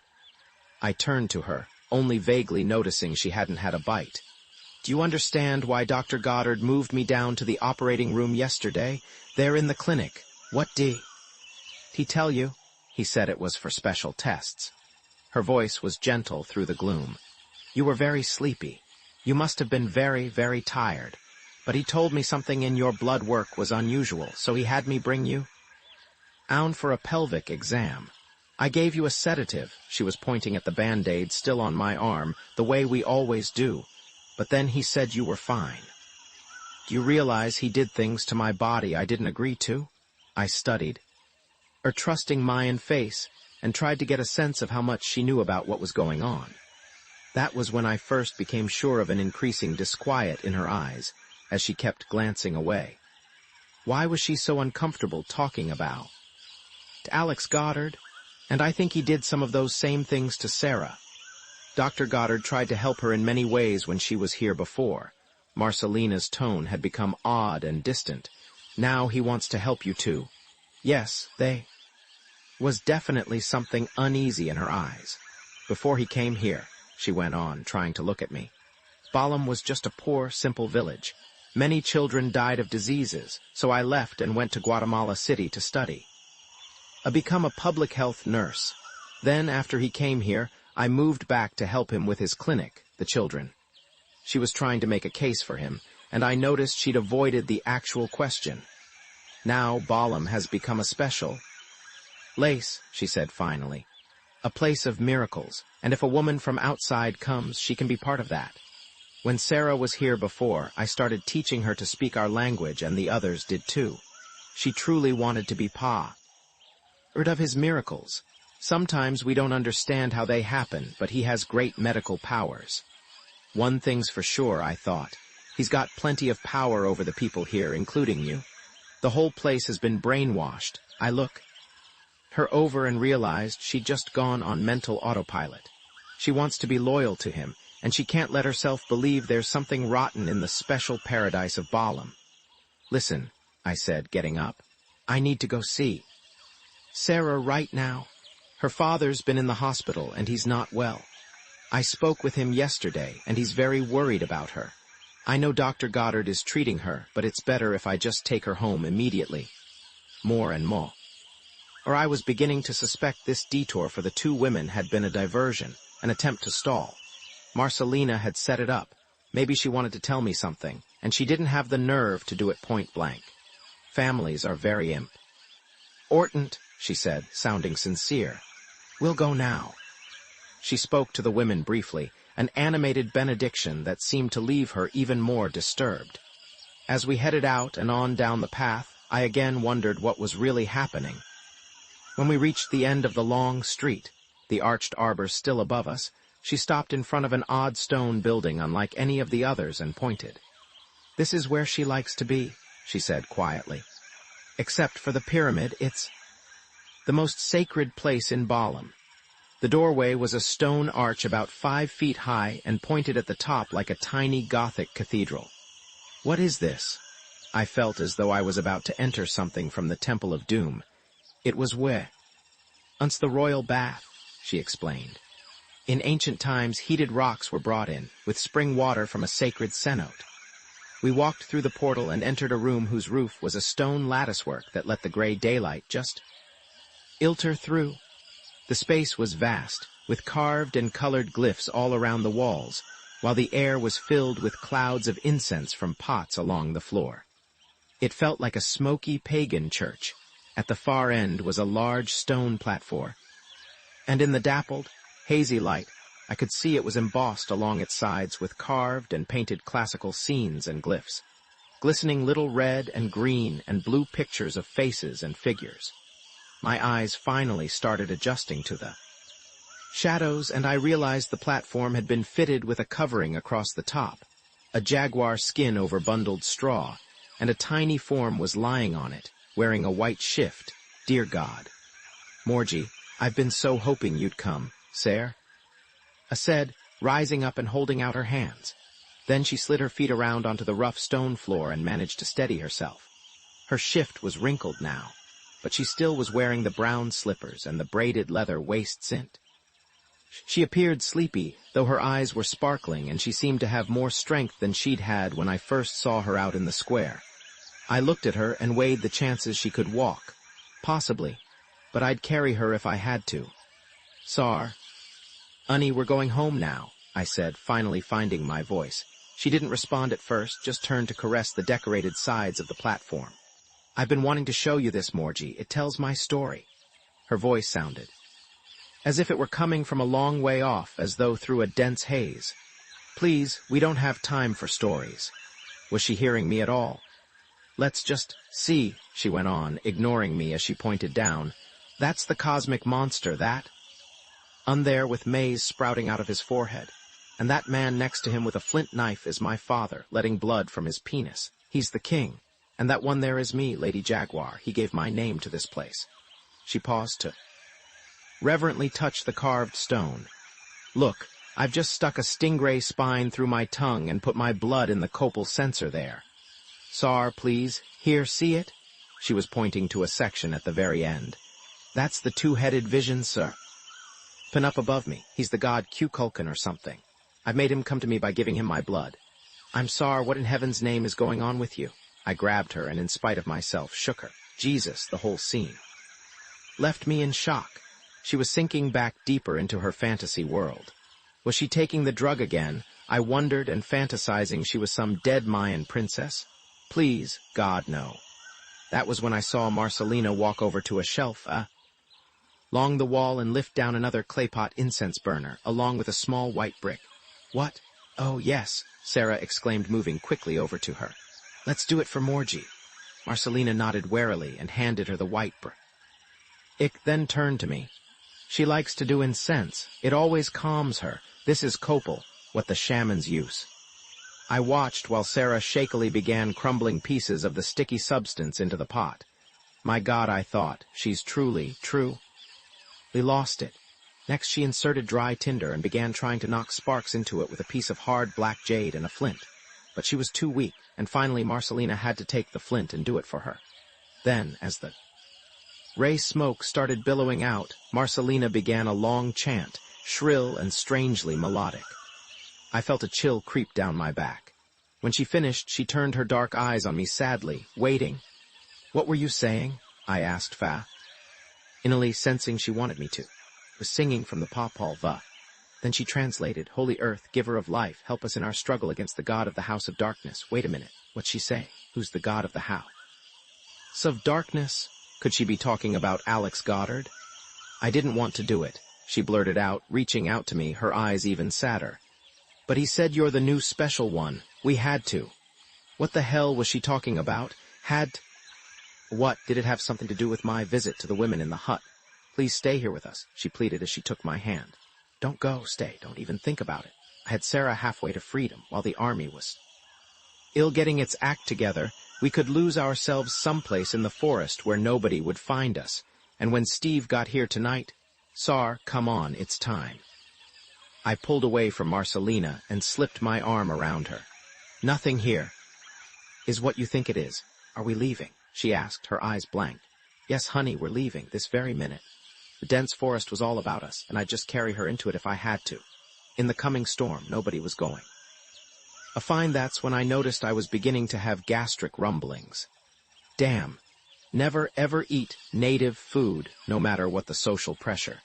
I turned to her, only vaguely noticing she hadn't had a bite. Do you understand why Dr. Goddard moved me down to the operating room yesterday? They're in the clinic. What did he tell you? He said it was for special tests. Her voice was gentle through the gloom. You were very sleepy. You must have been very, very tired. But he told me something in your blood work was unusual, so he had me bring you down for a pelvic exam. I gave you a sedative. She was pointing at the Band-Aid still on my arm, the way we always do. But then he said you were fine. Do you realize he did things to my body I didn't agree to? I studied her trusting Mayan face and tried to get a sense of how much she knew about what was going on. That was when I first became sure of an increasing disquiet in her eyes as she kept glancing away. Why was she so uncomfortable talking about to Alex Goddard? And I think he did some of those same things to Sarah. Dr. Goddard tried to help her in many ways when she was here before. Marcelina's tone had become odd and distant. Now he wants to help you too. Yes, they was definitely something uneasy in her eyes. Before he came here, she went on, trying to look at me. Balam was just a poor, simple village. Many children died of diseases, so I left and went to Guatemala City to study. I become a public health nurse. Then, after he came here, I moved back to help him with his clinic, the children. She was trying to make a case for him, and I noticed she'd avoided the actual question. Now Balam has become a special place, she said finally. A place of miracles, and if a woman from outside comes, she can be part of that. When Sarah was here before, I started teaching her to speak our language, and the others did too. She truly wanted to be part of his miracles. Sometimes we don't understand how they happen, but he has great medical powers. One thing's for sure, I thought. He's got plenty of power over the people here, including you. The whole place has been brainwashed. I look her over and realized she'd just gone on mental autopilot. She wants to be loyal to him, and she can't let herself believe there's something rotten in the special paradise of Balam. Listen, I said, getting up. I need to go see Sarah right now. Her father's been in the hospital, and he's not well. I spoke with him yesterday, and he's very worried about her. I know Dr. Goddard is treating her, but it's better if I just take her home immediately. More and more. Or I was beginning to suspect this detour for the two women had been a diversion, an attempt to stall. Marcelina had set it up. Maybe she wanted to tell me something, and she didn't have the nerve to do it point blank. Families are very important, she said, sounding sincere. We'll go now. She spoke to the women briefly, an animated benediction that seemed to leave her even more disturbed. As we headed out and on down the path, I again wondered what was really happening. When we reached the end of the long street, the arched arbor still above us, she stopped in front of an odd stone building unlike any of the others and pointed. This is where she likes to be, she said quietly. Except for the pyramid, it's the most sacred place in Balaam. The doorway was a stone arch about 5 feet high and pointed at the top like a tiny Gothic cathedral. What is this? I felt as though I was about to enter something from the Temple of Doom. It was once the royal bath, she explained. In ancient times, heated rocks were brought in, with spring water from a sacred cenote. We walked through the portal and entered a room whose roof was a stone latticework that let the gray daylight just filter through. The space was vast, with carved and colored glyphs all around the walls, while the air was filled with clouds of incense from pots along the floor. It felt like a smoky pagan church. At the far end was a large stone platform, and in the dappled, hazy light, I could see it was embossed along its sides with carved and painted classical scenes and glyphs, glistening little red and green and blue pictures of faces and figures. My eyes finally started adjusting to the shadows, and I realized the platform had been fitted with a covering across the top, a jaguar skin over bundled straw, and a tiny form was lying on it, wearing a white shift. Dear God. Morgie, I've been so hoping you'd come, Sare. I said, rising up and holding out her hands. Then she slid her feet around onto the rough stone floor and managed to steady herself. Her shift was wrinkled now, but she still was wearing the brown slippers and the braided leather waist cint. She appeared sleepy, though her eyes were sparkling, and she seemed to have more strength than she'd had when I first saw her out in the square. I looked at her and weighed the chances she could walk. Possibly, but I'd carry her if I had to. Sar. Honey, we're going home now, I said, finally finding my voice. She didn't respond at first, just turned to caress the decorated sides of the platform. I've been wanting to show you this, Morgie. It tells my story. Her voice sounded as if it were coming from a long way off, as though through a dense haze. Please, we don't have time for stories. Was she hearing me at all? Let's just see, she went on, ignoring me as she pointed down. That's the cosmic monster, that. There with maize sprouting out of his forehead. And that man next to him with a flint knife is my father, letting blood from his penis. He's the king. And that one there is me, Lady Jaguar. He gave my name to this place. She paused to reverently touch the carved stone. Look, I've just stuck a stingray spine through my tongue and put my blood in the copal censer there. Sar, please. Here, see it? She was pointing to a section at the very end. That's the two-headed vision, sir. Pin up above me. He's the god Kukulkan or something. I've made him come to me by giving him my blood. I'm Sar, what in heaven's name is going on with you? I grabbed her and in spite of myself shook her. Jesus, the whole scene left me in shock. She was sinking back deeper into her fantasy world. Was she taking the drug again? I wondered, and fantasizing she was some dead Mayan princess. Please, God, no. That was when I saw Marcelina walk over to a shelf, along the wall and lift down another claypot incense burner, along with a small white brick. What? Oh, yes, Sarah exclaimed, moving quickly over to her. Let's do it for Morgie. Marcelina nodded warily and handed her the white brick. Ick then turned to me. She likes to do incense. It always calms her. This is copal, what the shamans use. I watched while Sarah shakily began crumbling pieces of the sticky substance into the pot. My God, I thought, she's truly. We lost it. Next she inserted dry tinder and began trying to knock sparks into it with a piece of hard black jade and a flint. But she was too weak, and finally Marcelina had to take the flint and do it for her. Then, as the ray smoke started billowing out, Marcelina began a long chant, shrill and strangely melodic. I felt a chill creep down my back. When she finished, she turned her dark eyes on me sadly, waiting. What were you saying? I asked innily sensing she wanted me to. I was singing from the Papal Va. Then she translated, Holy Earth, giver of life, help us in our struggle against the god of the House of Darkness. Wait a minute, what'd she say? Who's the god of the house? Of darkness. Could she be talking about Alex Goddard? I didn't want to do it, she blurted out, reaching out to me, her eyes even sadder. But he said you're the new special one. We had to. What the hell was she talking about? What did it have something to do with my visit to the women in the hut? Please stay here with us, she pleaded as she took my hand. Don't go, stay, don't even think about it. I had Sarah halfway to freedom while the army was getting its act together. We could lose ourselves someplace in the forest where nobody would find us. And when Steve got here tonight, Sar, come on, it's time. I pulled away from Marcelina and slipped my arm around her. Nothing here. Is what you think it is. Are we leaving? She asked, her eyes blank. Yes, honey, we're leaving, this very minute. The dense forest was all about us, and I'd just carry her into it if I had to. In the coming storm, nobody was going. That's when I noticed I was beginning to have gastric rumblings. Damn. Never ever eat native food, no matter what the social pressure.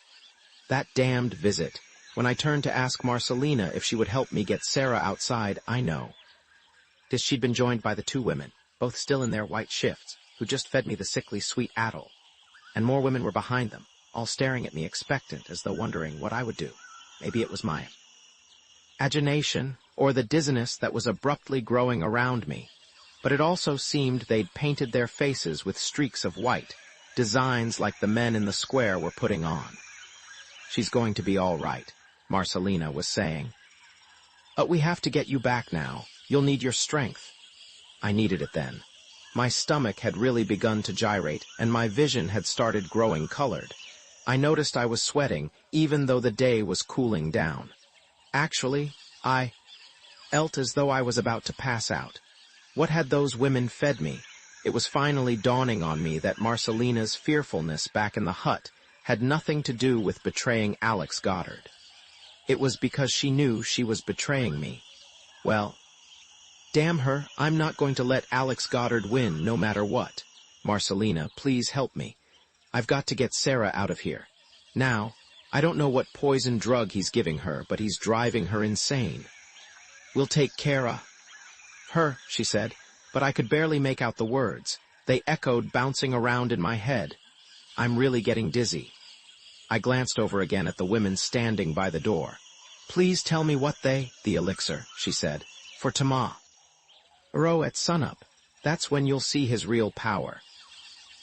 That damned visit. When I turned to ask Marcelina if she would help me get Sarah outside, I know. She'd been joined by the two women, both still in their white shifts, who just fed me the sickly sweet addle. And more women were behind them, all staring at me expectant, as though wondering what I would do. Maybe it was my agitation, or the dizziness that was abruptly growing around me. But it also seemed they'd painted their faces with streaks of white, designs like the men in the square were putting on. She's going to be all right, Marcelina was saying. We have to get you back now. You'll need your strength. I needed it then. My stomach had really begun to gyrate, and my vision had started growing colored. I noticed I was sweating, even though the day was cooling down. Actually, I felt as though I was about to pass out. What had those women fed me? It was finally dawning on me that Marcelina's fearfulness back in the hut had nothing to do with betraying Alex Goddard. It was because she knew she was betraying me. Well, damn her, I'm not going to let Alex Goddard win no matter what. Marcelina, please help me. I've got to get Sarah out of here. Now, I don't know what poison drug he's giving her, but he's driving her insane. We'll take care of her, she said, but I could barely make out the words. They echoed, bouncing around in my head. I'm really getting dizzy. I glanced over again at the women standing by the door. Please tell me what the elixir, she said, for tomorrow at sunup. That's when you'll see his real power.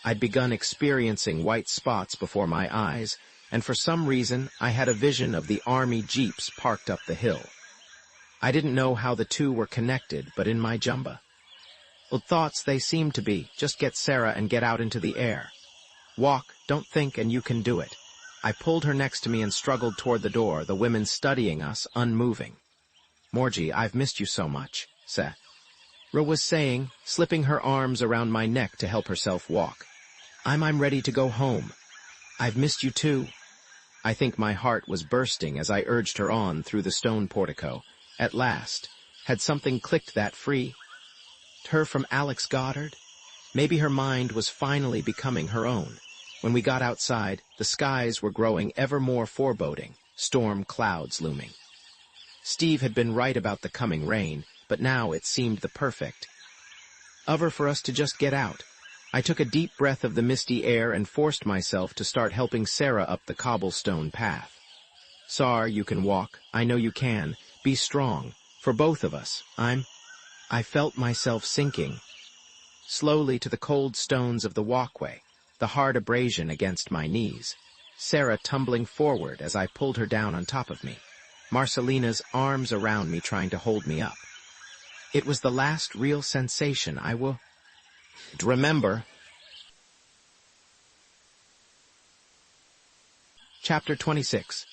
I'd begun experiencing white spots before my eyes, and for some reason I had a vision of the army jeeps parked up the hill. I didn't know how the two were connected, but in my thoughts they seemed to be, just get Sarah and get out into the air. Walk, don't think, and you can do it. I pulled her next to me and struggled toward the door, the women studying us, unmoving. Morgie, I've missed you so much, Sarah was saying, slipping her arms around my neck to help herself walk. I'm ready to go home. I've missed you too. I think my heart was bursting as I urged her on through the stone portico. At last, had something clicked that free? Her from Alex Goddard? Maybe her mind was finally becoming her own. When we got outside, the skies were growing ever more foreboding, storm clouds looming. Steve had been right about the coming rain, but now it seemed the perfect hour for us to just get out. I took a deep breath of the misty air and forced myself to start helping Sarah up the cobblestone path. Sar, you can walk. I know you can. Be strong. For both of us. I felt myself sinking slowly to the cold stones of the walkway, the hard abrasion against my knees. Sarah tumbling forward as I pulled her down on top of me. Marcelina's arms around me trying to hold me up. It was the last real sensation I will remember. Chapter 26.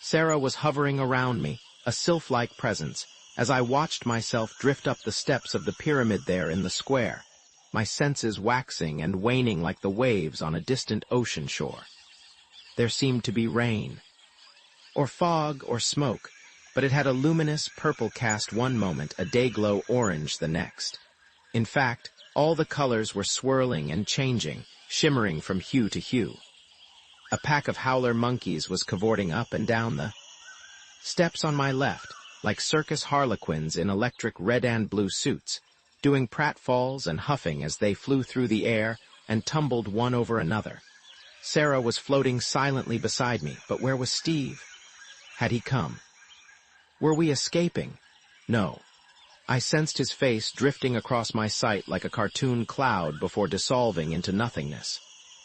Sarah was hovering around me, a sylph-like presence, as I watched myself drift up the steps of the pyramid there in the square, my senses waxing and waning like the waves on a distant ocean shore. There seemed to be rain, or fog, or smoke, but it had a luminous purple cast one moment, a day-glow orange the next. In fact, all the colors were swirling and changing, shimmering from hue to hue. A pack of howler monkeys was cavorting up and down the steps on my left, like circus harlequins in electric red and blue suits, doing pratfalls and huffing as they flew through the air, and tumbled one over another. Sarah was floating silently beside me, but where was Steve? Had he come? Were we escaping? No. I sensed his face drifting across my sight like a cartoon cloud before dissolving into nothingness.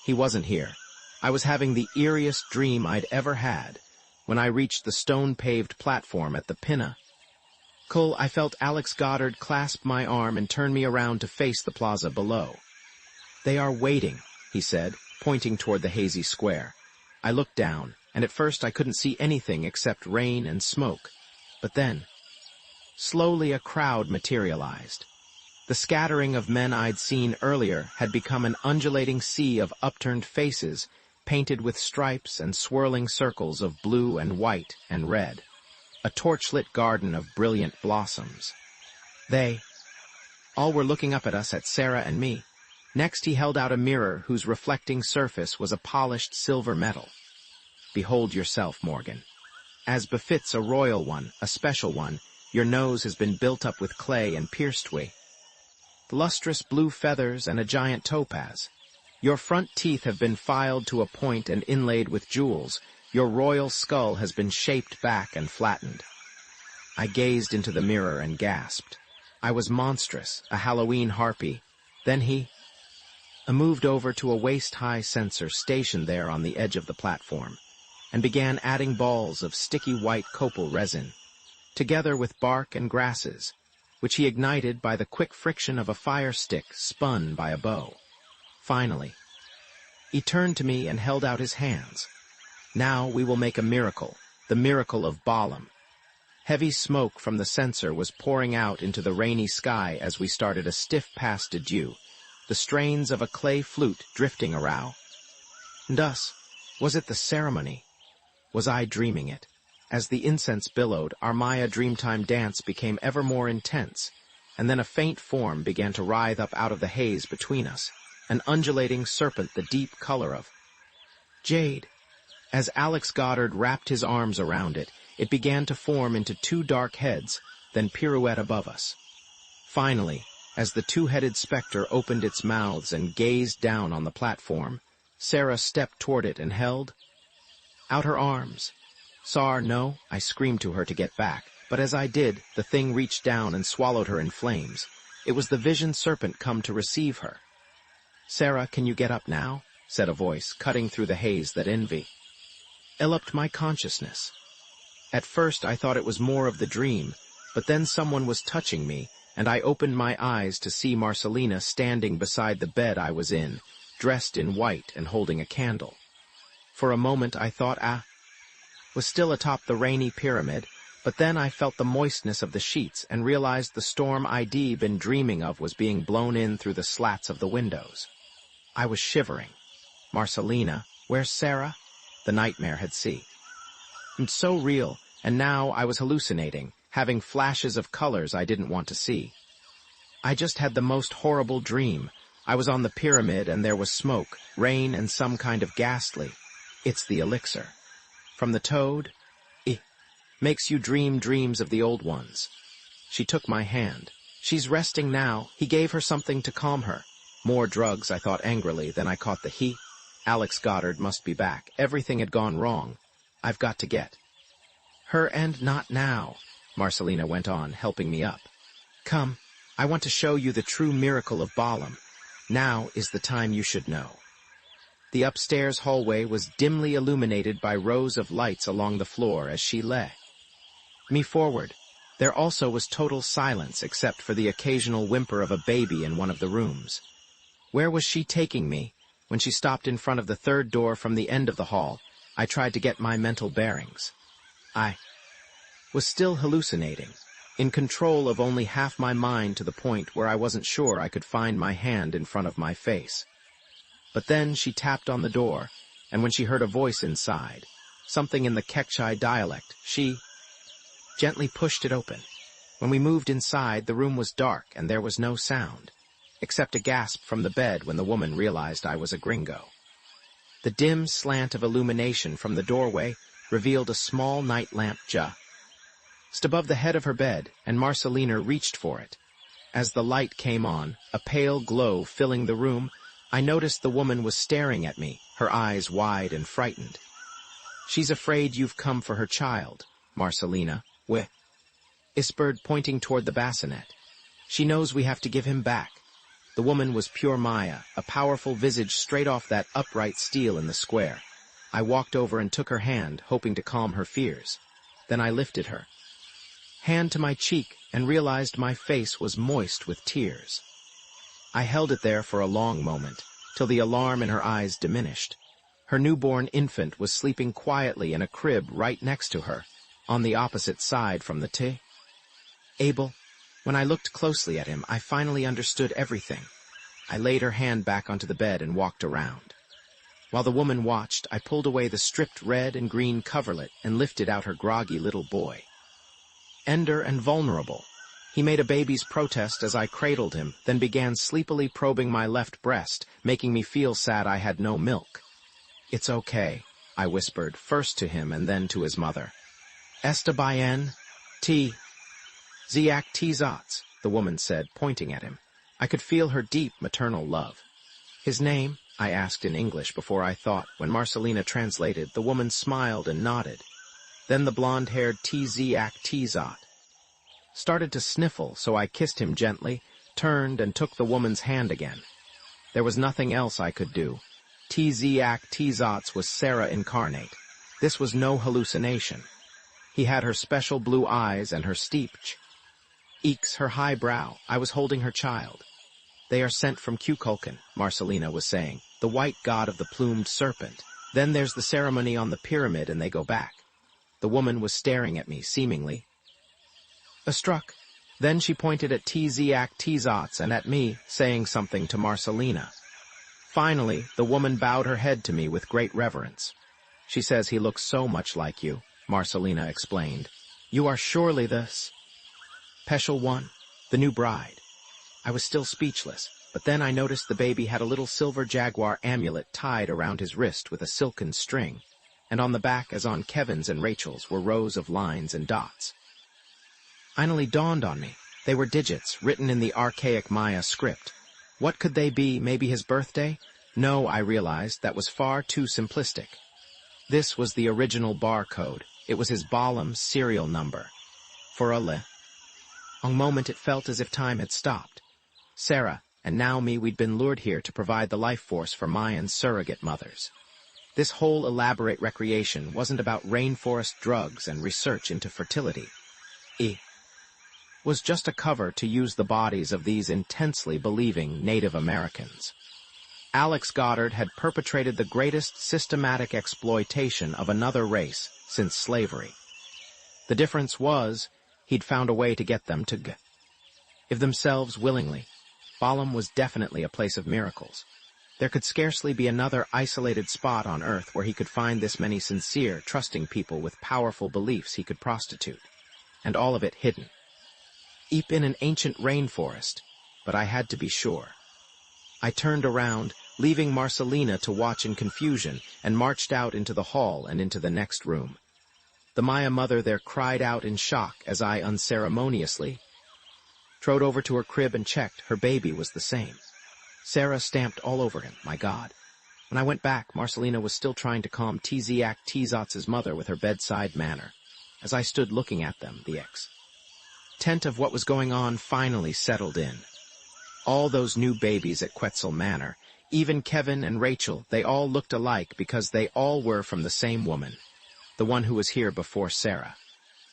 He wasn't here. I was having the eeriest dream I'd ever had when I reached the stone-paved platform at the pinnacle. I felt Alex Goddard clasp my arm and turn me around to face the plaza below. "They are waiting," he said, pointing toward the hazy square. I looked down, and at first I couldn't see anything except rain and smoke. But then, slowly a crowd materialized. The scattering of men I'd seen earlier had become an undulating sea of upturned faces, painted with stripes and swirling circles of blue and white and red. A torchlit garden of brilliant blossoms. They all were looking up at us, at Sarah and me. Next he held out a mirror whose reflecting surface was a polished silver metal. "Behold yourself, Morgan. As befits a royal one, a special one, your nose has been built up with clay and pierced with lustrous blue feathers and a giant topaz. Your front teeth have been filed to a point and inlaid with jewels. Your royal skull has been shaped back and flattened." I gazed into the mirror and gasped. I was monstrous, a Halloween harpy. Then he moved over to a waist-high censer stationed there on the edge of the platform, and began adding balls of sticky white copal resin, together with bark and grasses, which he ignited by the quick friction of a fire stick spun by a bow. Finally, he turned to me and held out his hands. "Now we will make a miracle, the miracle of Balaam." Heavy smoke from the censer was pouring out into the rainy sky as we started a stiff pas de deux, the strains of a clay flute drifting around. And us, was it the ceremony? Was I dreaming it? As the incense billowed, our Maya Dreamtime dance became ever more intense, and then a faint form began to writhe up out of the haze between us, an undulating serpent the deep color of jade. As Alex Goddard wrapped his arms around it, it began to form into two dark heads, then pirouette above us. Finally, as the two-headed specter opened its mouths and gazed down on the platform, Sarah stepped toward it and held out her arms. "Sar, no," I screamed to her to get back, but as I did, the thing reached down and swallowed her in flames. It was the vision serpent come to receive her. "Sarah, can you get up now?" said a voice, cutting through the haze that envy elapsed my consciousness. At first I thought it was more of the dream, but then someone was touching me, and I opened my eyes to see Marcelina standing beside the bed I was in, dressed in white and holding a candle. For a moment I thought I was still atop the rainy pyramid, but then I felt the moistness of the sheets and realized the storm I'd been dreaming of was being blown in through the slats of the windows. I was shivering. Marcelina, where's Sarah? The nightmare had seemed so real, and now I was hallucinating, having flashes of colors I didn't want to see. I just had the most horrible dream. I was on the pyramid and there was smoke, rain, and some kind of ghastly. It's the elixir. From the toad, it makes you dream dreams of the old ones. She took my hand. She's resting now. He gave her something to calm her. More drugs, I thought angrily, then I caught the he. Alex Goddard must be back. Everything had gone wrong. I've got to get her, and not now, Marcelina went on, helping me up. Come, I want to show you the true miracle of Balaam. Now is the time you should know. The upstairs hallway was dimly illuminated by rows of lights along the floor as she led me forward. There also was total silence except for the occasional whimper of a baby in one of the rooms. Where was she taking me? When she stopped in front of the third door from the end of the hall, I tried to get my mental bearings. I was still hallucinating, in control of only half my mind to the point where I wasn't sure I could find my hand in front of my face. But then she tapped on the door, and when she heard a voice inside, something in the Kekchai dialect, she gently pushed it open. When we moved inside, the room was dark and there was no sound, except a gasp from the bed when the woman realized I was a gringo. The dim slant of illumination from the doorway revealed a small night lamp just above the head of her bed, and Marcelina reached for it. As the light came on, a pale glow filling the room, I noticed the woman was staring at me, her eyes wide and frightened. "She's afraid you've come for her child, Marcelina," whispered, pointing toward the bassinet. "She knows we have to give him back." The woman was pure Maya, a powerful visage straight off that upright steel in the square. I walked over and took her hand, hoping to calm her fears. Then I lifted her hand to my cheek and realized my face was moist with tears. I held it there for a long moment, till the alarm in her eyes diminished. Her newborn infant was sleeping quietly in a crib right next to her, on the opposite side from the table. When I looked closely at him, I finally understood everything. I laid her hand back onto the bed and walked around. While the woman watched, I pulled away the stripped red and green coverlet and lifted out her groggy little boy. Ender and vulnerable, he made a baby's protest as I cradled him, then began sleepily probing my left breast, making me feel sad I had no milk. "It's okay," I whispered, first to him and then to his mother. "Está bien, Ziak Tzotz," the woman said, pointing at him. I could feel her deep maternal love. "His name?" I asked in English before I thought. When Marcelina translated, the woman smiled and nodded. Then the blonde-haired Ziak Tzotz started to sniffle, so I kissed him gently, turned and took the woman's hand again. There was nothing else I could do. Ziak Tzotz was Sarah incarnate. This was no hallucination. He had her special blue eyes and her steep cheeks, her high brow. I was holding her child. "They are sent from Kukulkan," Marcelina was saying, "the white god of the plumed serpent. Then there's the ceremony on the pyramid and they go back." The woman was staring at me, seemingly awestruck. Then she pointed at Ziak Tzotz and at me, saying something to Marcelina. Finally, the woman bowed her head to me with great reverence. "She says he looks so much like you," Marcelina explained. "You are surely the special one, the new bride." I was still speechless, but then I noticed the baby had a little silver jaguar amulet tied around his wrist with a silken string, and on the back, as on Kevin's and Rachel's, were rows of lines and dots. Finally dawned on me. They were digits, written in the archaic Maya script. What could they be? Maybe his birthday? No, I realized, that was far too simplistic. This was the original barcode. It was his Balam's serial number. For a long moment it felt as if time had stopped. Sarah, and now me, we'd been lured here to provide the life force for Mayan surrogate mothers. This whole elaborate recreation wasn't about rainforest drugs and research into fertility. It was just a cover to use the bodies of these intensely believing Native Americans. Alex Goddard had perpetrated the greatest systematic exploitation of another race since slavery. The difference was, he'd found a way to get them to give themselves willingly. Balam was definitely a place of miracles. There could scarcely be another isolated spot on Earth where he could find this many sincere, trusting people with powerful beliefs he could prostitute. And all of it hidden. Deep in an ancient rainforest, but I had to be sure. I turned around, leaving Marcelina to watch in confusion, and marched out into the hall and into the next room. The Maya mother there cried out in shock as I unceremoniously trode over to her crib and checked. Her baby was the same. Sarah stamped all over him, my God. When I went back, Marcelina was still trying to calm Ziak Tzotz's mother with her bedside manner. As I stood looking at them, the extent of what was going on finally settled in. All those new babies at Quetzal Manor, even Kevin and Rachel, they all looked alike because they all were from the same woman, the one who was here before Sarah.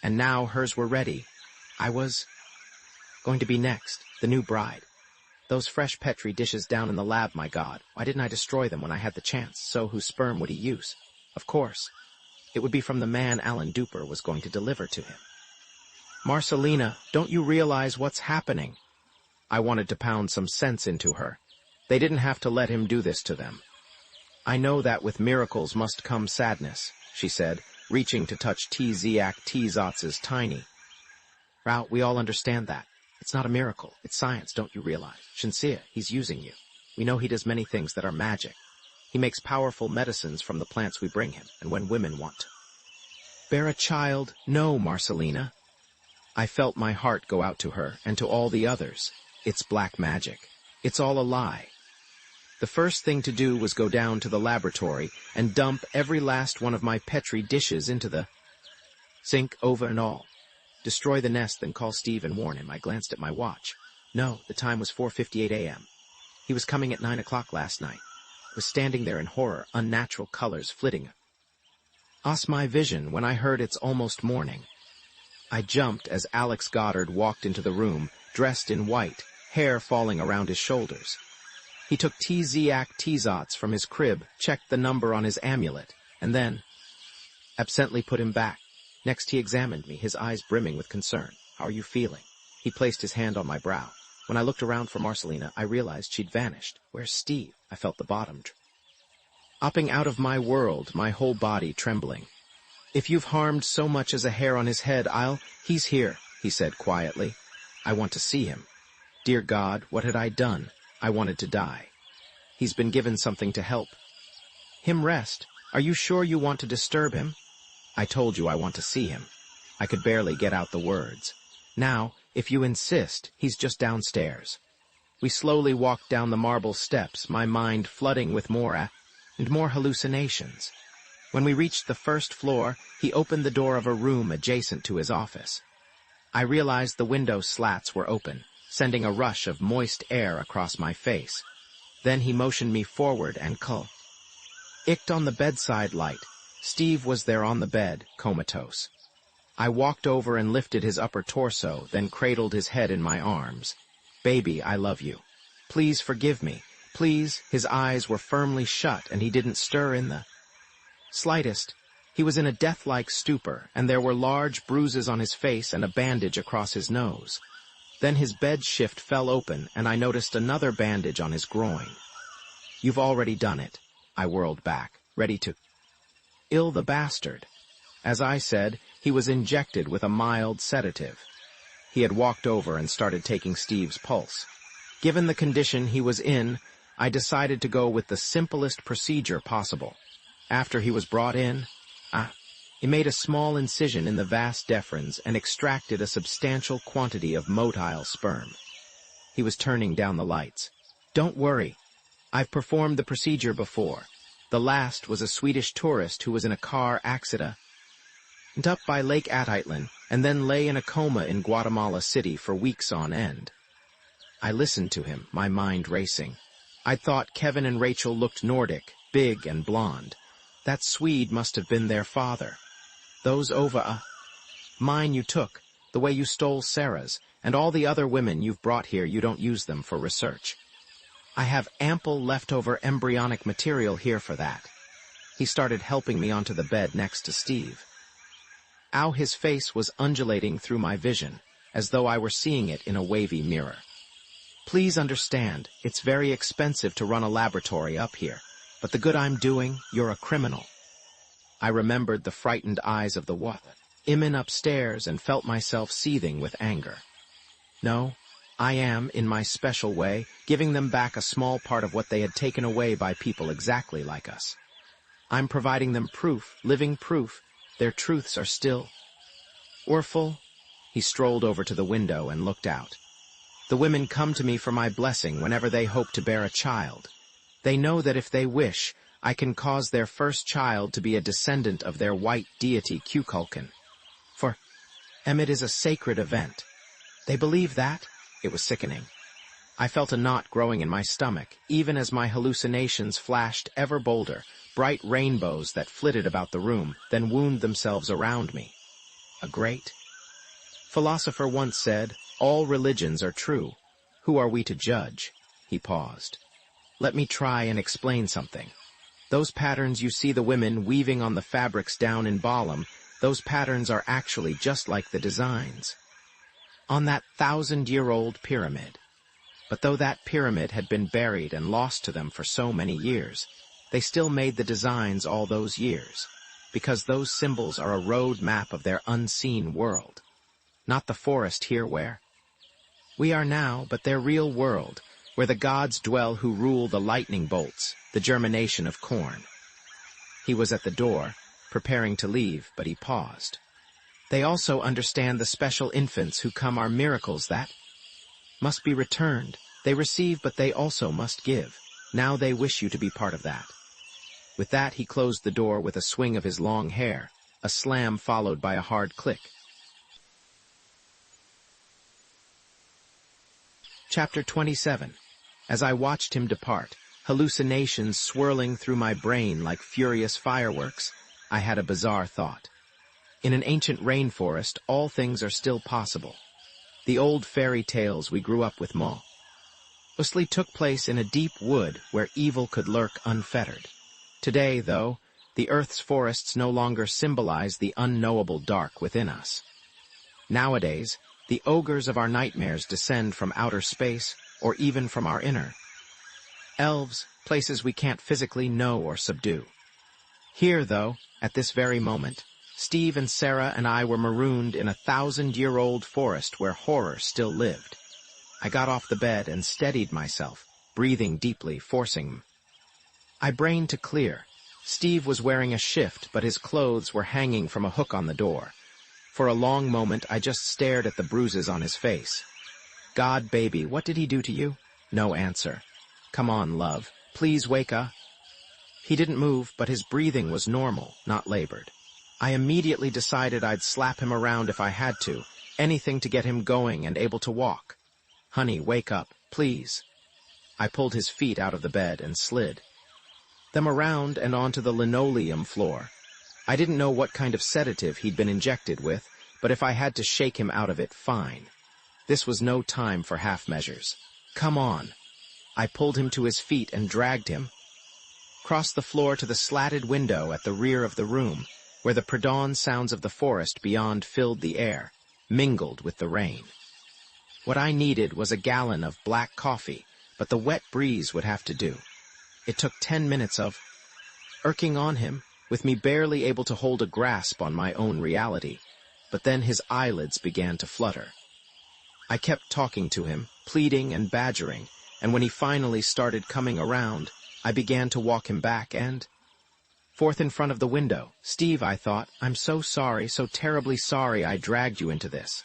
And now hers were ready. I was going to be next, the new bride. Those fresh Petri dishes down in the lab, my God, why didn't I destroy them when I had the chance? So whose sperm would he use? Of course, it would be from the man Alan Duper was going to deliver to him. Marcelina, don't you realize what's happening? I wanted to pound some sense into her. They didn't have to let him do this to them. I know that with miracles must come sadness, she said, reaching to touch Ziak Tzotz's tiny. Rout, we all understand that. It's not a miracle. It's science, don't you realize? Shinsia, he's using you. We know he does many things that are magic. He makes powerful medicines from the plants we bring him, and when women want to bear a child, no, Marcelina. I felt my heart go out to her, and to all the others. It's black magic. It's all a lie. The first thing to do was go down to the laboratory and dump every last one of my Petri dishes into the sink, over and all. Destroy the nest, then call Steve and warn him. I glanced at my watch. No, the time was 4:58 a.m. He was coming at 9 o'clock last night. I was standing there in horror, unnatural colors flitting across my vision when I heard it's almost morning. I jumped as Alex Goddard walked into the room, dressed in white, hair falling around his shoulders. He took Tzak from his crib, checked the number on his amulet, and then absently put him back. Next he examined me, his eyes brimming with concern. How are you feeling? He placed his hand on my brow. When I looked around for Marcelina, I realized she'd vanished. Where's Steve? I felt the bottom dropping out of my world, my whole body trembling. If you've harmed so much as a hair on his head, He's here, he said quietly. I want to see him. Dear God, what had I done? I wanted to die. He's been given something to help him rest. Are you sure you want to disturb him? I told you I want to see him. I could barely get out the words. Now, if you insist, he's just downstairs. We slowly walked down the marble steps, my mind flooding with more and more hallucinations. When we reached the first floor, he opened the door of a room adjacent to his office. I realized the window slats were open, sending a rush of moist air across my face. Then he motioned me forward and clicked on the bedside light. Steve was there on the bed, comatose. I walked over and lifted his upper torso, then cradled his head in my arms. Baby, I love you. Please forgive me. Please. His eyes were firmly shut, and he didn't stir in the slightest. He was in a death-like stupor, and there were large bruises on his face and a bandage across his nose. Then his bed shift fell open, and I noticed another bandage on his groin. You've already done it. I whirled back, ready to ill the bastard. As I said, he was injected with a mild sedative. He had walked over and started taking Steve's pulse. Given the condition he was in, I decided to go with the simplest procedure possible. After he was brought in, he made a small incision in the vas deferens and extracted a substantial quantity of motile sperm. He was turning down the lights. Don't worry. I've performed the procedure before. The last was a Swedish tourist who was in a car accident up by Lake Atitlan and then lay in a coma in Guatemala City for weeks on end. I listened to him, my mind racing. I'd thought Kevin and Rachel looked Nordic, big and blonde. That Swede must have been their father. Those mine you took, the way you stole Sarah's, and all the other women you've brought here, you don't use them for research. I have ample leftover embryonic material here for that. He started helping me onto the bed next to Steve. His face was undulating through my vision, as though I were seeing it in a wavy mirror. Please understand, it's very expensive to run a laboratory up here, but the good I'm doing, you're a criminal. I remembered the frightened eyes of the women upstairs and felt myself seething with anger. No, I am, in my special way, giving them back a small part of what they had taken away by people exactly like us. I'm providing them proof, living proof. Their truths are still orful. He strolled over to the window and looked out. The women come to me for my blessing whenever they hope to bear a child. They know that if they wish, I can cause their first child to be a descendant of their white deity Kukulkan. For them it is a sacred event. They believe that? It was sickening. I felt a knot growing in my stomach, even as my hallucinations flashed ever bolder, bright rainbows that flitted about the room, then wound themselves around me. A great philosopher once said, all religions are true. Who are we to judge? He paused. Let me try and explain something. Those patterns you see the women weaving on the fabrics down in Balaam, those patterns are actually just like the designs on that 1,000-year-old pyramid. But though that pyramid had been buried and lost to them for so many years, they still made the designs all those years, because those symbols are a road map of their unseen world. Not the forest here where we are now, but their real world, where the gods dwell who rule the lightning bolts, the germination of corn. He was at the door, preparing to leave, but he paused. They also understand the special infants who come are miracles that must be returned. They receive, but they also must give. Now they wish you to be part of that." With that, he closed the door with a swing of his long hair, a slam followed by a hard click. Chapter 27. As I watched him depart, hallucinations swirling through my brain like furious fireworks, I had a bizarre thought. In an ancient rainforest, all things are still possible. The old fairy tales we grew up with mostly took place in a deep wood where evil could lurk unfettered. Today, though, the Earth's forests no longer symbolize the unknowable dark within us. Nowadays, the ogres of our nightmares descend from outer space or even from our inner. Elves, places we can't physically know or subdue. Here, though, at this very moment, Steve and Sarah and I were marooned in a 1,000-year-old forest where horror still lived. I got off the bed and steadied myself, breathing deeply, forcing. I brained to clear. Steve was wearing a shift, but his clothes were hanging from a hook on the door. For a long moment, I just stared at the bruises on his face. "God, baby, what did he do to you?" No answer. "Come on, love. Please wake up." He didn't move, but his breathing was normal, not labored. I immediately decided I'd slap him around if I had to, anything to get him going and able to walk. "Honey, wake up, please." I pulled his feet out of the bed and slid them around and onto the linoleum floor. I didn't know what kind of sedative he'd been injected with, but if I had to shake him out of it, fine. This was no time for half measures. "Come on." I pulled him to his feet and dragged him across the floor to the slatted window at the rear of the room, where the pre-dawn sounds of the forest beyond filled the air, mingled with the rain. What I needed was a gallon of black coffee, but the wet breeze would have to do. It took 10 minutes of irking on him, with me barely able to hold a grasp on my own reality, but then his eyelids began to flutter. I kept talking to him, pleading and badgering, and when he finally started coming around, I began to walk him back and forth in front of the window. "Steve," I thought, "I'm so sorry, so terribly sorry I dragged you into this.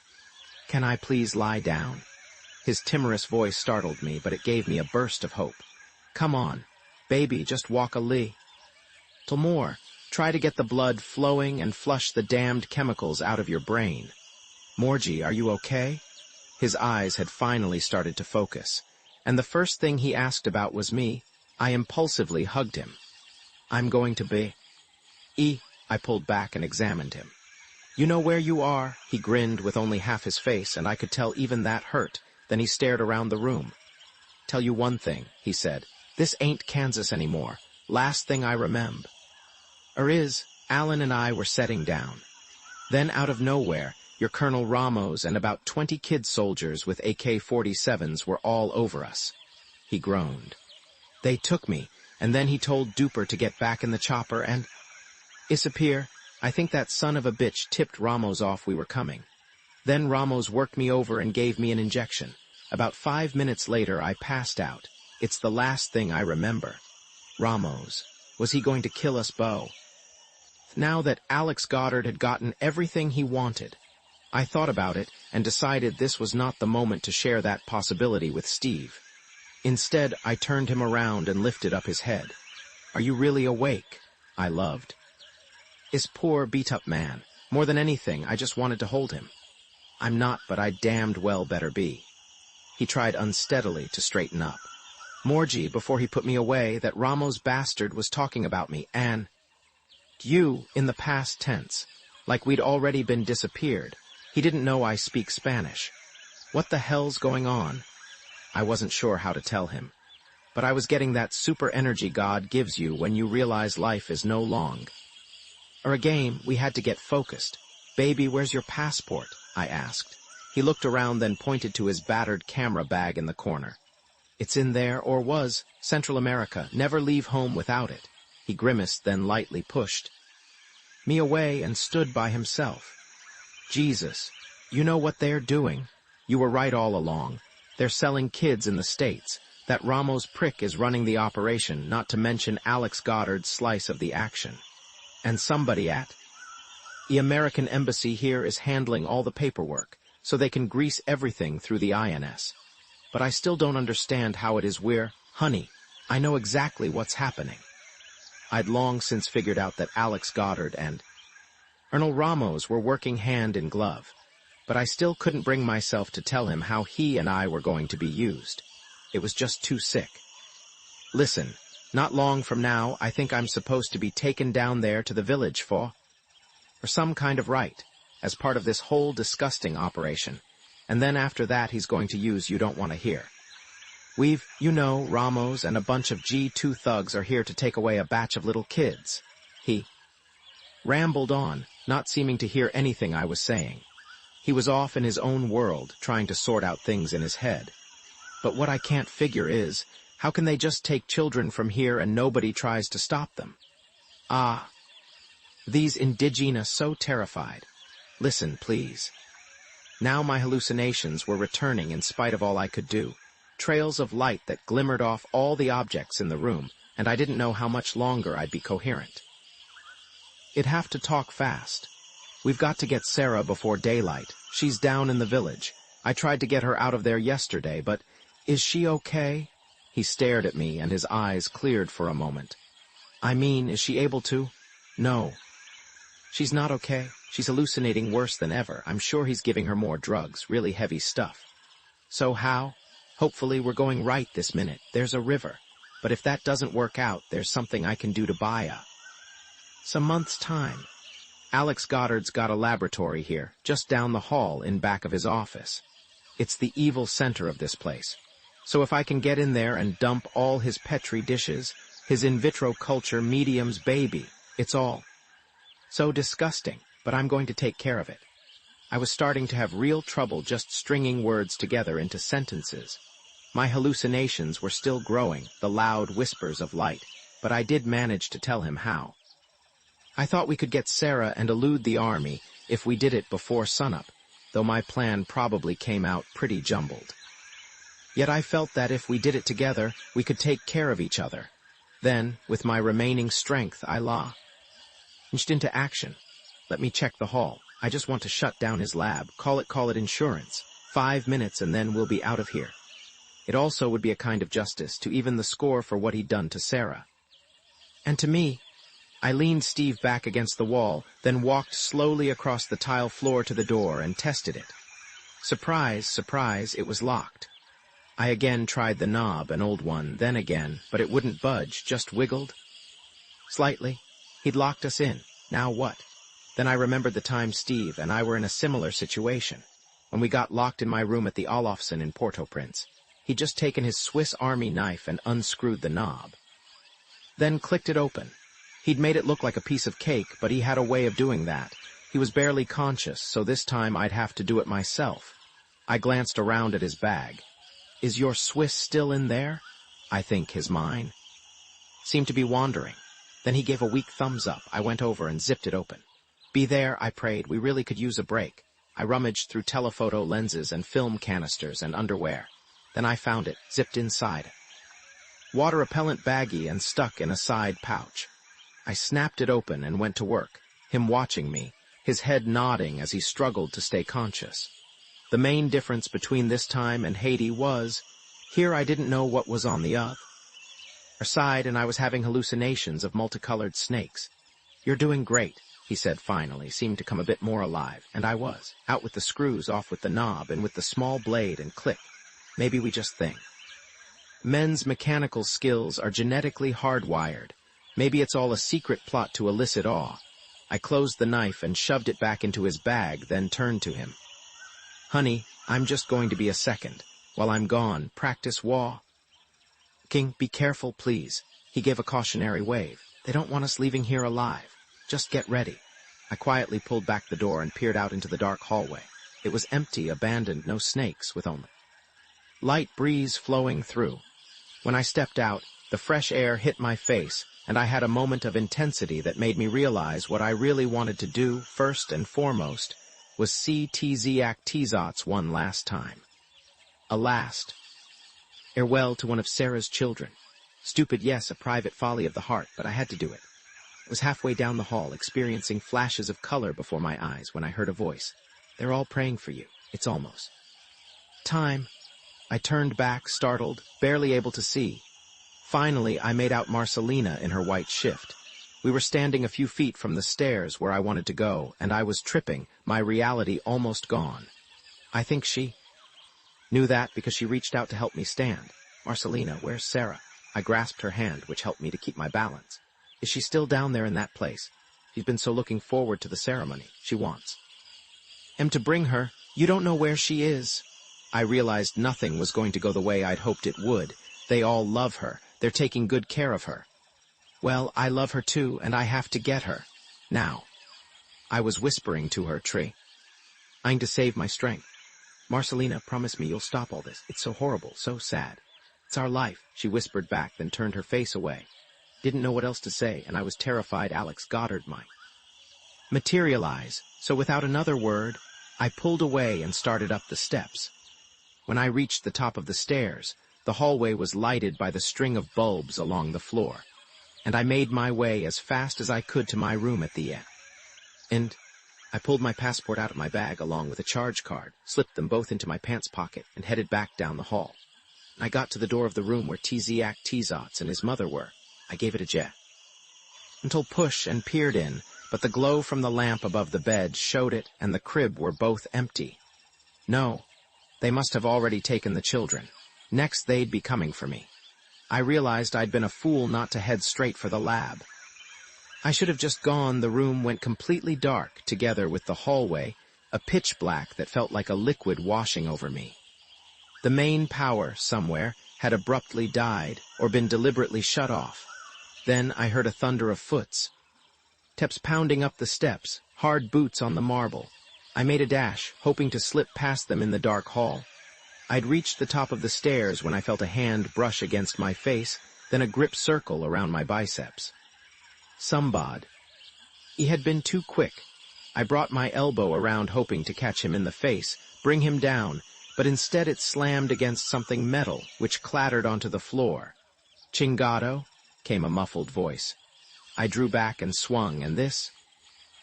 Can I please lie down?" His timorous voice startled me, but it gave me a burst of hope. "Come on, baby, just walk a little more. Try to get the blood flowing and flush the damned chemicals out of your brain. Morgie, are you okay?" His eyes had finally started to focus, and the first thing he asked about was me. I impulsively hugged him. "I'm going to be." I pulled back and examined him. "You know where you are?" He grinned with only half his face, and I could tell even that hurt. Then he stared around the room. "Tell you one thing," he said. "This ain't Kansas anymore. Last thing I remember is, Alan and I were setting down. Then out of nowhere, your Colonel Ramos and about 20 kid soldiers with AK-47s were all over us." He groaned. "They took me, and then he told Duper to get back in the chopper and disappear. I think that son of a bitch tipped Ramos off we were coming. Then Ramos worked me over and gave me an injection. About 5 minutes later, I passed out. It's the last thing I remember. Ramos. Was he going to kill us both? Now that Alex Goddard had gotten everything he wanted, I thought about it and decided this was not the moment to share that possibility with Steve. Instead, I turned him around and lifted up his head. "Are you really awake?" I loved. This poor, beat-up man. More than anything, I just wanted to hold him. "I'm not, but I damned well better be." He tried unsteadily to straighten up. "Morgie, before he put me away, that Ramos bastard was talking about me, and you, in the past tense, like we'd already been disappeared. He didn't know I speak Spanish. What the hell's going on?" I wasn't sure how to tell him, but I was getting that super energy God gives you when you realize life is no long. Or a game, we had to get focused. "Baby, where's your passport?" I asked. He looked around, then pointed to his battered camera bag in the corner. "It's in there, or was. Central America. Never leave home without it." He grimaced, then lightly pushed me away and stood by himself. "Jesus, you know what they're doing? You were right all along. They're selling kids in the States. That Ramos prick is running the operation, not to mention Alex Goddard's slice of the action. And somebody at the American embassy here is handling all the paperwork, so they can grease everything through the INS. But I still don't understand how it is we're—" "Honey, I know exactly what's happening. I'd long since figured out that Alex Goddard and Ernal Ramos were working hand in glove, but I still couldn't bring myself to tell him how he and I were going to be used. It was just too sick. Listen, not long from now, I think I'm supposed to be taken down there to the village for some kind of rite, as part of this whole disgusting operation, and then after that he's going to use you don't want to hear. Ramos and a bunch of G2 thugs are here to take away a batch of little kids. He rambled on, not seeming to hear anything I was saying. He was off in his own world, trying to sort out things in his head. But what I can't figure is, how can they just take children from here and nobody tries to stop them? These indigenas so terrified. Listen, please. Now my hallucinations were returning in spite of all I could do. Trails of light that glimmered off all the objects in the room, and I didn't know how much longer I'd be coherent. I'd have to talk fast. We've got to get Sarah before daylight. She's down in the village. I tried to get her out of there yesterday, but is she okay? He stared at me, and his eyes cleared for a moment. I mean, is she able to? No. She's not okay. She's hallucinating worse than ever. I'm sure he's giving her more drugs, really heavy stuff. So how? Hopefully we're going right this minute. There's a river. But if that doesn't work out, there's something I can do to buy some months' time. Alex Goddard's got a laboratory here, just down the hall in back of his office. It's the evil center of this place. So if I can get in there and dump all his Petri dishes, his in vitro culture medium's baby, it's all so disgusting, but I'm going to take care of it. I was starting to have real trouble just stringing words together into sentences. My hallucinations were still growing, the loud whispers of light, but I did manage to tell him how. I thought we could get Sarah and elude the army if we did it before sunup, though my plan probably came out pretty jumbled. Yet I felt that if we did it together, we could take care of each other. Then, with my remaining strength, I launched into action. Let me check the hall. I just want to shut down his lab. Call it insurance. 5 minutes and then we'll be out of here. It also would be a kind of justice to even the score for what he'd done to Sarah. And to me, I leaned Steve back against the wall, then walked slowly across the tile floor to the door and tested it. Surprise, surprise, it was locked. I again tried the knob, an old one, then again, but it wouldn't budge, just wiggled. Slightly. He'd locked us in. Now what? Then I remembered the time Steve and I were in a similar situation, when we got locked in my room at the Olofsson in Port-au-Prince. He'd just taken his Swiss Army knife and unscrewed the knob. Then clicked it open. He'd made it look like a piece of cake, but he had a way of doing that. He was barely conscious, so this time I'd have to do it myself. I glanced around at his bag. Is your Swiss still in there? I think his mine seemed to be wandering. Then he gave a weak thumbs up. I went over and zipped it open. Be there, I prayed. We really could use a break. I rummaged through telephoto lenses and film canisters and underwear. Then I found it, zipped inside. Water repellent baggie and stuck in a side pouch. I snapped it open and went to work, him watching me, his head nodding as he struggled to stay conscious. The main difference between this time and Haiti was, here I didn't know what was on the other side, and I was having hallucinations of multicolored snakes. You're doing great, he said finally, seemed to come a bit more alive, and I was. Out with the screws, off with the knob, and with the small blade and click. Maybe we just think. Men's mechanical skills are genetically hardwired. Maybe it's all a secret plot to elicit awe. I closed the knife and shoved it back into his bag, then turned to him. Honey, I'm just going to be a second. While I'm gone, practice walking. Be careful, please. He gave a cautionary wave. They don't want us leaving here alive. Just get ready. I quietly pulled back the door and peered out into the dark hallway. It was empty, abandoned, no snakes, with only light breeze flowing through. When I stepped out, the fresh air hit my face, and I had a moment of intensity that made me realize what I really wanted to do, first and foremost, was see Tzak Tzots one last time. A last farewell to one of Sarah's children. Stupid, yes, a private folly of the heart, but I had to do it. I was halfway down the hall, experiencing flashes of color before my eyes, when I heard a voice. They're all praying for you. It's almost time. I turned back, startled, barely able to see. Finally, I made out Marcelina in her white shift. We were standing a few feet from the stairs where I wanted to go, and I was tripping, my reality almost gone. I think she knew that because she reached out to help me stand. Marcelina, where's Sarah? I grasped her hand, which helped me to keep my balance. Is she still down there in that place? She's been so looking forward to the ceremony. She wants to bring her. You don't know where she is. I realized nothing was going to go the way I'd hoped it would. They all love her. They're taking good care of her. Well, I love her too, and I have to get her. Now. I was whispering to her, trying to save my strength. Marcelina, promise me you'll stop all this. It's so horrible, so sad. It's our life, she whispered back, then turned her face away. Didn't know what else to say, and I was terrified Alex Goddard might materialize, so without another word, I pulled away and started up the steps. When I reached the top of the stairs, the hallway was lighted by the string of bulbs along the floor, and I made my way as fast as I could to my room at the end. I pulled my passport out of my bag along with a charge card, slipped them both into my pants pocket, and headed back down the hall. I got to the door of the room where Tzak Tzots and his mother were. I gave it a gentle push and peered in, but the glow from the lamp above the bed showed it, and the crib were both empty. No, they must have already taken the children. Next they'd be coming for me. I realized I'd been a fool not to head straight for the lab. I should have just gone. The room went completely dark, together with the hallway, a pitch black that felt like a liquid washing over me. The main power, somewhere, had abruptly died, or been deliberately shut off. Then I heard a thunder of steps pounding up the steps, hard boots on the marble. I made a dash, hoping to slip past them in the dark hall. I'd reached the top of the stairs when I felt a hand brush against my face, then a grip circle around my biceps. Somebody. He had been too quick. I brought my elbow around hoping to catch him in the face, bring him down, but instead it slammed against something metal, which clattered onto the floor. Chingado, came a muffled voice. I drew back and swung, and this?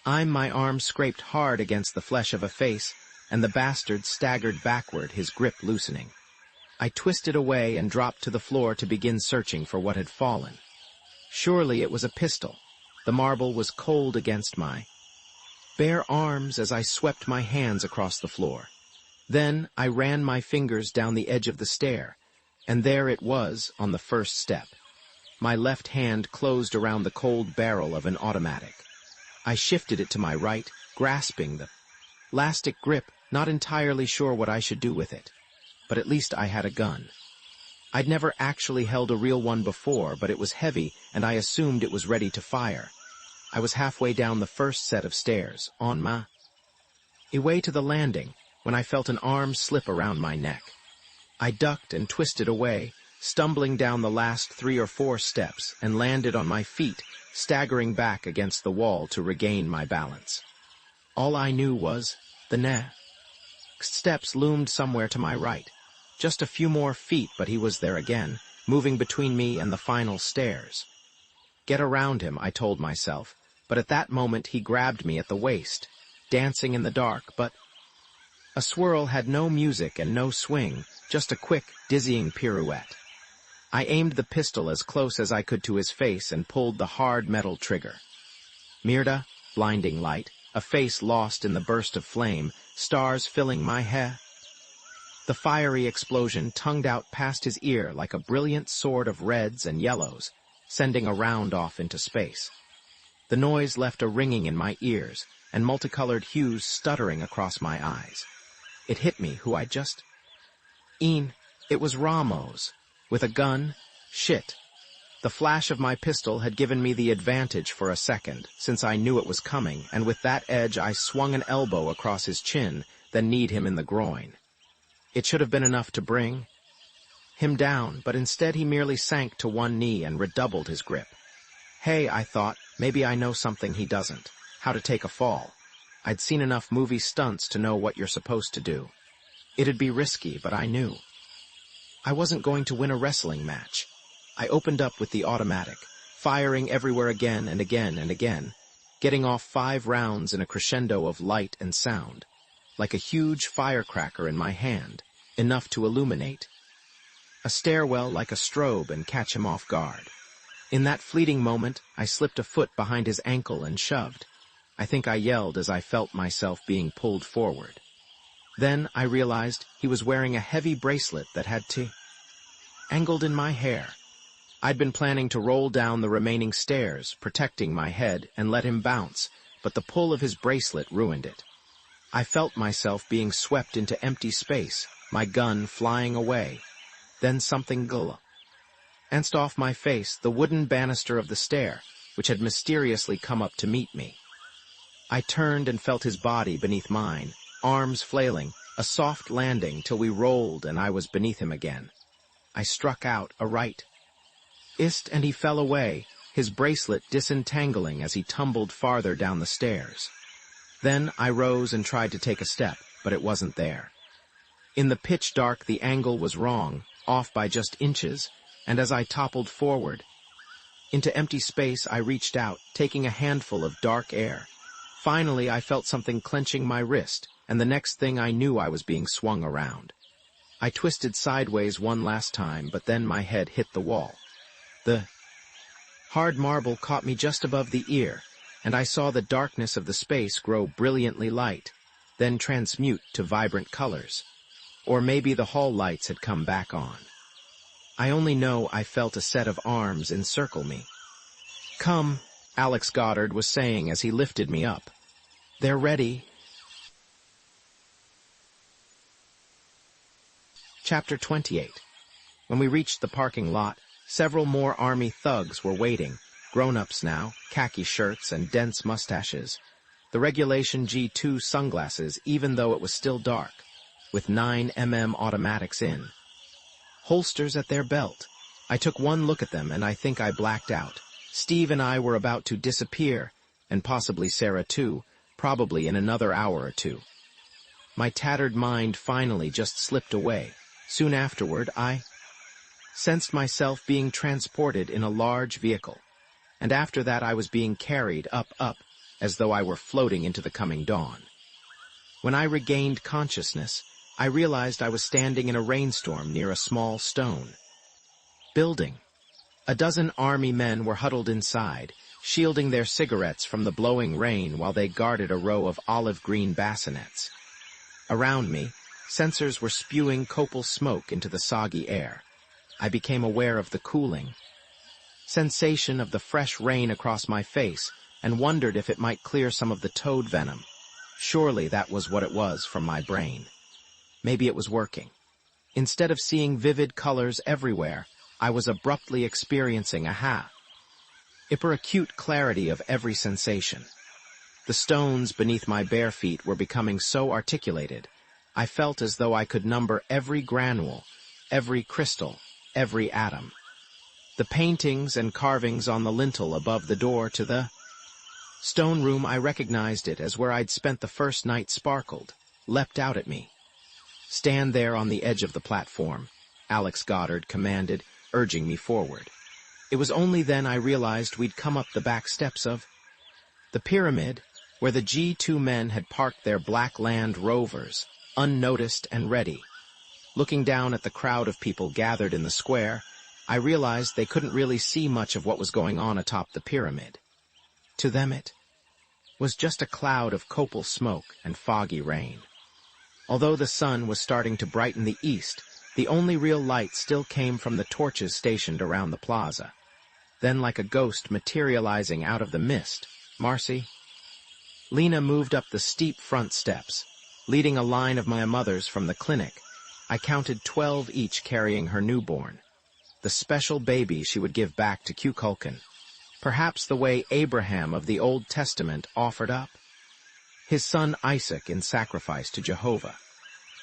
My arm scraped hard against the flesh of a face, and the bastard staggered backward, his grip loosening. I twisted away and dropped to the floor to begin searching for what had fallen. Surely it was a pistol. The marble was cold against my bare arms as I swept my hands across the floor. Then I ran my fingers down the edge of the stair, and there it was on the first step. My left hand closed around the cold barrel of an automatic. I shifted it to my right, grasping the elastic grip, not entirely sure what I should do with it. But at least I had a gun. I'd never actually held a real one before, but it was heavy, and I assumed it was ready to fire. I was halfway down the first set of stairs, on my way to the landing, when I felt an arm slip around my neck. I ducked and twisted away, stumbling down the last 3 or 4 steps, and landed on my feet, staggering back against the wall to regain my balance. All I knew was the next steps loomed somewhere to my right. Just a few more feet, but he was there again, moving between me and the final stairs. Get around him, I told myself, but at that moment he grabbed me at the waist, dancing in the dark, but a swirl had no music and no swing, just a quick, dizzying pirouette. I aimed the pistol as close as I could to his face and pulled the hard metal trigger. Mirda, blinding light, a face lost in the burst of flame, stars filling my head. The fiery explosion tongued out past his ear like a brilliant sword of reds and yellows, sending a round off into space. The noise left a ringing in my ears, and multicolored hues stuttering across my eyes. It hit me who I just... It was Ramos. With a gun? Shit. The flash of my pistol had given me the advantage for a second, since I knew it was coming, and with that edge I swung an elbow across his chin, then kneed him in the groin. It should have been enough to bring him down, but instead he merely sank to one knee and redoubled his grip. Hey, I thought, maybe I know something he doesn't. How to take a fall. I'd seen enough movie stunts to know what you're supposed to do. It'd be risky, but I knew. I wasn't going to win a wrestling match. I opened up with the automatic, firing everywhere again and again and again, getting off 5 rounds in a crescendo of light and sound, like a huge firecracker in my hand, enough to illuminate A stairwell like a strobe and catch him off guard. In that fleeting moment, I slipped a foot behind his ankle and shoved. I think I yelled as I felt myself being pulled forward. Then I realized he was wearing a heavy bracelet that had angled in my hair. I'd been planning to roll down the remaining stairs, protecting my head, and let him bounce, but the pull of his bracelet ruined it. I felt myself being swept into empty space, my gun flying away. Then something glanced off my face, the wooden banister of the stair, which had mysteriously come up to meet me. I turned and felt his body beneath mine, arms flailing, a soft landing till we rolled and I was beneath him again. I struck out a right ist and he fell away, his bracelet disentangling as he tumbled farther down the stairs. Then I rose and tried to take a step, but it wasn't there. In the pitch dark the angle was wrong, off by just inches, and as I toppled forward into empty space I reached out, taking a handful of dark air. Finally I felt something clenching my wrist, and the next thing I knew I was being swung around. I twisted sideways one last time, but then my head hit the wall. The hard marble caught me just above the ear, and I saw the darkness of the space grow brilliantly light, then transmute to vibrant colors. Or maybe the hall lights had come back on. I only know I felt a set of arms encircle me. "Come," Alex Goddard was saying as he lifted me up. "They're ready." Chapter 28. When we reached the parking lot, several more army thugs were waiting, grown-ups now, khaki shirts and dense mustaches. The regulation G2 sunglasses, even though it was still dark, with 9mm automatics in. Holsters at their belt. I took one look at them and I think I blacked out. Steve and I were about to disappear, and possibly Sarah too, probably in another hour or two. My tattered mind finally just slipped away. Soon afterward, I sensed myself being transported in a large vehicle, and after that I was being carried up, as though I were floating into the coming dawn. When I regained consciousness, I realized I was standing in a rainstorm near a small stone building. A dozen army men were huddled inside, shielding their cigarettes from the blowing rain while they guarded a row of olive-green bassinets. Around me, sensors were spewing copal smoke into the soggy air. I became aware of the cooling sensation of the fresh rain across my face and wondered if it might clear some of the toad venom. Surely that was what it was from my brain. Maybe it was working. Instead of seeing vivid colors everywhere, I was abruptly experiencing a hyper-acute clarity of every sensation. The stones beneath my bare feet were becoming so articulated, I felt as though I could number every granule, every crystal, every atom. The paintings and carvings on the lintel above the door to the stone room, I recognized it as where I'd spent the first night, sparkled, leapt out at me. "Stand there on the edge of the platform," Alex Goddard commanded, urging me forward. It was only then I realized we'd come up the back steps of the pyramid, where the G2 men had parked their Black Land Rovers, unnoticed and ready. Looking down at the crowd of people gathered in the square, I realized they couldn't really see much of what was going on atop the pyramid. To them it was just a cloud of copal smoke and foggy rain. Although the sun was starting to brighten the east, the only real light still came from the torches stationed around the plaza. Then, like a ghost materializing out of the mist, Marcy, Lena moved up the steep front steps, leading a line of my mothers from the clinic. I counted 12 each carrying her newborn, the special baby she would give back to Kukulkan, perhaps the way Abraham of the Old Testament offered up his son Isaac in sacrifice to Jehovah.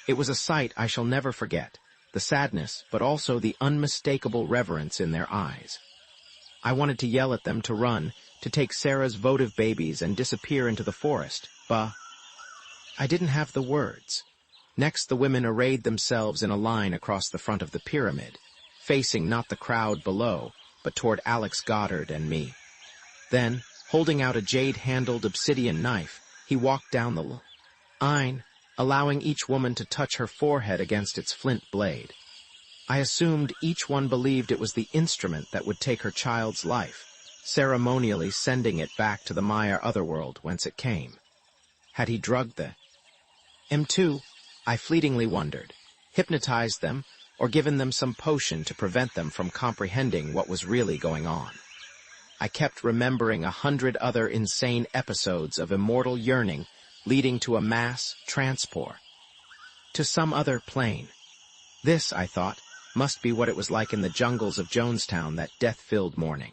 It was a sight I shall never forget, the sadness but also the unmistakable reverence in their eyes. I wanted to yell at them to run, to take Sarah's votive babies and disappear into the forest, but I didn't have the words. Next, the women arrayed themselves in a line across the front of the pyramid, facing not the crowd below, but toward Alex Goddard and me. Then, holding out a jade-handled obsidian knife, he walked down the line, allowing each woman to touch her forehead against its flint blade. I assumed each one believed it was the instrument that would take her child's life, ceremonially sending it back to the Maya otherworld whence it came. Had he drugged the M2? I fleetingly wondered, hypnotized them, or given them some potion to prevent them from comprehending what was really going on. I kept remembering 100 other insane episodes of immortal yearning leading to a mass transport to some other plane. This, I thought, must be what it was like in the jungles of Jonestown that death-filled morning.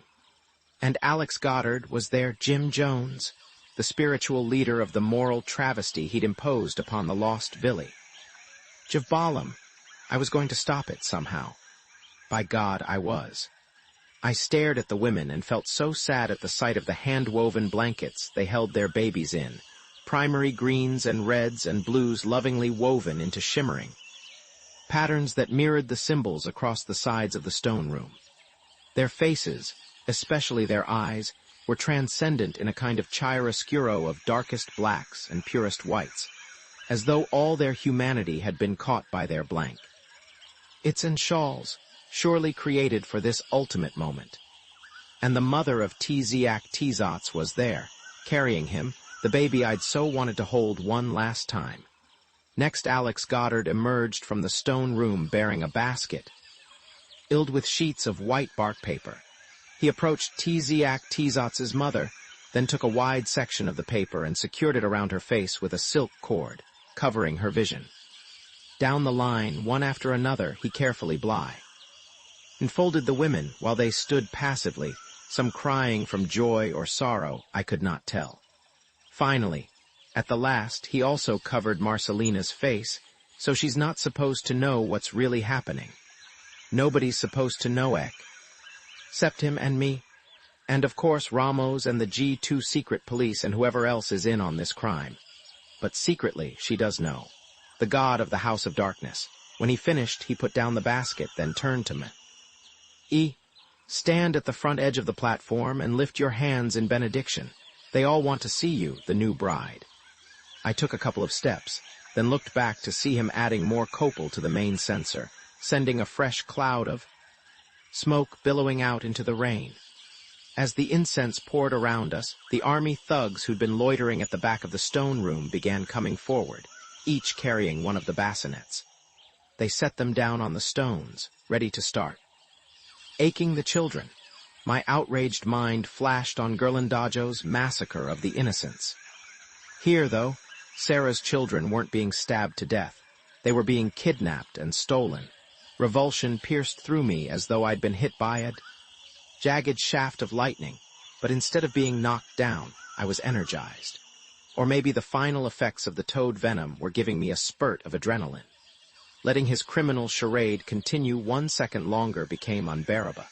And Alex Goddard was there, Jim Jones, the spiritual leader of the moral travesty he'd imposed upon the lost Billy. Jabbalam, I was going to stop it somehow. By God, I was. I stared at the women and felt so sad at the sight of the hand-woven blankets they held their babies in, primary greens and reds and blues lovingly woven into shimmering patterns that mirrored the symbols across the sides of the stone room. Their faces, especially their eyes, were transcendent in a kind of chiaroscuro of darkest blacks and purest whites, as though all their humanity had been caught by their blank. Its and shawls, surely created for this ultimate moment. And the mother of Tzak Tzotz was there, carrying him, the baby I'd so wanted to hold one last time. Next, Alex Goddard emerged from the stone room bearing a basket, filled with sheets of white bark paper. He approached Tzak Tzotz's mother, then took a wide section of the paper and secured it around her face with a silk cord, covering her vision. Down the line, one after another, he carefully enfolded the women while they stood passively, some crying from joy or sorrow, I could not tell. Finally, at the last, he also covered Marcelina's face, so she's not supposed to know what's really happening. Nobody's supposed to know, except him and me, and of course Ramos and the G2 secret police and whoever else is in on this crime. But secretly, she does know. The god of the House of Darkness. When he finished, he put down the basket, then turned to me. Stand at the front edge of the platform and lift your hands in benediction. They all want to see you, the new bride. I took a couple of steps, then looked back to see him adding more copal to the main censer, sending a fresh cloud of smoke billowing out into the rain. As the incense poured around us, the army thugs who'd been loitering at the back of the stone room began coming forward, each carrying one of the bassinets. They set them down on the stones, ready to start. Aching the children, my outraged mind flashed on Ghirlandajo's massacre of the innocents. Here, though, Sarah's children weren't being stabbed to death. They were being kidnapped and stolen. Revulsion pierced through me as though I'd been hit by a jagged shaft of lightning, but instead of being knocked down, I was energized. Or maybe the final effects of the toad venom were giving me a spurt of adrenaline. Letting his criminal charade continue 1 second longer became unbearable.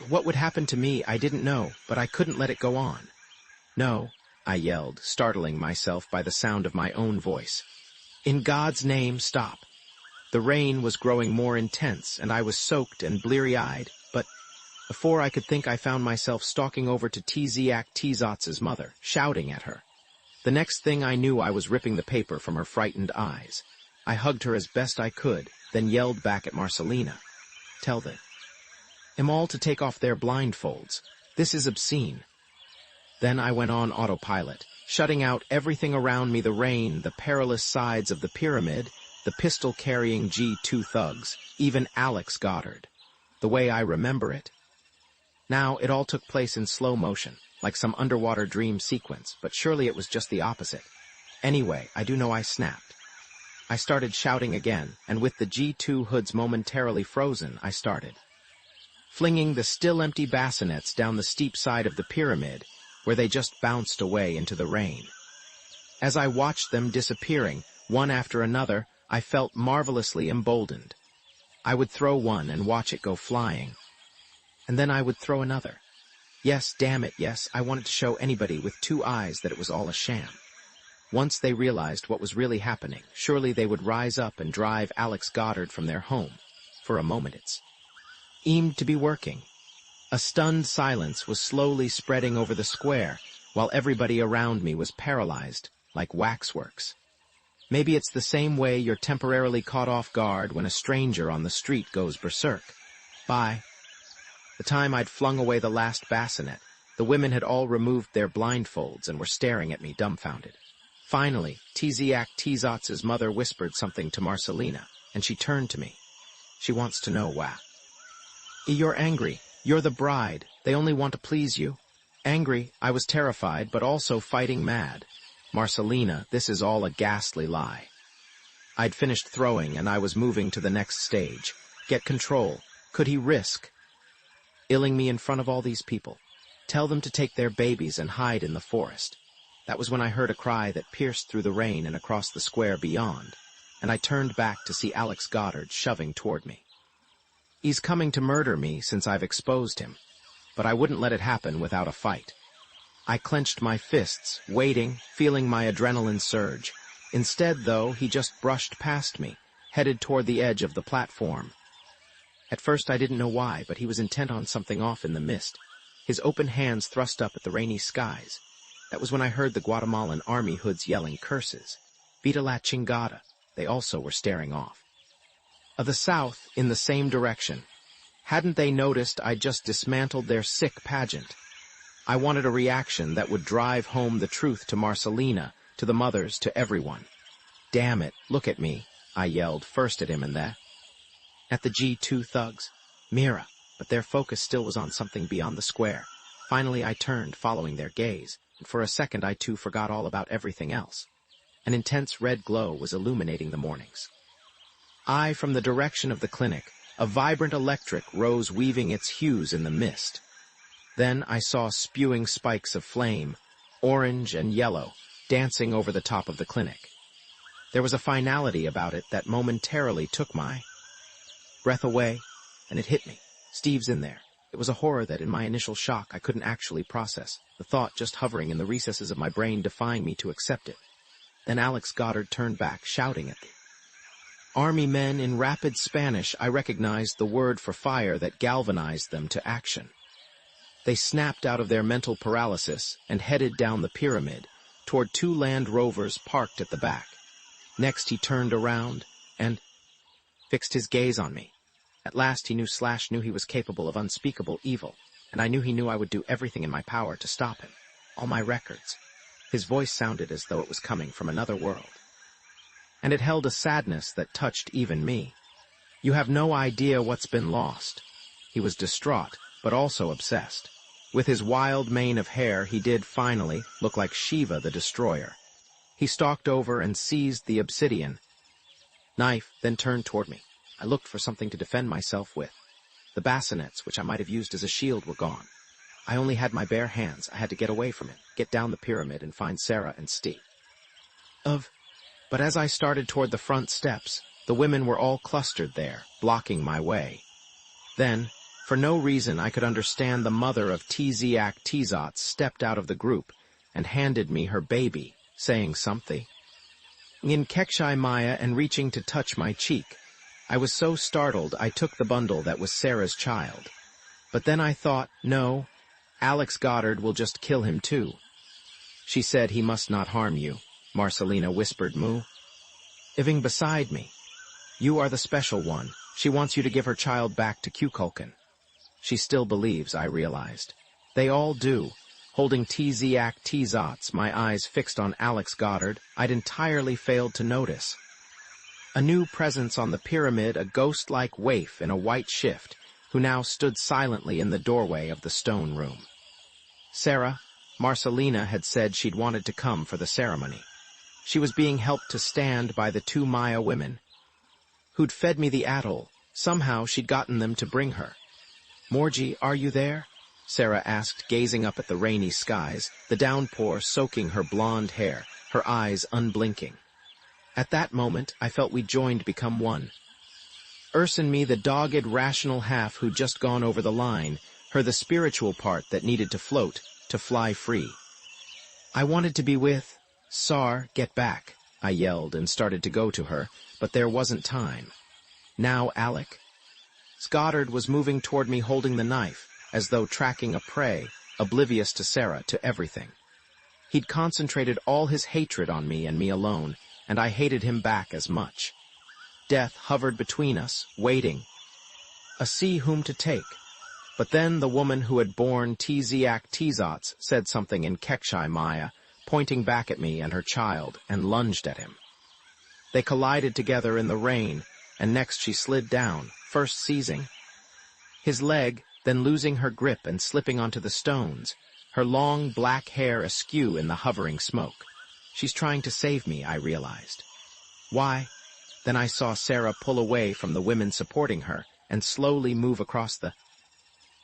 What would happen to me, I didn't know, but I couldn't let it go on. No, I yelled, startling myself by the sound of my own voice. In God's name, stop. The rain was growing more intense, and I was soaked and bleary-eyed, but before I could think, I found myself stalking over to Tzak Tzotz's mother, shouting at her. The next thing I knew, I was ripping the paper from her frightened eyes. I hugged her as best I could, then yelled back at Marcelina. Tell them all to take off their blindfolds. This is obscene. Then I went on autopilot, shutting out everything around me, the rain, the perilous sides of the pyramid, the pistol-carrying G2 thugs, even Alex Goddard. The way I remember it. Now, it all took place in slow motion, like some underwater dream sequence, but surely it was just the opposite. Anyway, I do know I snapped. I started shouting again, and with the G2 hoods momentarily frozen, I started flinging the still-empty bassinets down the steep side of the pyramid, where they just bounced away into the rain. As I watched them disappearing, one after another, I felt marvelously emboldened. I would throw one and watch it go flying. And then I would throw another. Yes, damn it, yes, I wanted to show anybody with 2 eyes that it was all a sham. Once they realized what was really happening, surely they would rise up and drive Alex Goddard from their home. For a moment it seemed to be working. A stunned silence was slowly spreading over the square, while everybody around me was paralyzed, like waxworks. Maybe it's the same way you're temporarily caught off guard when a stranger on the street goes berserk. Bye. The time I'd flung away the last bassinet, the women had all removed their blindfolds and were staring at me dumbfounded. Finally, Tzak-Tzotz's mother whispered something to Marcelina, and she turned to me. She wants to know why. You're angry. You're the bride. They only want to please you. Angry, I was terrified, but also fighting mad. Marcelina, this is all a ghastly lie. I'd finished throwing, and I was moving to the next stage. Get control. Could he risk illing me in front of all these people? Tell them to take their babies and hide in the forest. That was when I heard a cry that pierced through the rain and across the square beyond, and I turned back to see Alex Goddard shoving toward me. He's coming to murder me since I've exposed him, but I wouldn't let it happen without a fight. I clenched my fists, waiting, feeling my adrenaline surge. Instead, though, he just brushed past me, headed toward the edge of the platform. At first I didn't know why, but he was intent on something off in the mist, his open hands thrust up at the rainy skies. That was when I heard the Guatemalan army hoods yelling curses. Vita la chingada. They also were staring off. Of the south, in the same direction. Hadn't they noticed I just dismantled their sick pageant? I wanted a reaction that would drive home the truth to Marcelina, to the mothers, to everyone. Damn it, look at me, I yelled, first at him and then at the G2 thugs. Mira, but their focus still was on something beyond the square. Finally I turned, following their gaze, and for a second I too forgot all about everything else. An intense red glow was illuminating the mornings. From the direction of the clinic, a vibrant electric rose weaving its hues in the mist. Then I saw spewing spikes of flame, orange and yellow, dancing over the top of the clinic. There was a finality about it that momentarily took my breath away, and it hit me. Steve's in there. It was a horror that in my initial shock I couldn't actually process, the thought just hovering in the recesses of my brain defying me to accept it. Then Alex Goddard turned back, shouting at the army men in rapid Spanish. I recognized the word for fire that galvanized them to action. They snapped out of their mental paralysis and headed down the pyramid, toward 2 Land Rovers parked at the back. Next he turned around and fixed his gaze on me. At last he knew he was capable of unspeakable evil, and I knew he knew I would do everything in my power to stop him. All my records. His voice sounded as though it was coming from another world. And it held a sadness that touched even me. You have no idea what's been lost. He was distraught, but also obsessed. With his wild mane of hair, he did finally look like Shiva the Destroyer. He stalked over and seized the obsidian knife, then turned toward me. I looked for something to defend myself with. The bassinets, which I might have used as a shield, were gone. I only had my bare hands. I had to get away from him, get down the pyramid, and find Sarah and Steve. But as I started toward the front steps, the women were all clustered there, blocking my way. Then, for no reason I could understand, the mother of Tzak stepped out of the group and handed me her baby, saying something in Kekshai Maya and reaching to touch my cheek. I was so startled I took the bundle that was Sarah's child. But then I thought, no, Alex Goddard will just kill him too. She said he must not harm you, Marcelina whispered moving beside me. You are the special one. She wants you to give her child back to Kukulkan. She still believes, I realized. They all do. Holding Tzak, my eyes fixed on Alex Goddard, I'd entirely failed to notice. A new presence on the pyramid, a ghost-like waif in a white shift, who now stood silently in the doorway of the stone room. Sarah, Marcelina had said she'd wanted to come for the ceremony. She was being helped to stand by the 2 Maya women who'd fed me the atoll. Somehow she'd gotten them to bring her. Morgie, are you there? Sarah asked, gazing up at the rainy skies, the downpour soaking her blonde hair, her eyes unblinking. At that moment, I felt we joined, become one. Urs and me, the dogged, rational half who'd just gone over the line, her the spiritual part that needed to float, to fly free. I wanted to be with Sar, get back, I yelled and started to go to her, but there wasn't time. Now, Alec. Goddard was moving toward me holding the knife, as though tracking a prey, oblivious to Sarah, to everything. He'd concentrated all his hatred on me and me alone, and I hated him back as much. Death hovered between us, waiting. A see whom to take. But then the woman who had borne Tzak said something in Kekshai Maya, pointing back at me and her child, and lunged at him. They collided together in the rain, and next she slid down, first seizing his leg, then losing her grip and slipping onto the stones, her long black hair askew in the hovering smoke. She's trying to save me, I realized. Why? Then I saw Sarah pull away from the women supporting her and slowly move across the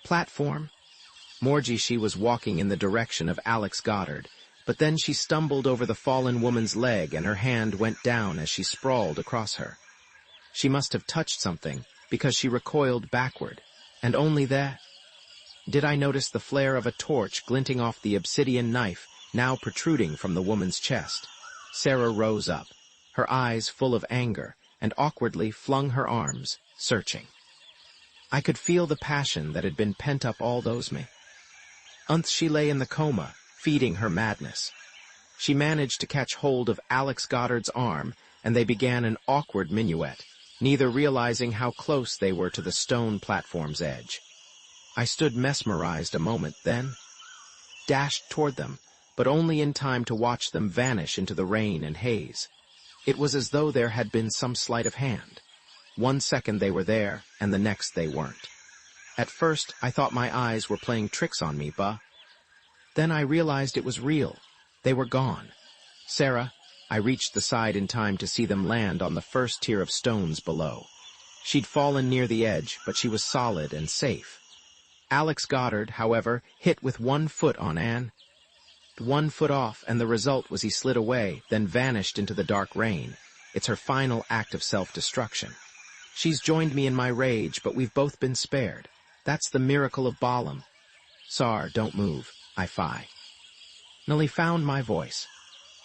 platform. She was walking in the direction of Alex Goddard, but then she stumbled over the fallen woman's leg and her hand went down as she sprawled across her. She must have touched something, because she recoiled backward, and only that. Did I notice the flare of a torch glinting off the obsidian knife, now protruding from the woman's chest? Sarah rose up, her eyes full of anger, and awkwardly flung her arms, searching. I could feel the passion that had been pent up all those months she lay in the coma, feeding her madness. She managed to catch hold of Alex Goddard's arm, and they began an awkward minuet, neither realizing how close they were to the stone platform's edge. I stood mesmerized a moment, then dashed toward them, but only in time to watch them vanish into the rain and haze. It was as though there had been some sleight of hand. 1 second they were there, and the next they weren't. At first, I thought my eyes were playing tricks on me, but then I realized it was real. They were gone. Sarah, I reached the side in time to see them land on the first tier of stones below. She'd fallen near the edge, but she was solid and safe. Alex Goddard, however, hit with 1 foot on Anne. 1 foot off, and the result was he slid away, then vanished into the dark rain. It's her final act of self-destruction. She's joined me in my rage, but we've both been spared. That's the miracle of Balaam. Sar, don't move. I finally found my voice.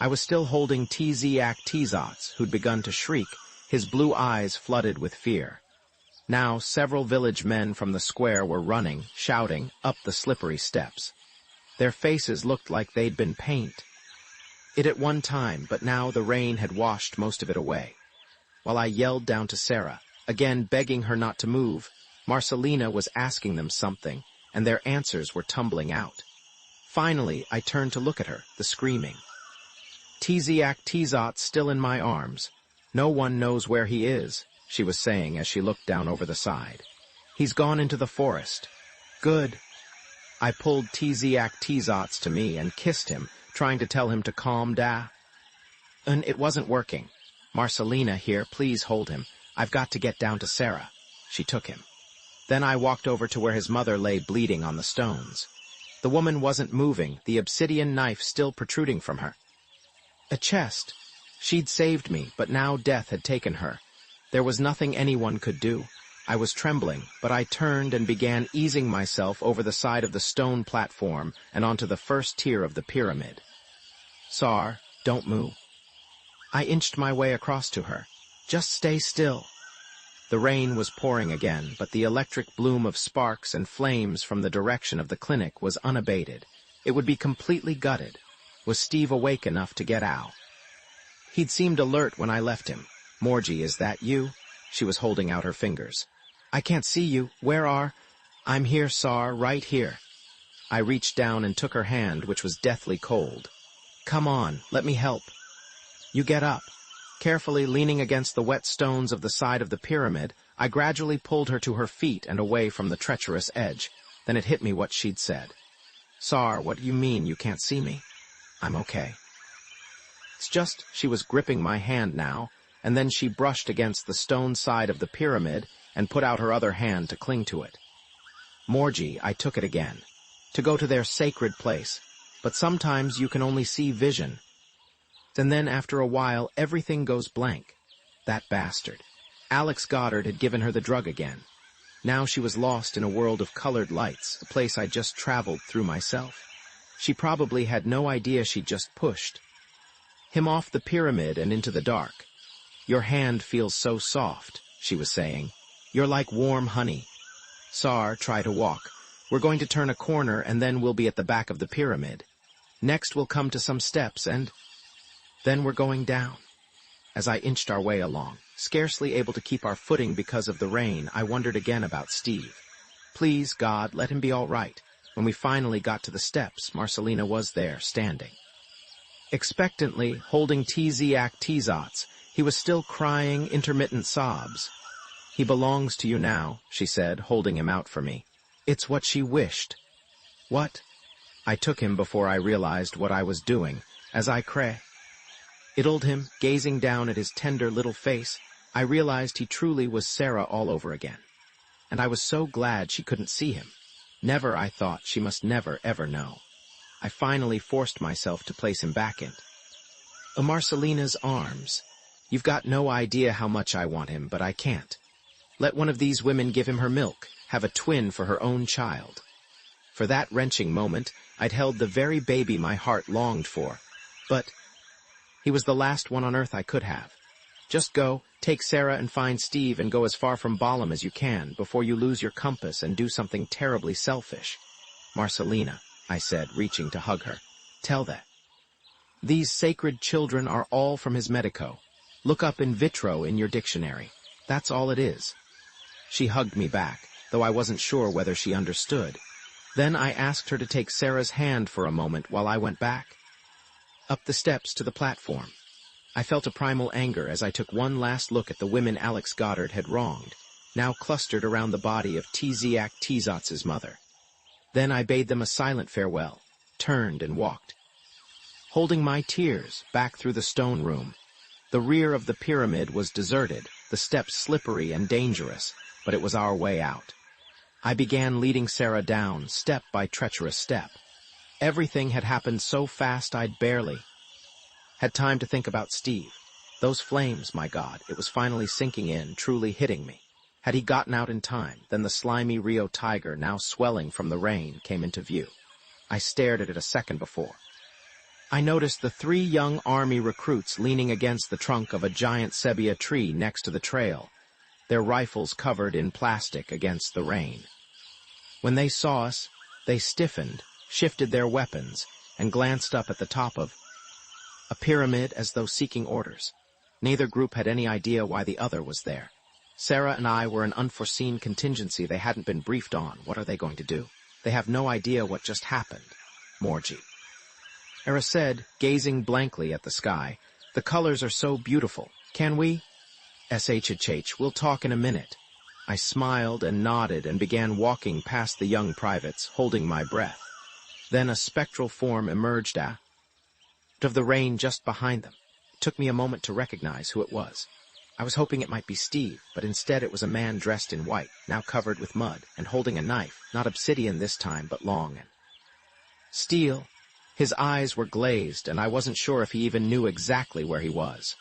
I was still holding Tzak, who'd begun to shriek, his blue eyes flooded with fear. Now several village men from the square were running, shouting, up the slippery steps. Their faces looked like they'd been painted at one time, but now the rain had washed most of it away. While I yelled down to Sarah, again begging her not to move, Marcelina was asking them something, and their answers were tumbling out. Finally, I turned to look at her, the screaming. Tzak still in my arms. No one knows where he is, she was saying as she looked down over the side. He's gone into the forest. Good. I pulled Tzak to me and kissed him, trying to tell him to calm down. And it wasn't working. Marcelina here, please hold him. I've got to get down to Sarah. She took him. Then I walked over to where his mother lay bleeding on the stones. The woman wasn't moving, the obsidian knife still protruding from her. A chest. She'd saved me, but now death had taken her. There was nothing anyone could do. I was trembling, but I turned and began easing myself over the side of the stone platform and onto the first tier of the pyramid. Sar, don't move. I inched my way across to her. Just stay still. The rain was pouring again, but the electric bloom of sparks and flames from the direction of the clinic was unabated. It would be completely gutted. Was Steve awake enough to get out? He'd seemed alert when I left him. Morgie, is that you? She was holding out her fingers. I can't see you. Where are? I'm here, Sar, right here. I reached down and took her hand, which was deathly cold. Come on, let me help. You get up. Carefully leaning against the wet stones of the side of the pyramid, I gradually pulled her to her feet and away from the treacherous edge. Then it hit me what she'd said. Sar, what do you mean you can't see me? I'm okay. It's just she was gripping my hand now, and then she brushed against the stone side of the pyramid and put out her other hand to cling to it. Morgie, I took it again. To go to their sacred place. But sometimes you can only see vision. And then after a while, everything goes blank. That bastard. Alex Goddard had given her the drug again. Now she was lost in a world of colored lights, a place I just traveled through myself. She probably had no idea she'd just pushed him off the pyramid and into the dark. Your hand feels so soft, she was saying. You're like warm honey. Sar, try to walk. We're going to turn a corner and then we'll be at the back of the pyramid. Next we'll come to some steps and then we're going down. As I inched our way along, scarcely able to keep our footing because of the rain, I wondered again about Steve. Please, God, let him be all right. When we finally got to the steps, Marcelina was there, standing. Expectantly, holding tzak, he was still crying intermittent sobs. He belongs to you now, she said, holding him out for me. It's what she wished. What? I took him before I realized what I was doing, as I idled him, gazing down at his tender little face. I realized he truly was Sarah all over again. And I was so glad she couldn't see him. Never, I thought, she must never, ever know. I finally forced myself to place him back in Marcelina's arms. You've got no idea how much I want him, but I can't. Let one of these women give him her milk, have a twin for her own child. For that wrenching moment, I'd held the very baby my heart longed for. But he was the last one on earth I could have. Just go, take Sarah and find Steve and go as far from Balaam as you can before you lose your compass and do something terribly selfish. Marcelina, I said, reaching to hug her. Tell that. These sacred children are all from his medico. Look up in vitro in your dictionary. That's all it is. She hugged me back, though I wasn't sure whether she understood. Then I asked her to take Sarah's hand for a moment while I went back. Up the steps to the platform. I felt a primal anger as I took one last look at the women Alex Goddard had wronged, now clustered around the body of Tzak's mother. Then I bade them a silent farewell, turned and walked. Holding my tears back through the stone room. The rear of the pyramid was deserted, the steps slippery and dangerous, but it was our way out. I began leading Sarah down, step by treacherous step. Everything had happened so fast I'd barely had time to think about Steve. Those flames, my God, it was finally sinking in, truly hitting me. Had he gotten out in time, then the slimy Rio tiger, now swelling from the rain, came into view. I stared at it a second before. I noticed the 3 young army recruits leaning against the trunk of a giant sebia tree next to the trail, their rifles covered in plastic against the rain. When they saw us, they stiffened, shifted their weapons, and glanced up at the top of a pyramid as though seeking orders. Neither group had any idea why the other was there. Sarah and I were an unforeseen contingency they hadn't been briefed on. What are they going to do? They have no idea what just happened. Morgie. Era said, gazing blankly at the sky, the colors are so beautiful. Can we? SHH, we'll talk in a minute. I smiled and nodded and began walking past the young privates, holding my breath. Then a spectral form emerged out of the rain just behind them. It took me a moment to recognize who it was. I was hoping it might be Steve, but instead it was a man dressed in white, now covered with mud, and holding a knife, not obsidian this time, but long and steel. His eyes were glazed, and I wasn't sure if he even knew exactly where he was.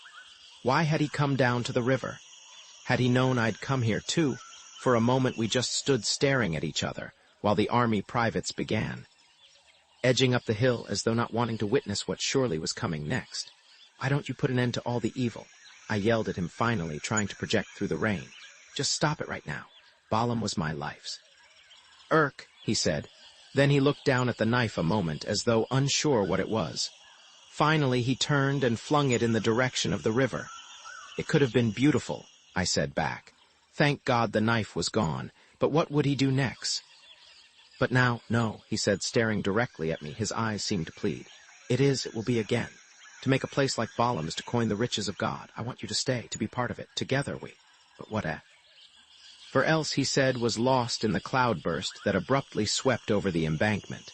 Why had he come down to the river? Had he known I'd come here too? For a moment we just stood staring at each other, while the army privates began, edging up the hill as though not wanting to witness what surely was coming next. Why don't you put an end to all the evil? I yelled at him finally, trying to project through the rain. Just stop it right now. Balaam was my life's. He said. Then he looked down at the knife a moment, as though unsure what it was. Finally he turned and flung it in the direction of the river. It could have been beautiful, I said back. Thank God the knife was gone, but what would he do next? But now, no, he said, staring directly at me. His eyes seemed to plead. It will be again. To make a place like Balaam is to coin the riches of God. I want you to stay, to be part of it. Together we. But what at? For else, he said, was lost in the cloudburst that abruptly swept over the embankment.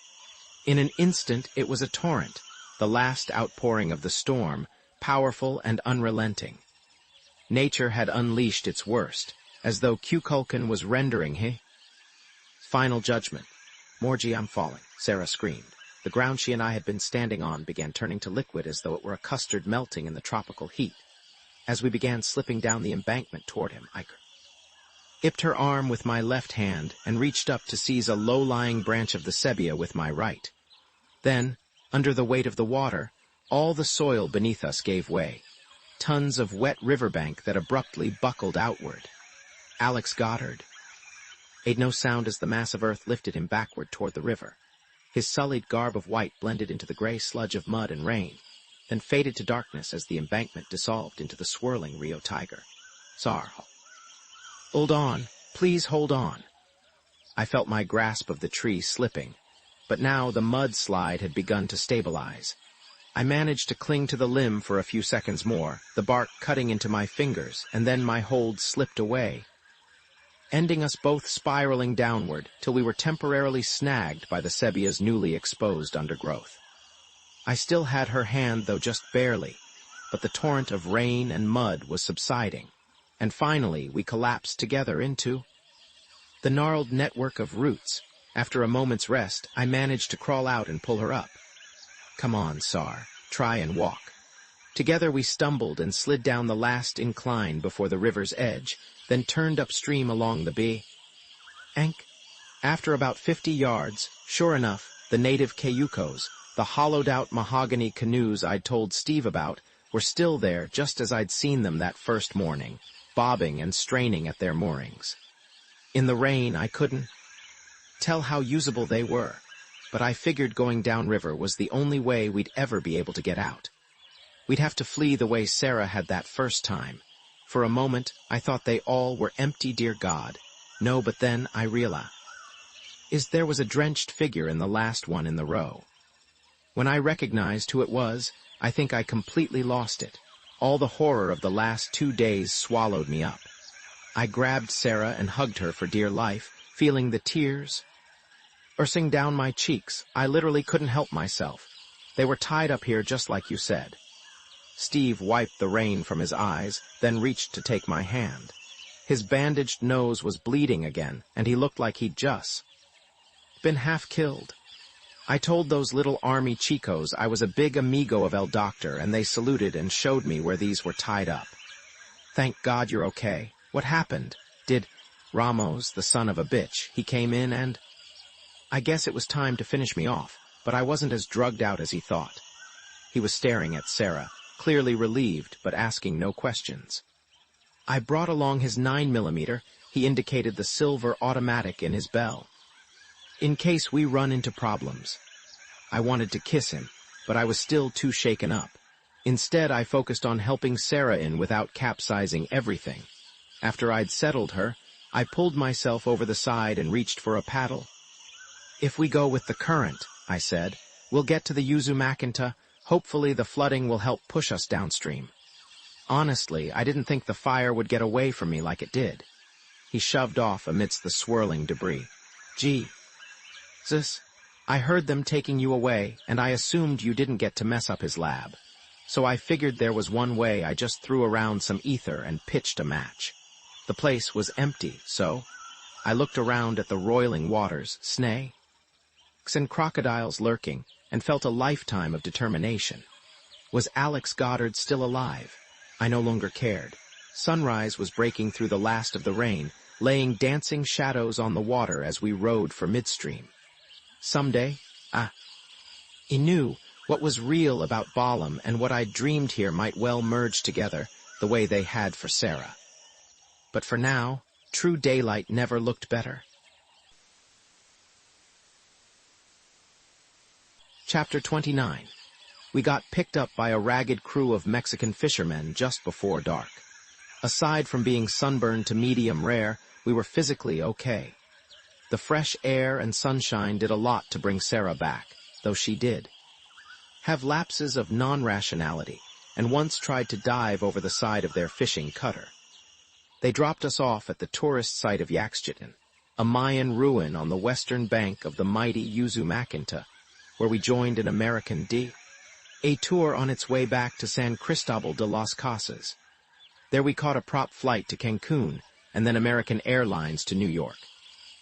In an instant, it was a torrent, the last outpouring of the storm, powerful and unrelenting. Nature had unleashed its worst, as though Kukulkan was rendering his final judgment. Morgie, I'm falling, Sarah screamed. The ground she and I had been standing on began turning to liquid as though it were a custard melting in the tropical heat. As we began slipping down the embankment toward him, I gripped her arm with my left hand and reached up to seize a low-lying branch of the sebia with my right. Then, under the weight of the water, all the soil beneath us gave way. Tons of wet riverbank that abruptly buckled outward. Alex Goddard made no sound as the mass of earth lifted him backward toward the river. His sullied garb of white blended into the gray sludge of mud and rain. then faded to darkness as the embankment dissolved into the swirling Rio Tiger. Sar. Hold on, please hold on. I felt my grasp of the tree slipping, but now the mudslide had begun to stabilize. I managed to cling to the limb for a few seconds more, the bark cutting into my fingers, and then my hold slipped away, ending us both spiraling downward till we were temporarily snagged by the sebia's newly exposed undergrowth. I still had her hand, though just barely, but the torrent of rain and mud was subsiding, and finally we collapsed together into the gnarled network of roots. After a moment's rest, I managed to crawl out and pull her up. Come on, Sar, try and walk. Together we stumbled and slid down the last incline before the river's edge, then turned upstream along the bank. After about 50 yards, sure enough, the native cayucos, the hollowed-out mahogany canoes I'd told Steve about, were still there just as I'd seen them that first morning, bobbing and straining at their moorings. In the rain, I couldn't tell how usable they were, but I figured going downriver was the only way we'd ever be able to get out. We'd have to flee the way Sarah had that first time. For a moment, I thought they all were empty, dear God. No, but then I realized there was a drenched figure in the last one in the row. When I recognized who it was, I think I completely lost it. All the horror of the last 2 days swallowed me up. I grabbed Sarah and hugged her for dear life, feeling the tears coursing down my cheeks. I literally couldn't help myself. They were tied up here just like you said. Steve wiped the rain from his eyes, then reached to take my hand. His bandaged nose was bleeding again, and he looked like he'd just been half killed. I told those little army chicos I was a big amigo of El Doctor, and they saluted and showed me where these were tied up. Thank God you're okay. What happened? Did Ramos, the son of a bitch, he came in and... I guess it was time to finish me off, but I wasn't as drugged out as he thought. He was staring at Sarah, clearly relieved, but asking no questions. I brought along his 9mm, he indicated the silver automatic in his bell. In case we run into problems. I wanted to kiss him, but I was still too shaken up. Instead, I focused on helping Sarah in without capsizing everything. After I'd settled her, I pulled myself over the side and reached for a paddle. If we go with the current, I said, we'll get to the Uzumacinta. Hopefully the flooding will help push us downstream. Honestly, I didn't think the fire would get away from me like it did. He shoved off amidst the swirling debris. Jesus, I heard them taking you away, and I assumed you didn't get to mess up his lab. So I figured there was one way. I just threw around some ether and pitched a match. The place was empty, so I looked around at the roiling waters, snakes and crocodiles lurking, and felt a lifetime of determination. Was Alex Goddard still alive? I no longer cared. Sunrise was breaking through the last of the rain, laying dancing shadows on the water as we rode for midstream. Someday, I knew what was real about Balam and what I'd dreamed here might well merge together the way they had for Sarah. But for now, true daylight never looked better. Chapter 29. We got picked up by a ragged crew of Mexican fishermen just before dark. Aside from being sunburned to medium rare, we were physically okay. The fresh air and sunshine did a lot to bring Sarah back, though she did have lapses of non-rationality, and once tried to dive over the side of their fishing cutter. They dropped us off at the tourist site of Yaxchitan, a Mayan ruin on the western bank of the mighty Uzumacinta, where we joined an American a tour on its way back to San Cristobal de las Casas. There we caught a prop flight to Cancun, and then American Airlines to New York.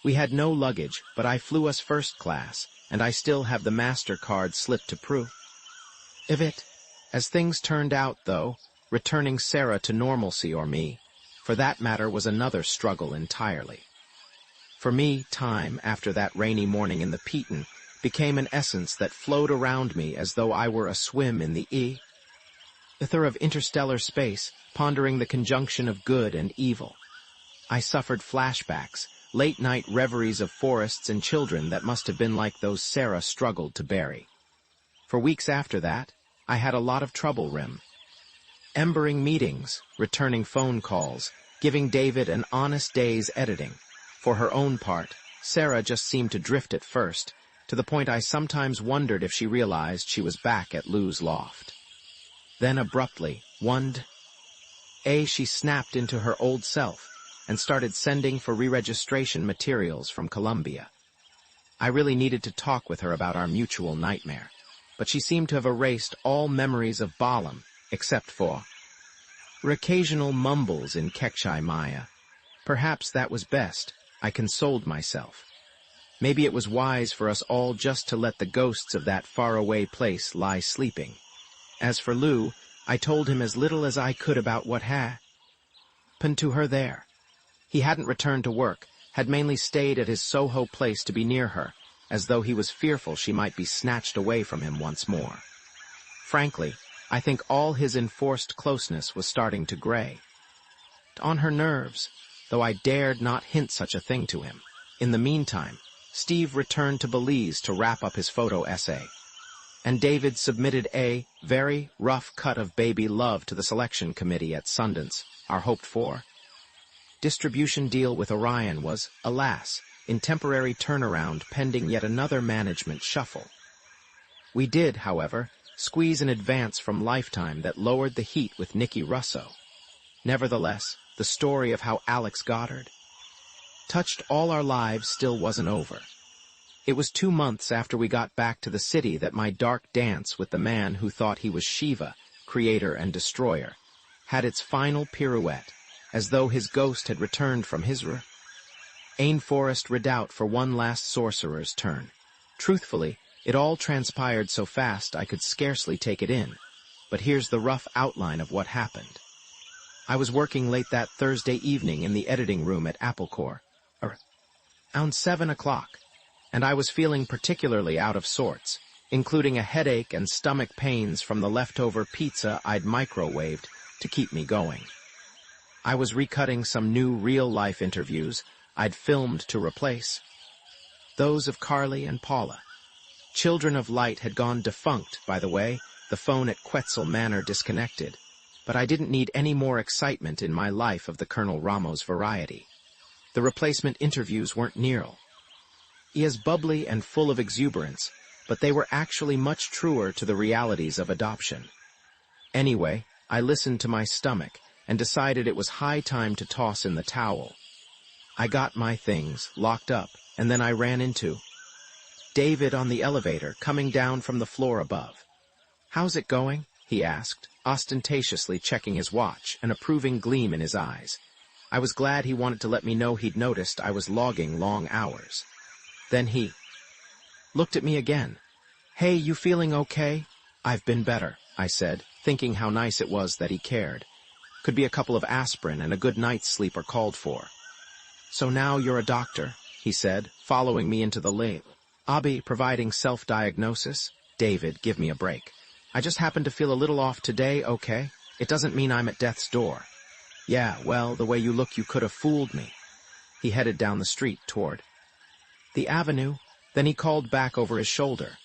We had no luggage, but I flew us first class, and I still have the MasterCard slip to prove of it. As things turned out, though, returning Sarah to normalcy, or me, for that matter, was another struggle entirely. For me, time, after that rainy morning in the Piton, became an essence that flowed around me as though I were a swim in the ether of interstellar space, pondering the conjunction of good and evil. I suffered flashbacks, late-night reveries of forests and children that must have been like those Sarah struggled to bury. For weeks after that, I had a lot of trouble, embering meetings, returning phone calls, giving David an honest day's editing. For her own part, Sarah just seemed to drift at first, to the point I sometimes wondered if she realized she was back at Lou's loft. Then abruptly, one day, she snapped into her old self and started sending for re-registration materials from Colombia. I really needed to talk with her about our mutual nightmare, but she seemed to have erased all memories of Balaam, except for her occasional mumbles in Kekshai Maya. Perhaps that was best, I consoled myself. Maybe it was wise for us all just to let the ghosts of that faraway place lie sleeping. As for Lou, I told him as little as I could about what happened to her there. He hadn't returned to work, had mainly stayed at his Soho place to be near her, as though he was fearful she might be snatched away from him once more. Frankly, I think all his enforced closeness was starting to gray on her nerves, though I dared not hint such a thing to him. In the meantime, Steve returned to Belize to wrap up his photo essay, and David submitted a very rough cut of Baby Love to the selection committee at Sundance. Our hoped-for distribution deal with Orion was, alas, in temporary turnaround pending yet another management shuffle. We did, however, squeeze an advance from Lifetime that lowered the heat with Nikki Russo. Nevertheless, the story of how Alex Goddard touched all our lives still wasn't over. It was 2 months after we got back to the city that my dark dance with the man who thought he was Shiva, creator and destroyer, had its final pirouette, as though his ghost had returned from his rainforest redoubt for one last sorcerer's turn. Truthfully, it all transpired so fast I could scarcely take it in, but here's the rough outline of what happened. I was working late that Thursday evening in the editing room at AppleCore, around 7 o'clock, and I was feeling particularly out of sorts, including a headache and stomach pains from the leftover pizza I'd microwaved to keep me going. I was recutting some new real-life interviews I'd filmed to replace those of Carly and Paula. Children of Light had gone defunct, by the way, the phone at Quetzal Manor disconnected, but I didn't need any more excitement in my life of the Colonel Ramos variety. The replacement interviews weren't nearly as bubbly and full of exuberance, but they were actually much truer to the realities of adoption. Anyway, I listened to my stomach and decided it was high time to toss in the towel. I got my things locked up, and then I ran into David on the elevator coming down from the floor above. "How's it going?" he asked, ostentatiously checking his watch, an approving gleam in his eyes. I was glad he wanted to let me know he'd noticed I was logging long hours. Then he looked at me again. "Hey, you feeling okay?" "I've been better," I said, thinking how nice it was that he cared. Could be a couple of aspirin and a good night's sleep are called for. "So now you're a doctor," he said, following me into the lobby, providing self-diagnosis. "David, give me a break. I just happen to feel a little off today, okay? It doesn't mean I'm at death's door." "Yeah, well, the way you look you could have fooled me." He headed down the street toward the avenue, then he called back over his shoulder.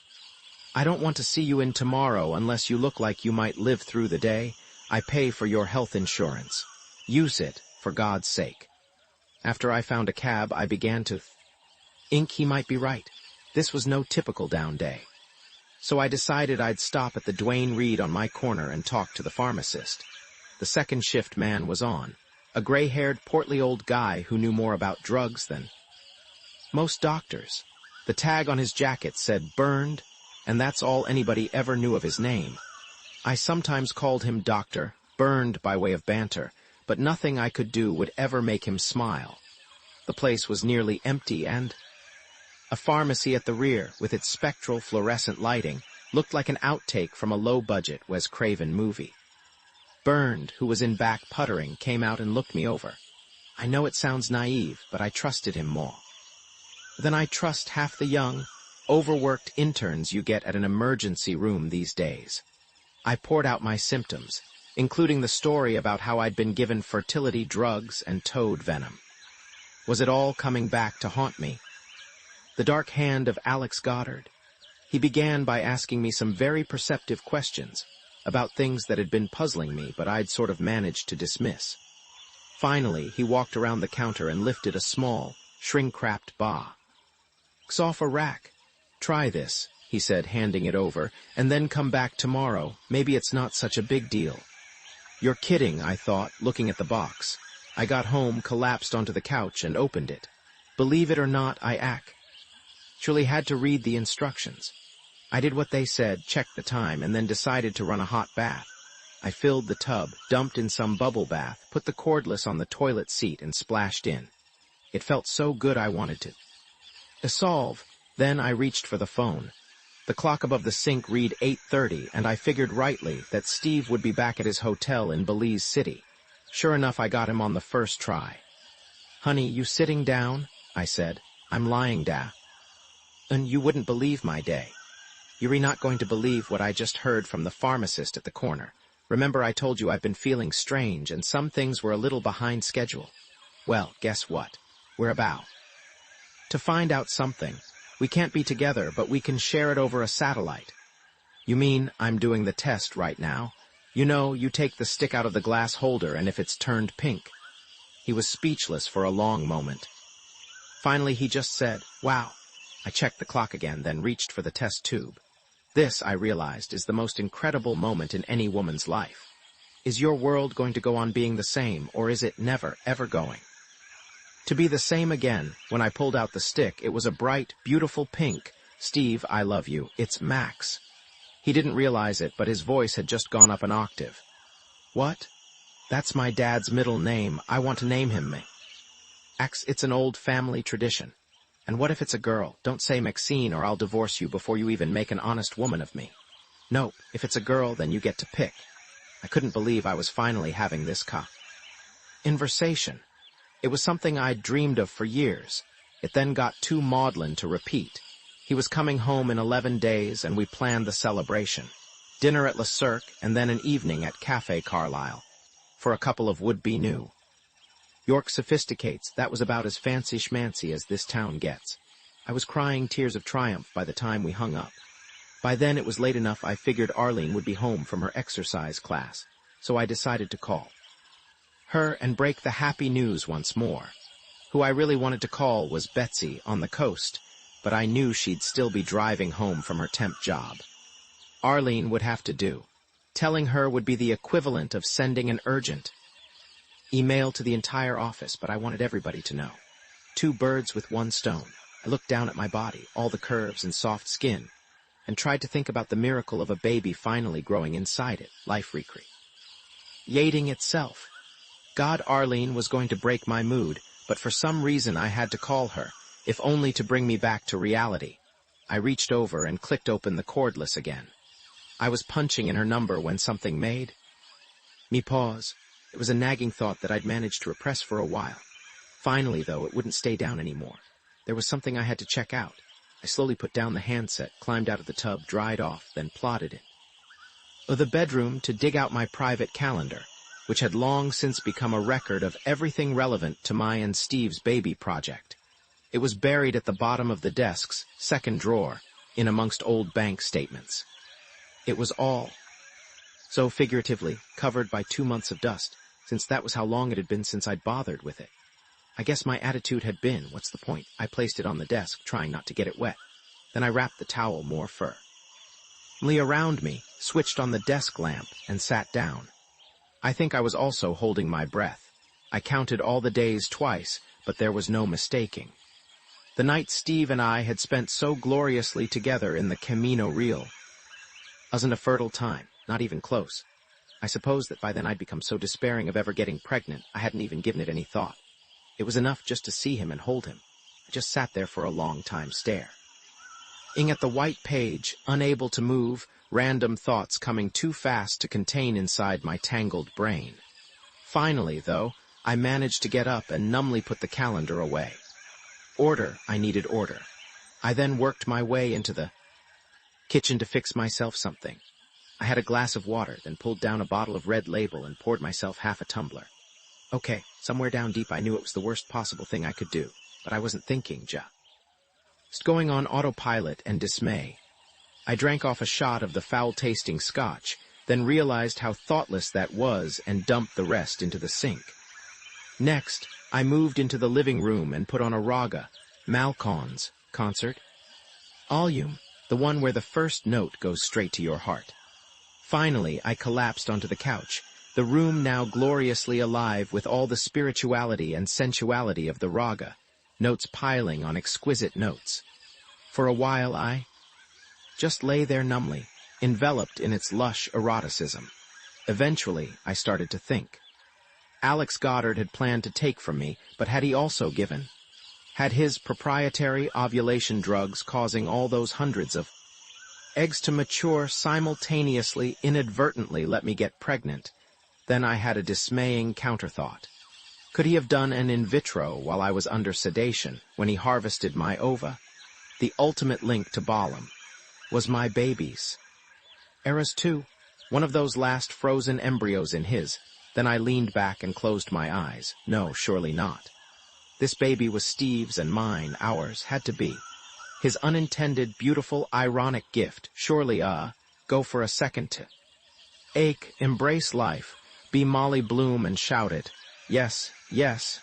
"I don't want to see you in tomorrow unless you look like you might live through the day. I pay for your health insurance. Use it, for God's sake." After I found a cab, I began to think he might be right. This was no typical down day. So I decided I'd stop at the Duane Reade on my corner and talk to the pharmacist. The second shift man was on, a gray-haired, portly old guy who knew more about drugs than most doctors. The tag on his jacket said "burned," and that's all anybody ever knew of his name. I sometimes called him Doctor, Burned by way of banter, but nothing I could do would ever make him smile. The place was nearly empty, and a pharmacy at the rear, with its spectral fluorescent lighting, looked like an outtake from a low-budget Wes Craven movie. Burned, who was in back puttering, came out and looked me over. I know it sounds naive, but I trusted him more than I trust half the young, overworked interns you get at an emergency room these days. I poured out my symptoms, including the story about how I'd been given fertility drugs and toad venom. Was it all coming back to haunt me? The dark hand of Alex Goddard? He began by asking me some very perceptive questions about things that had been puzzling me, but I'd sort of managed to dismiss. Finally, he walked around the counter and lifted a small, shrink-wrapped box off a rack. "Try this," he said, handing it over, "and then come back tomorrow. Maybe it's not such a big deal." "You're kidding," I thought, looking at the box. I got home, collapsed onto the couch, and opened it. Believe it or not, I actually had to read the instructions. I did what they said, checked the time, and then decided to run a hot bath. I filled the tub, dumped in some bubble bath, put the cordless on the toilet seat, and splashed in. It felt so good I wanted to solve. Then I reached for the phone. The clock above the sink read 8:30, and I figured rightly that Steve would be back at his hotel in Belize City. Sure enough, I got him on the first try. "Honey, you sitting down?" I said. "I'm lying down." "And you wouldn't believe my day. You're not going to believe what I just heard from the pharmacist at the corner. Remember I told you I've been feeling strange and some things were a little behind schedule? Well, guess what? We're about to find out something. We can't be together, but we can share it over a satellite." "You mean I'm doing the test right now? You know, you take the stick out of the glass holder and if it's turned pink." He was speechless for a long moment. Finally, he just said, "Wow." I checked the clock again, then reached for the test tube. This, I realized, is the most incredible moment in any woman's life. Is your world going to go on being the same, or is it never, ever going to be the same again? When I pulled out the stick, it was a bright, beautiful pink. "Steve, I love you. It's Max." He didn't realize it, but his voice had just gone up an octave. "What? That's my dad's middle name. I want to name him Max. It's an old family tradition. And what if it's a girl? Don't say Maxine or I'll divorce you before you even make an honest woman of me." "Nope, if it's a girl, then you get to pick." I couldn't believe I was finally having this conversation. It was something I'd dreamed of for years. It then got too maudlin to repeat. He was coming home in 11 days, and we planned the celebration. Dinner at Le Cirque, and then an evening at Café Carlyle. For a couple of would-be New York sophisticates, that was about as fancy-schmancy as this town gets. I was crying tears of triumph by the time we hung up. By then it was late enough I figured Arlene would be home from her exercise class, so I decided to call her and break the happy news once more. Who I really wanted to call was Betsy on the coast, but I knew she'd still be driving home from her temp job. Arlene would have to do. Telling her would be the equivalent of sending an urgent email to the entire office, but I wanted everybody to know. 2 birds with 1 stone. I looked down at my body, all the curves and soft skin, and tried to think about the miracle of a baby finally growing inside it, life recreating itself. God, Arlene was going to break my mood, but for some reason I had to call her, if only to bring me back to reality. I reached over and clicked open the cordless again. I was punching in her number when something made me pause. It was a nagging thought that I'd managed to repress for a while. Finally, though, it wouldn't stay down anymore. There was something I had to check out. I slowly put down the handset, climbed out of the tub, dried off, then plodded in the bedroom to dig out my private calendar, which had long since become a record of everything relevant to my and Steve's baby project. It was buried at the bottom of the desk's second drawer, in amongst old bank statements. It was all, so figuratively, covered by 2 months of dust, since that was how long it had been since I'd bothered with it. I guess my attitude had been, what's the point? I placed it on the desk, trying not to get it wet. Then I wrapped the towel more firmly around me, switched on the desk lamp, and sat down. I think I was also holding my breath. I counted all the days twice, but there was no mistaking. The night Steve and I had spent so gloriously together in the Camino Real wasn't a fertile time, not even close. I suppose that by then I'd become so despairing of ever getting pregnant, I hadn't even given it any thought. It was enough just to see him and hold him. I just sat there for a long time staring at the white page, unable to move, random thoughts coming too fast to contain inside my tangled brain. Finally, though, I managed to get up and numbly put the calendar away. Order, I needed order. I then worked my way into the kitchen to fix myself something. I had a glass of water, then pulled down a bottle of Red Label and poured myself half a tumbler. Okay, somewhere down deep I knew it was the worst possible thing I could do, but I wasn't thinking, just going on autopilot and dismay. I drank off a shot of the foul-tasting scotch, then realized how thoughtless that was and dumped the rest into the sink. Next, I moved into the living room and put on a raga, Malkon's concert. Volume, the one where the first note goes straight to your heart. Finally, I collapsed onto the couch, the room now gloriously alive with all the spirituality and sensuality of the raga, notes piling on exquisite notes. For a while I just lay there numbly, enveloped in its lush eroticism. Eventually, I started to think. Alex Goddard had planned to take from me, but had he also given? Had his proprietary ovulation drugs causing all those hundreds of eggs to mature simultaneously inadvertently let me get pregnant? Then I had a dismaying counterthought. Could he have done an in vitro while I was under sedation when he harvested my ova? The ultimate link to Balaam was my baby's. Eras too, one of those last frozen embryos in his. Then I leaned back and closed my eyes. No, surely not. This baby was Steve's and mine, ours, had to be. His unintended, beautiful, ironic gift, surely go for a second to ache, embrace life, be Molly Bloom and shout it. Yes, yes,